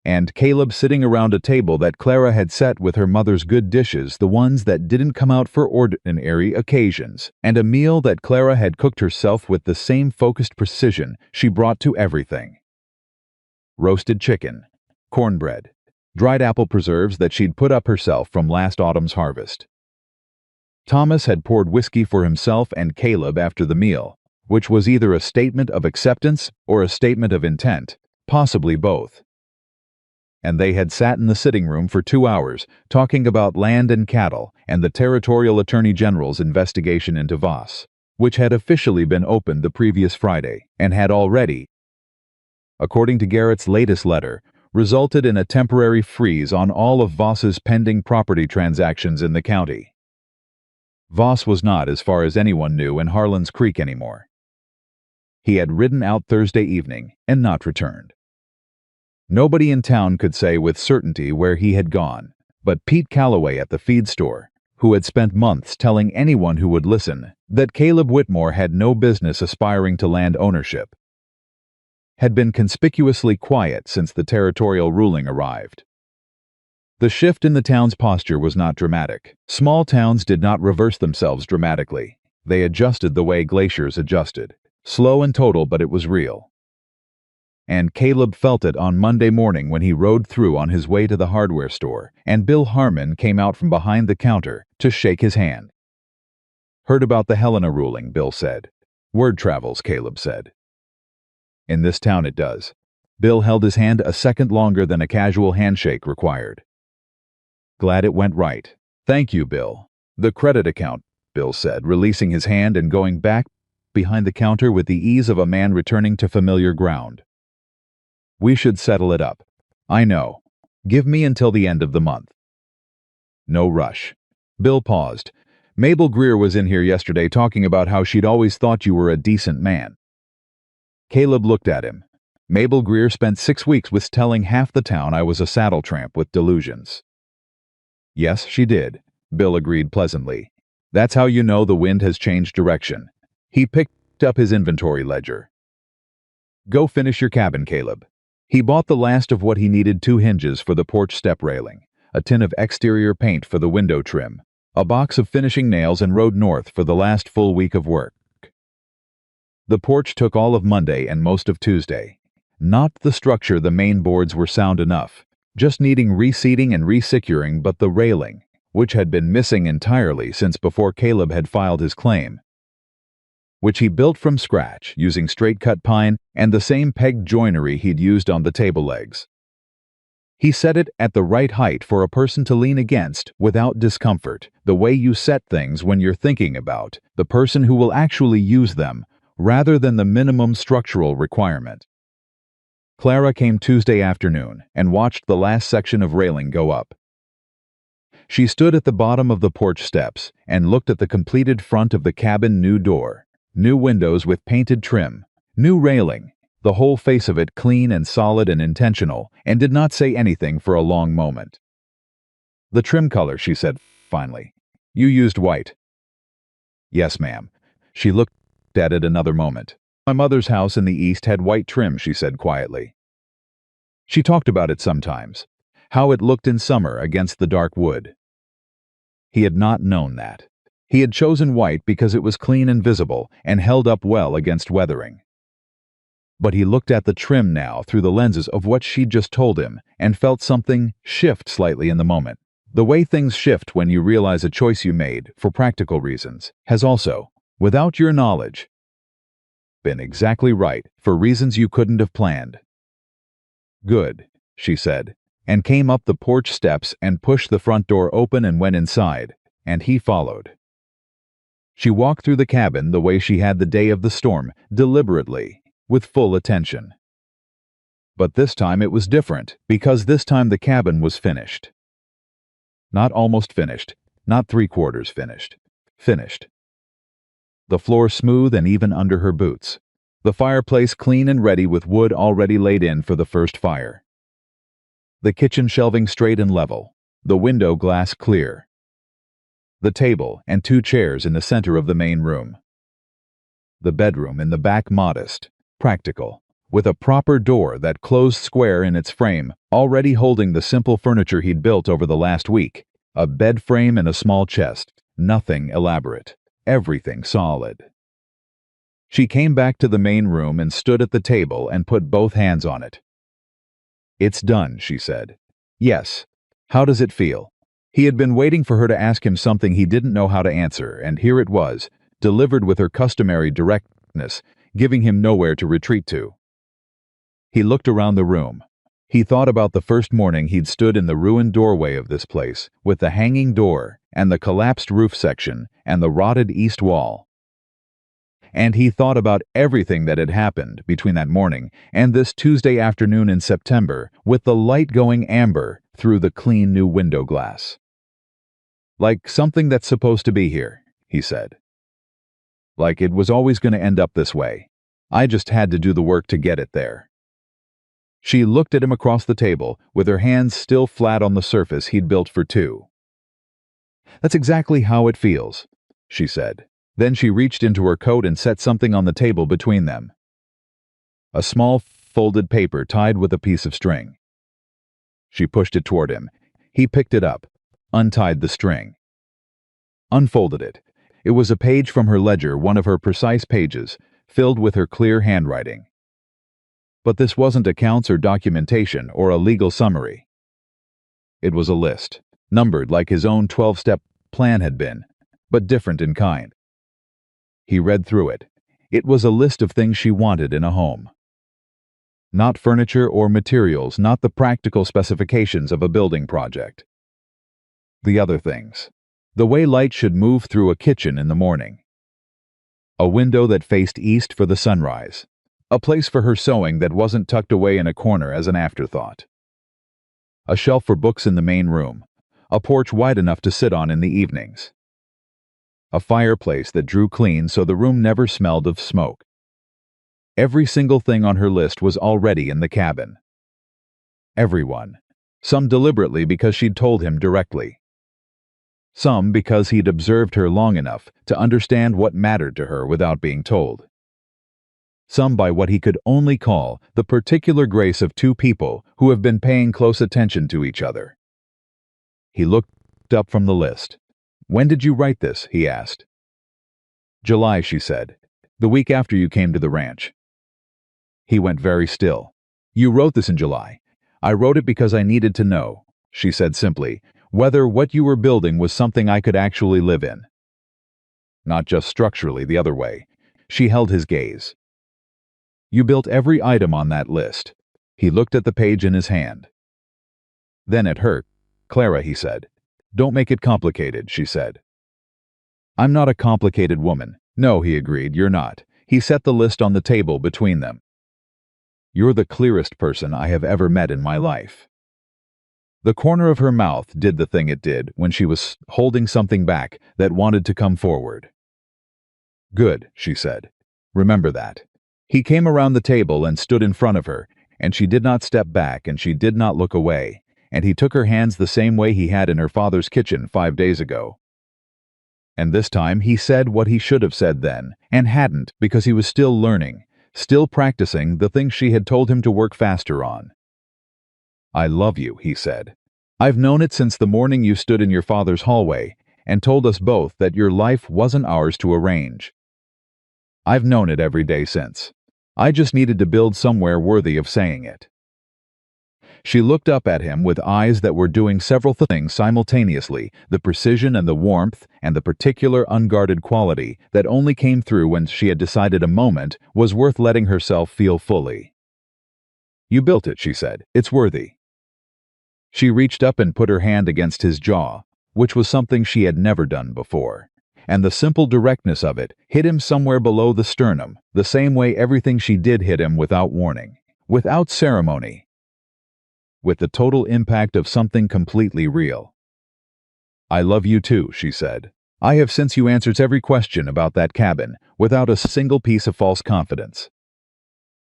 and Caleb sitting around a table that Clara had set with her mother's good dishes, the ones that didn't come out for ordinary occasions, and a meal that Clara had cooked herself with the same focused precision she brought to everything. Roasted chicken, cornbread, dried apple preserves that she'd put up herself from last autumn's harvest. Thomas had poured whiskey for himself and Caleb after the meal, which was either a statement of acceptance or a statement of intent, possibly both. And they had sat in the sitting room for 2 hours, talking about land and cattle and the Territorial Attorney General's investigation into Voss, which had officially been opened the previous Friday and had already, according to Garrett's latest letter, resulted in a temporary freeze on all of Voss's pending property transactions in the county. Voss was not, as far as anyone knew, in Harlan's Creek anymore. He had ridden out Thursday evening and not returned. Nobody in town could say with certainty where he had gone, but Pete Calloway at the feed store, who had spent months telling anyone who would listen that Caleb Whitmore had no business aspiring to land ownership, had been conspicuously quiet since the territorial ruling arrived. The shift in the town's posture was not dramatic. Small towns did not reverse themselves dramatically. They adjusted the way glaciers adjusted. Slow and total, but it was real. And Caleb felt it on Monday morning when he rode through on his way to the hardware store, and Bill Harmon came out from behind the counter to shake his hand. Heard about the Helena ruling, Bill said. Word travels, Caleb said. In this town it does. Bill held his hand a second longer than a casual handshake required. Glad it went right. Thank you, Bill. The credit account, Bill said, releasing his hand and going back behind the counter with the ease of a man returning to familiar ground. We should settle it up. I know. Give me until the end of the month. No rush. Bill paused. Mabel Greer was in here yesterday talking about how she'd always thought you were a decent man. Caleb looked at him. Mabel Greer spent 6 weeks with telling half the town I was a saddle tramp with delusions. Yes, she did, Bill agreed pleasantly. That's how you know the wind has changed direction. He picked up his inventory ledger. Go finish your cabin, Caleb. He bought the last of what he needed: 2 hinges for the porch step railing, a tin of exterior paint for the window trim, a box of finishing nails, and rode north for the last full week of work. The porch took all of Monday and most of Tuesday. Not the structure, the main boards were sound enough, just needing reseating and resecuring, but the railing, which had been missing entirely since before Caleb had filed his claim, which he built from scratch using straight-cut pine and the same pegged joinery he'd used on the table legs. He set it at the right height for a person to lean against without discomfort, the way you set things when you're thinking about the person who will actually use them, rather than the minimum structural requirement. Clara came Tuesday afternoon and watched the last section of railing go up. She stood at the bottom of the porch steps and looked at the completed front of the cabin: new door, new windows with painted trim, new railing, the whole face of it clean and solid and intentional, and did not say anything for a long moment. The trim color, she said finally. You used white. Yes, ma'am. She looked at it another moment. My mother's house in the east had white trim, she said quietly. She talked about it sometimes, how it looked in summer against the dark wood. He had not known that. He had chosen white because it was clean and visible and held up well against weathering. But he looked at the trim now through the lenses of what she'd just told him and felt something shift slightly in the moment. The way things shift when you realize a choice you made, for practical reasons, has also, without your knowledge, been exactly right for reasons you couldn't have planned. Good, she said, and came up the porch steps and pushed the front door open and went inside, and he followed. She walked through the cabin the way she had the day of the storm, deliberately, with full attention. But this time it was different, because this time the cabin was finished. Not almost finished, not three-quarters finished. Finished. The floor smooth and even under her boots. The fireplace clean and ready with wood already laid in for the first fire. The kitchen shelving straight and level. The window glass clear. The table and 2 chairs in the center of the main room. The bedroom in the back modest, practical, with a proper door that closed square in its frame, already holding the simple furniture he'd built over the last week. A bed frame and a small chest, nothing elaborate, everything solid. She came back to the main room and stood at the table and put both hands on it. "It's done," she said. "Yes. How does it feel?" He had been waiting for her to ask him something he didn't know how to answer, and here it was, delivered with her customary directness, giving him nowhere to retreat to. He looked around the room. He thought about the first morning he'd stood in the ruined doorway of this place, with the hanging door, and the collapsed roof section, and the rotted east wall. And he thought about everything that had happened between that morning and this Tuesday afternoon in September, with the light going amber through the clean new window glass. "Like something that's supposed to be here," he said. "Like it was always going to end up this way. I just had to do the work to get it there." She looked at him across the table, with her hands still flat on the surface he'd built for 2. "That's exactly how it feels," she said. Then she reached into her coat and set something on the table between them. A small folded paper tied with a piece of string. She pushed it toward him. He picked it up, untied the string, unfolded it. It was a page from her ledger, one of her precise pages, filled with her clear handwriting. But this wasn't accounts or documentation or a legal summary. It was a list, numbered like his own 12-step plan had been, but different in kind. He read through it. It was a list of things she wanted in a home. Not furniture or materials, not the practical specifications of a building project. The other things. The way light should move through a kitchen in the morning. A window that faced east for the sunrise. A place for her sewing that wasn't tucked away in a corner as an afterthought. A shelf for books in the main room. A porch wide enough to sit on in the evenings. A fireplace that drew clean so the room never smelled of smoke. Every single thing on her list was already in the cabin. Everyone. Some deliberately because she'd told him directly. Some because he'd observed her long enough to understand what mattered to her without being told. Some by what he could only call the particular grace of 2 people who have been paying close attention to each other. He looked up from the list. "When did you write this?" he asked. "July," she said. "The week after you came to the ranch." He went very still. "You wrote this in July." "I wrote it because I needed to know," she said simply, "whether what you were building was something I could actually live in. Not just structurally the other way." She held his gaze. "You built every item on that list." He looked at the page in his hand. Then at her. "Clara," he said. "Don't make it complicated," she said. "I'm not a complicated woman." "No," he agreed, "you're not." He set the list on the table between them. "You're the clearest person I have ever met in my life." The corner of her mouth did the thing it did when she was holding something back that wanted to come forward. "Good," she said. "Remember that." He came around the table and stood in front of her, and she did not step back and she did not look away, and he took her hands the same way he had in her father's kitchen 5 days ago. And this time he said what he should have said then, and hadn't because he was still learning, still practicing the things she had told him to work faster on. "I love you," he said. "I've known it since the morning you stood in your father's hallway and told us both that your life wasn't ours to arrange. I've known it every day since. I just needed to build somewhere worthy of saying it." She looked up at him with eyes that were doing several things simultaneously, the precision and the warmth and the particular unguarded quality that only came through when she had decided a moment was worth letting herself feel fully. "You built it," she said. "It's worthy." She reached up and put her hand against his jaw, which was something she had never done before. And the simple directness of it hit him somewhere below the sternum, the same way everything she did hit him without warning, without ceremony, with the total impact of something completely real. "I love you too," she said. "I have since you answered every question about that cabin, without a single piece of false confidence.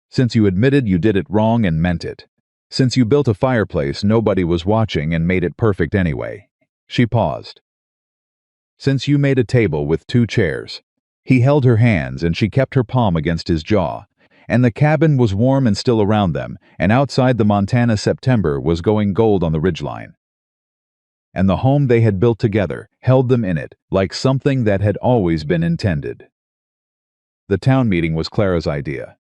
Since you admitted you did it wrong and meant it. Since you built a fireplace nobody was watching and made it perfect anyway." She paused. "Since you made a table with 2 chairs." He held her hands and she kept her palm against his jaw. And the cabin was warm and still around them, and outside the Montana September was going gold on the ridgeline. And the home they had built together held them in it, like something that had always been intended. The town meeting was Clara's idea.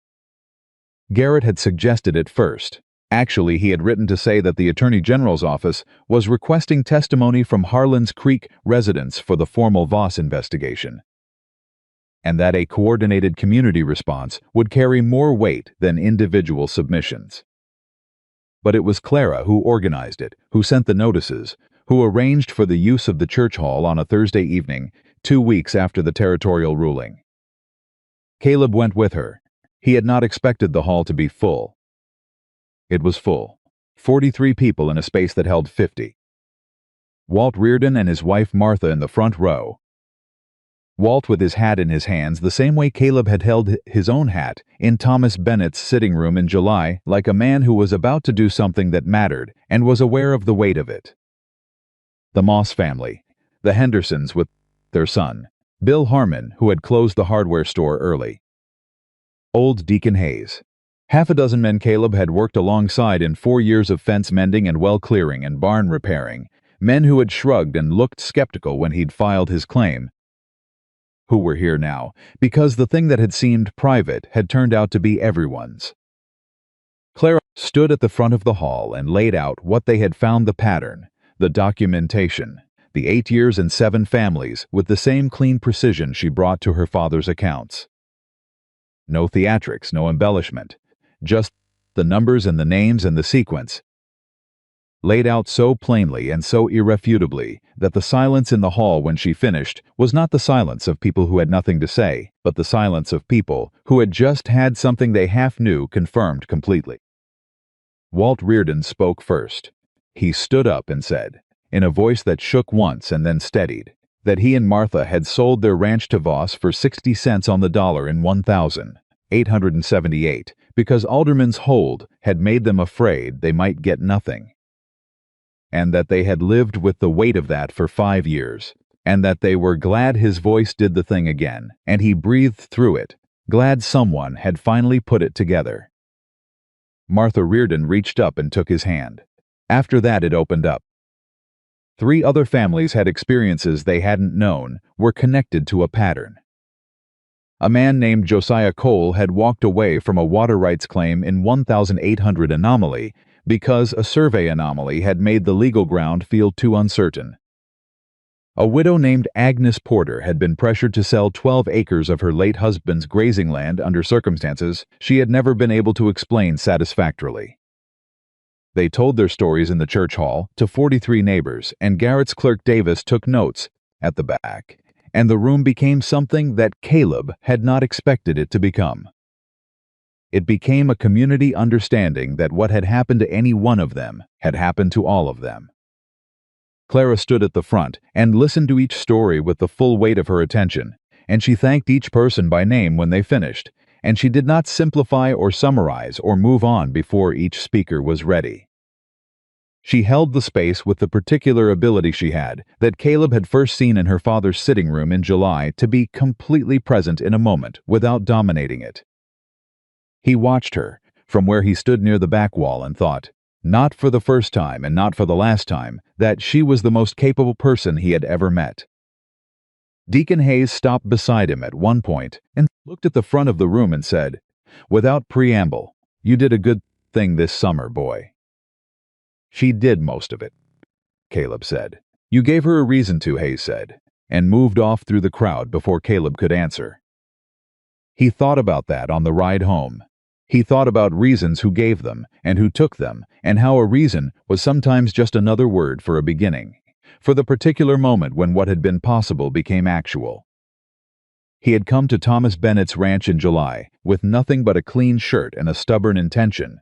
Garrett had suggested it first. Actually, he had written to say that the Attorney General's office was requesting testimony from Harlan's Creek residents for the formal Voss investigation, and that a coordinated community response would carry more weight than individual submissions. But it was Clara who organized it, who sent the notices, who arranged for the use of the church hall on a Thursday evening, 2 weeks after the territorial ruling. Caleb went with her. He had not expected the hall to be full. It was full. 43 people in a space that held 50. Walt Reardon and his wife Martha in the front row. Walt with his hat in his hands the same way Caleb had held his own hat in Thomas Bennett's sitting room in July, like a man who was about to do something that mattered and was aware of the weight of it. The Moss family, the Hendersons with their son, Bill Harmon, who had closed the hardware store early. Old Deacon Hayes. Half a dozen men Caleb had worked alongside in 4 years of fence mending and well clearing and barn repairing, men who had shrugged and looked skeptical when he'd filed his claim, who were here now, because the thing that had seemed private had turned out to be everyone's. Clara stood at the front of the hall and laid out what they had found: the pattern, the documentation, the 8 years and 7 families, with the same clean precision she brought to her father's accounts. No theatrics, no embellishment, just the numbers and the names and the sequence, laid out so plainly and so irrefutably that the silence in the hall when she finished was not the silence of people who had nothing to say, but the silence of people who had just had something they half knew confirmed completely. Walt Reardon spoke first. He stood up and said, in a voice that shook once and then steadied, that he and Martha had sold their ranch to Voss for 60 cents on the dollar in 1878 because Alderman's hold had made them afraid they might get nothing, and that they had lived with the weight of that for 5 years, and that they were glad his voice did the thing again, and he breathed through it, glad someone had finally put it together. Martha Reardon reached up and took his hand. After that it opened up. 3 other families had experiences they hadn't known, were connected to a pattern. A man named Josiah Cole had walked away from a water rights claim in 1800 anomaly because a survey anomaly had made the legal ground feel too uncertain. A widow named Agnes Porter had been pressured to sell 12 acres of her late husband's grazing land under circumstances she had never been able to explain satisfactorily. They told their stories in the church hall to 43 neighbors, and Garrett's clerk Davis took notes at the back, and the room became something that Caleb had not expected it to become. It became a community understanding that what had happened to any one of them had happened to all of them. Clara stood at the front and listened to each story with the full weight of her attention, and she thanked each person by name when they finished, and she did not simplify or summarize or move on before each speaker was ready. She held the space with the particular ability she had, that Caleb had first seen in her father's sitting room in July, to be completely present in a moment without dominating it. He watched her from where he stood near the back wall and thought, not for the first time and not for the last time, that she was the most capable person he had ever met. Deacon Hayes stopped beside him at one point and looked at the front of the room and said, without preamble, "You did a good thing this summer, boy." "She did most of it," Caleb said. "You gave her a reason to," Hayes said, and moved off through the crowd before Caleb could answer. He thought about that on the ride home. He thought about reasons, who gave them and who took them, and how a reason was sometimes just another word for a beginning, for the particular moment when what had been possible became actual. He had come to Thomas Bennett's ranch in July, with nothing but a clean shirt and a stubborn intention.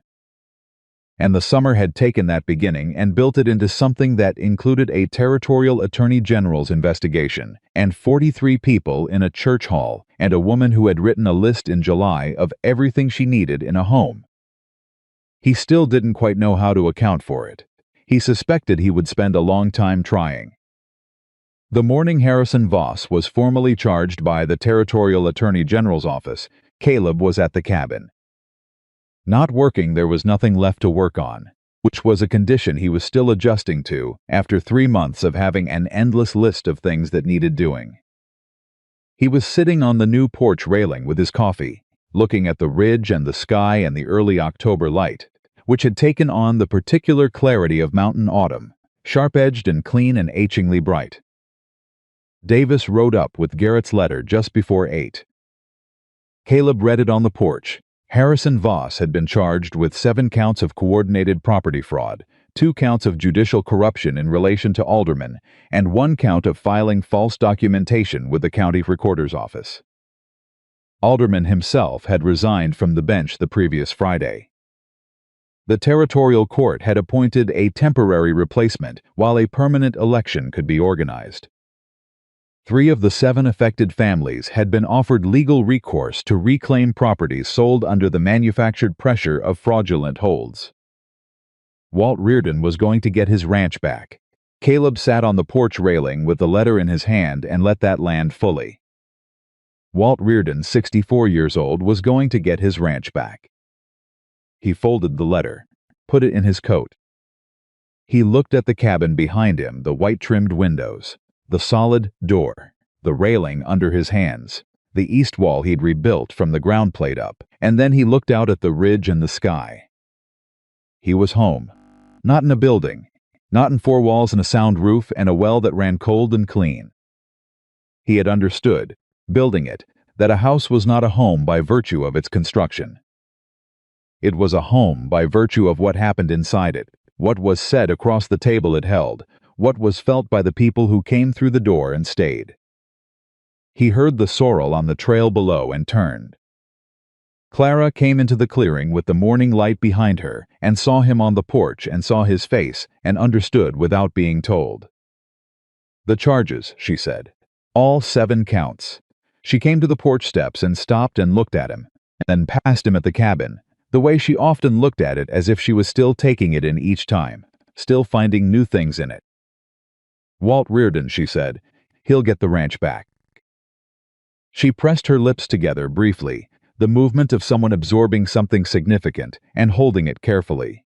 And the summer had taken that beginning and built it into something that included a territorial attorney general's investigation, and 43 people in a church hall, and a woman who had written a list in July of everything she needed in a home. He still didn't quite know how to account for it. He suspected he would spend a long time trying. The morning Harrison Voss was formally charged by the Territorial Attorney General's office, Caleb was at the cabin. Not working, there was nothing left to work on, which was a condition he was still adjusting to after 3 months of having an endless list of things that needed doing. He was sitting on the new porch railing with his coffee, looking at the ridge and the sky and the early October light, which had taken on the particular clarity of mountain autumn, sharp-edged and clean and achingly bright. Davis rode up with Garrett's letter just before 8. Caleb read it on the porch. Harrison Voss had been charged with 7 counts of coordinated property fraud, 2 counts of judicial corruption in relation to aldermen, and 1 count of filing false documentation with the county recorder's office. Alderman himself had resigned from the bench the previous Friday. The territorial court had appointed a temporary replacement while a permanent election could be organized. 3 of the 7 affected families had been offered legal recourse to reclaim properties sold under the manufactured pressure of fraudulent holds. Walt Reardon was going to get his ranch back. Caleb sat on the porch railing with the letter in his hand and let that land fully. Walt Reardon, 64 years old, was going to get his ranch back. He folded the letter, put it in his coat. He looked at the cabin behind him, the white-trimmed windows, the solid door, the railing under his hands, the east wall he'd rebuilt from the ground plate up, and then he looked out at the ridge and the sky. He was home, not in a building, not in 4 walls and a sound roof and a well that ran cold and clean. He had understood, building it, that a house was not a home by virtue of its construction. It was a home by virtue of what happened inside it, what was said across the table it held, what was felt by the people who came through the door and stayed. He heard the sorrel on the trail below and turned. Clara came into the clearing with the morning light behind her and saw him on the porch and saw his face and understood without being told. "The charges," she said. "All 7 counts." She came to the porch steps and stopped and looked at him, and then passed him at the cabin, the way she often looked at it as if she was still taking it in each time, still finding new things in it. "Walt Reardon," she said. "He'll get the ranch back." She pressed her lips together briefly, the movement of someone absorbing something significant and holding it carefully.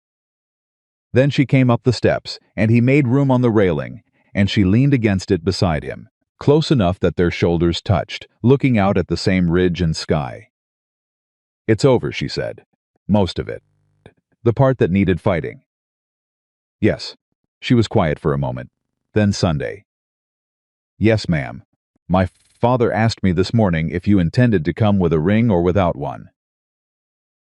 Then she came up the steps, and he made room on the railing, and she leaned against it beside him, close enough that their shoulders touched, looking out at the same ridge and sky. "It's over," she said. "Most of it. The part that needed fighting." "Yes." She was quiet for a moment. Then Sunday. "Yes, ma'am. My father asked me this morning if you intended to come with a ring or without one."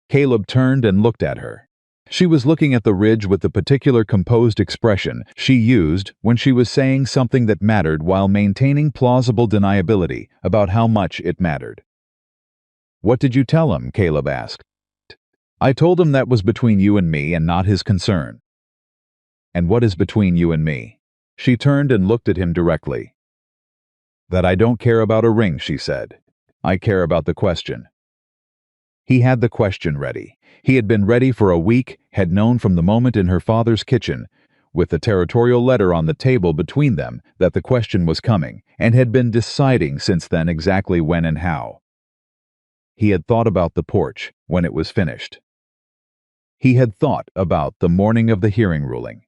Caleb turned and looked at her. She was looking at the ridge with the particular composed expression she used when she was saying something that mattered while maintaining plausible deniability about how much it mattered. "What did you tell him?" Caleb asked. "I told him that was between you and me and not his concern." "And what is between you and me?" She turned and looked at him directly. "That I don't care about a ring," she said. "I care about the question." He had the question ready. He had been ready for a week, had known from the moment in her father's kitchen, with the territorial letter on the table between them, that the question was coming, and had been deciding since then exactly when and how. He had thought about the porch when it was finished. He had thought about the morning of the hearing ruling.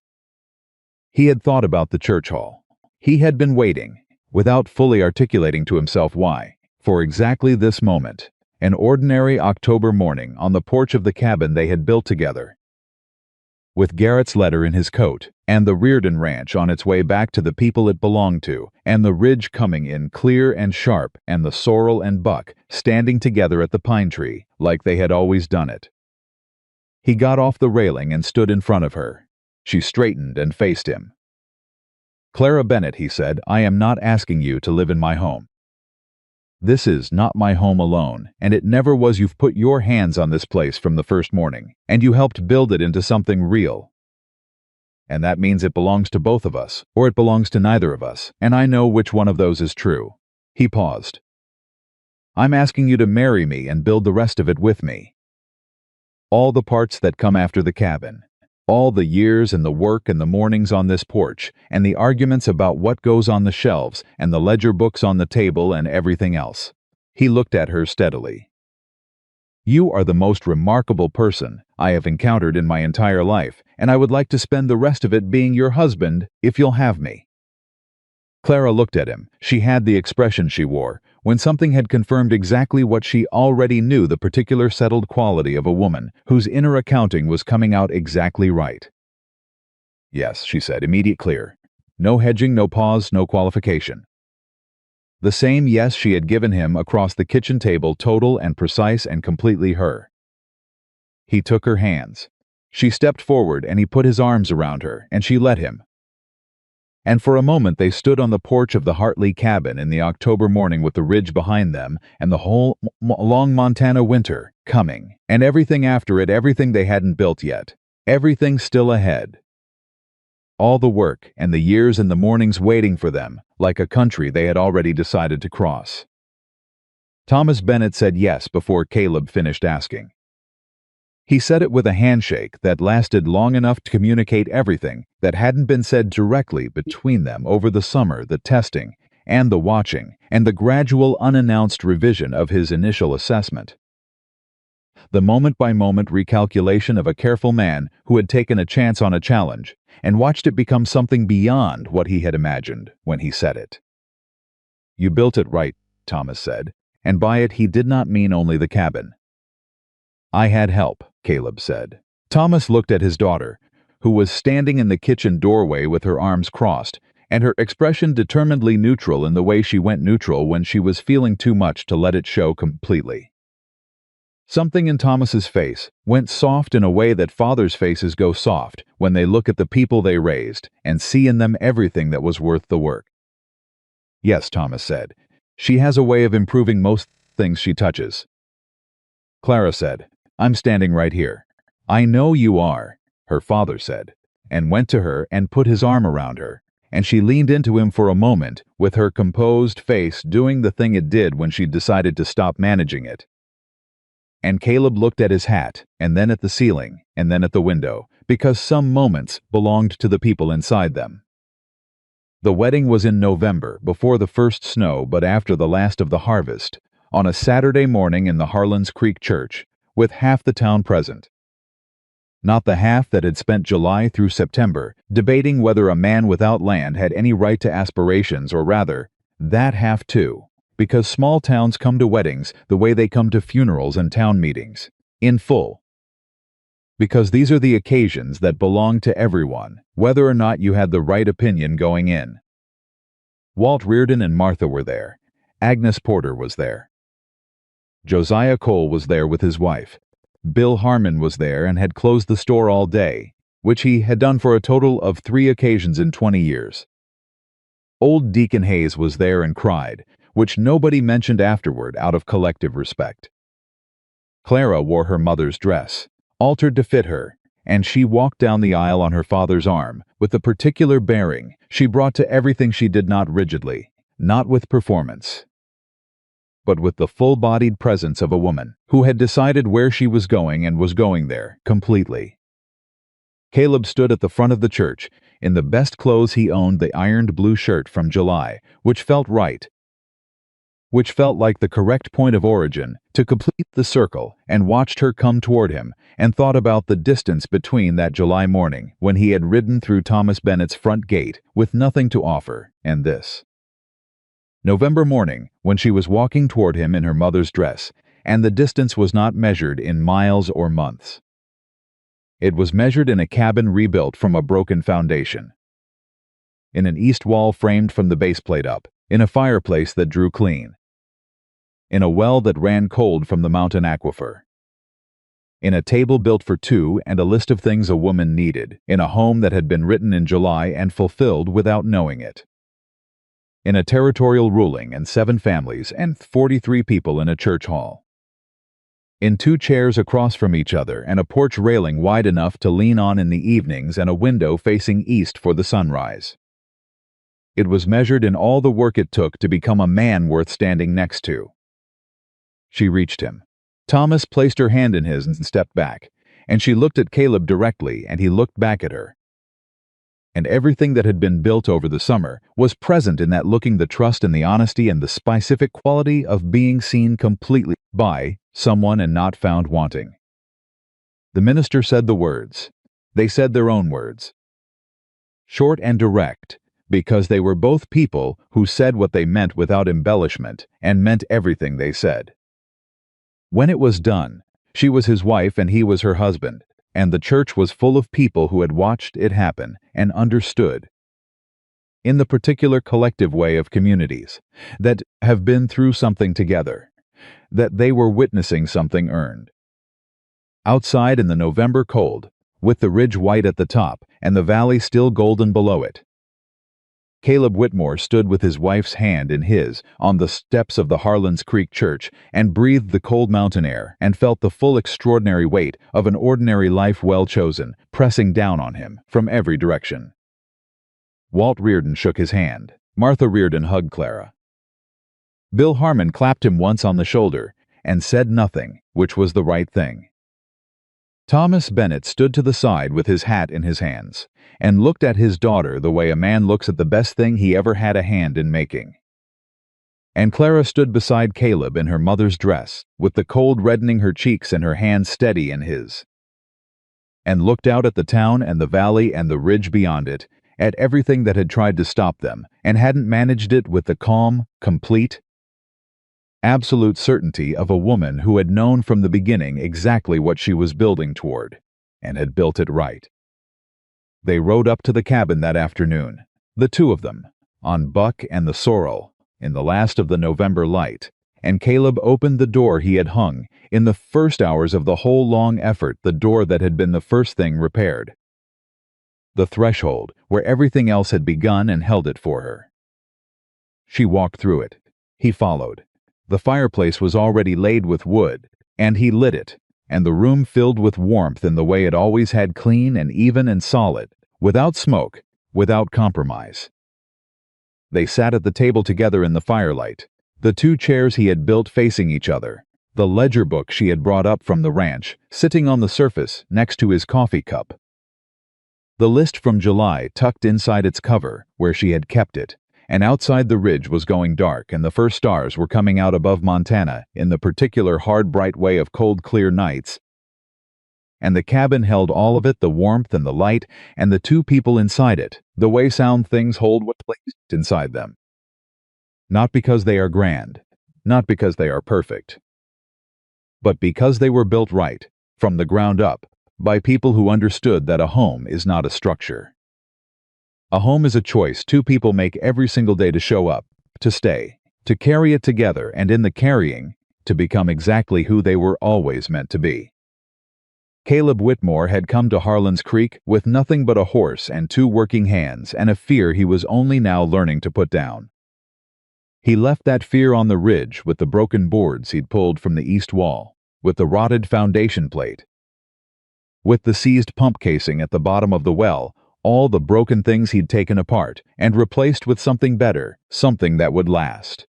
He had thought about the church hall. He had been waiting, without fully articulating to himself why, for exactly this moment, an ordinary October morning on the porch of the cabin they had built together. With Garrett's letter in his coat, and the Reardon ranch on its way back to the people it belonged to, and the ridge coming in clear and sharp, and the sorrel and buck standing together at the pine tree, like they had always done it. He got off the railing and stood in front of her. She straightened and faced him. "Clara Bennett," he said, "I am not asking you to live in my home." This is not my home alone, and it never was. You've put your hands on this place from the first morning, and you helped build it into something real. And that means it belongs to both of us, or it belongs to neither of us, and I know which one of those is true." He paused. "I'm asking you to marry me and build the rest of it with me. All the parts that come after the cabin. All the years and the work and the mornings on this porch, and the arguments about what goes on the shelves, and the ledger books on the table and everything else." He looked at her steadily. "You are the most remarkable person I have encountered in my entire life, and I would like to spend the rest of it being your husband, if you'll have me." Clara looked at him. She had the expression she wore when something had confirmed exactly what she already knew, the particular settled quality of a woman whose inner accounting was coming out exactly right. "Yes," she said, immediate clear. No hedging, no pause, no qualification. The same yes she had given him across the kitchen table, total and precise and completely her. He took her hands. She stepped forward and he put his arms around her, and she let him. And for a moment they stood on the porch of the Hartley cabin in the October morning, with the ridge behind them and the whole long Montana winter coming, and everything after it, everything they hadn't built yet, everything still ahead. All the work and the years and the mornings waiting for them, like a country they had already decided to cross. Thomas Bennett said yes before Caleb finished asking. He said it with a handshake that lasted long enough to communicate everything that hadn't been said directly between them over the summer, the testing, and the watching, and the gradual unannounced revision of his initial assessment. The moment-by-moment recalculation of a careful man who had taken a chance on a challenge and watched it become something beyond what he had imagined when he said it. "You built it right," Thomas said, and by it he did not mean only the cabin. "I had help," Caleb said. Thomas looked at his daughter, who was standing in the kitchen doorway with her arms crossed, and her expression determinedly neutral in the way she went neutral when she was feeling too much to let it show completely. Something in Thomas's face went soft in a way that fathers' faces go soft when they look at the people they raised and see in them everything that was worth the work. "Yes," Thomas said. "She has a way of improving most things she touches." Clara said, "I'm standing right here." "I know you are," her father said, and went to her and put his arm around her, and she leaned into him for a moment, with her composed face doing the thing it did when she decided to stop managing it. And Caleb looked at his hat, and then at the ceiling, and then at the window, because some moments belonged to the people inside them. The wedding was in November, before the first snow but after the last of the harvest, on a Saturday morning in the Harlan's Creek Church, with half the town present. Not the half that had spent July through September debating whether a man without land had any right to aspirations, or rather, that half too, because small towns come to weddings the way they come to funerals and town meetings, in full. Because these are the occasions that belong to everyone, whether or not you had the right opinion going in. Walt Reardon and Martha were there. Agnes Porter was there. Josiah Cole was there with his wife. Bill Harmon was there and had closed the store all day, which he had done for a total of 3 occasions in 20 years. Old Deacon Hayes was there and cried, which nobody mentioned afterward out of collective respect. Clara wore her mother's dress, altered to fit her, and she walked down the aisle on her father's arm with the particular bearing she brought to everything she did, not rigidly, not with performance, but with the full-bodied presence of a woman who had decided where she was going and was going there, completely. Caleb stood at the front of the church, in the best clothes he owned, the ironed blue shirt from July, which felt right, which felt like the correct point of origin to complete the circle, and watched her come toward him, and thought about the distance between that July morning when he had ridden through Thomas Bennett's front gate with nothing to offer, and this November morning when she was walking toward him in her mother's dress, and the distance was not measured in miles or months. It was measured in a cabin rebuilt from a broken foundation, in an east wall framed from the base plate up, in a fireplace that drew clean, in a well that ran cold from the mountain aquifer, in a table built for 2 and a list of things a woman needed, in a home that had been written in July and fulfilled without knowing it. in a territorial ruling and 7 families and 43 people in a church hall. In 2 chairs across from each other and a porch railing wide enough to lean on in the evenings and a window facing east for the sunrise. It was measured in all the work it took to become a man worth standing next to. She reached him. Thomas placed her hand in his and stepped back, and she looked at Caleb directly and he looked back at her. And everything that had been built over the summer was present in that looking, the trust and the honesty and the specific quality of being seen completely by someone and not found wanting. The minister said the words. They said their own words. Short and direct, because they were both people who said what they meant without embellishment and meant everything they said. When it was done, she was his wife and he was her husband, and the church was full of people who had watched it happen and understood, in the particular collective way of communities, that have been through something together, that they were witnessing something earned. Outside in the November cold, with the ridge white at the top and the valley still golden below it, Caleb Whitmore stood with his wife's hand in his on the steps of the Harlan's Creek Church and breathed the cold mountain air and felt the full extraordinary weight of an ordinary life well chosen pressing down on him from every direction. Walt Reardon shook his hand. Martha Reardon hugged Clara. Bill Harmon clapped him once on the shoulder and said nothing, which was the right thing. Thomas Bennett stood to the side with his hat in his hands and looked at his daughter the way a man looks at the best thing he ever had a hand in making. And Clara stood beside Caleb in her mother's dress, with the cold reddening her cheeks and her hand steady in his, and looked out at the town and the valley and the ridge beyond it, at everything that had tried to stop them and hadn't managed it, with the calm, complete, absolute certainty of a woman who had known from the beginning exactly what she was building toward, and had built it right. They rode up to the cabin that afternoon, the 2 of them, on Buck and the sorrel, in the last of the November light, and Caleb opened the door he had hung, in the first hours of the whole long effort, the door that had been the first thing repaired. The threshold, where everything else had begun, and held it for her. She walked through it. He followed. The fireplace was already laid with wood, and he lit it, and the room filled with warmth in the way it always had, clean and even and solid, without smoke, without compromise. They sat at the table together in the firelight, the 2 chairs he had built facing each other, the ledger book she had brought up from the ranch sitting on the surface next to his coffee cup, the list from July tucked inside its cover where she had kept it, and outside the ridge was going dark and the first stars were coming out above Montana in the particular hard bright way of cold clear nights. And the cabin held all of it, the warmth and the light and the 2 people inside it, the way sound things hold what place inside them. Not because they are grand, not because they are perfect, but because they were built right, from the ground up, by people who understood that a home is not a structure. A home is a choice 2 people make every single day to show up, to stay, to carry it together, and in the carrying, to become exactly who they were always meant to be. Caleb Whitmore had come to Harlan's Creek with nothing but a horse and 2 working hands and a fear he was only now learning to put down. He left that fear on the ridge with the broken boards he'd pulled from the east wall, with the rotted foundation plate, with the seized pump casing at the bottom of the well, all the broken things he'd taken apart and replaced with something better, something that would last.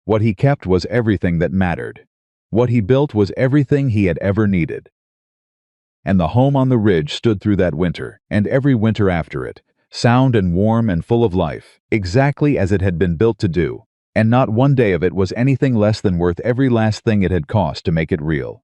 What he kept was everything that mattered. What he built was everything he had ever needed. And the home on the ridge stood through that winter, and every winter after it, sound and warm and full of life, exactly as it had been built to do, and not one day of it was anything less than worth every last thing it had cost to make it real.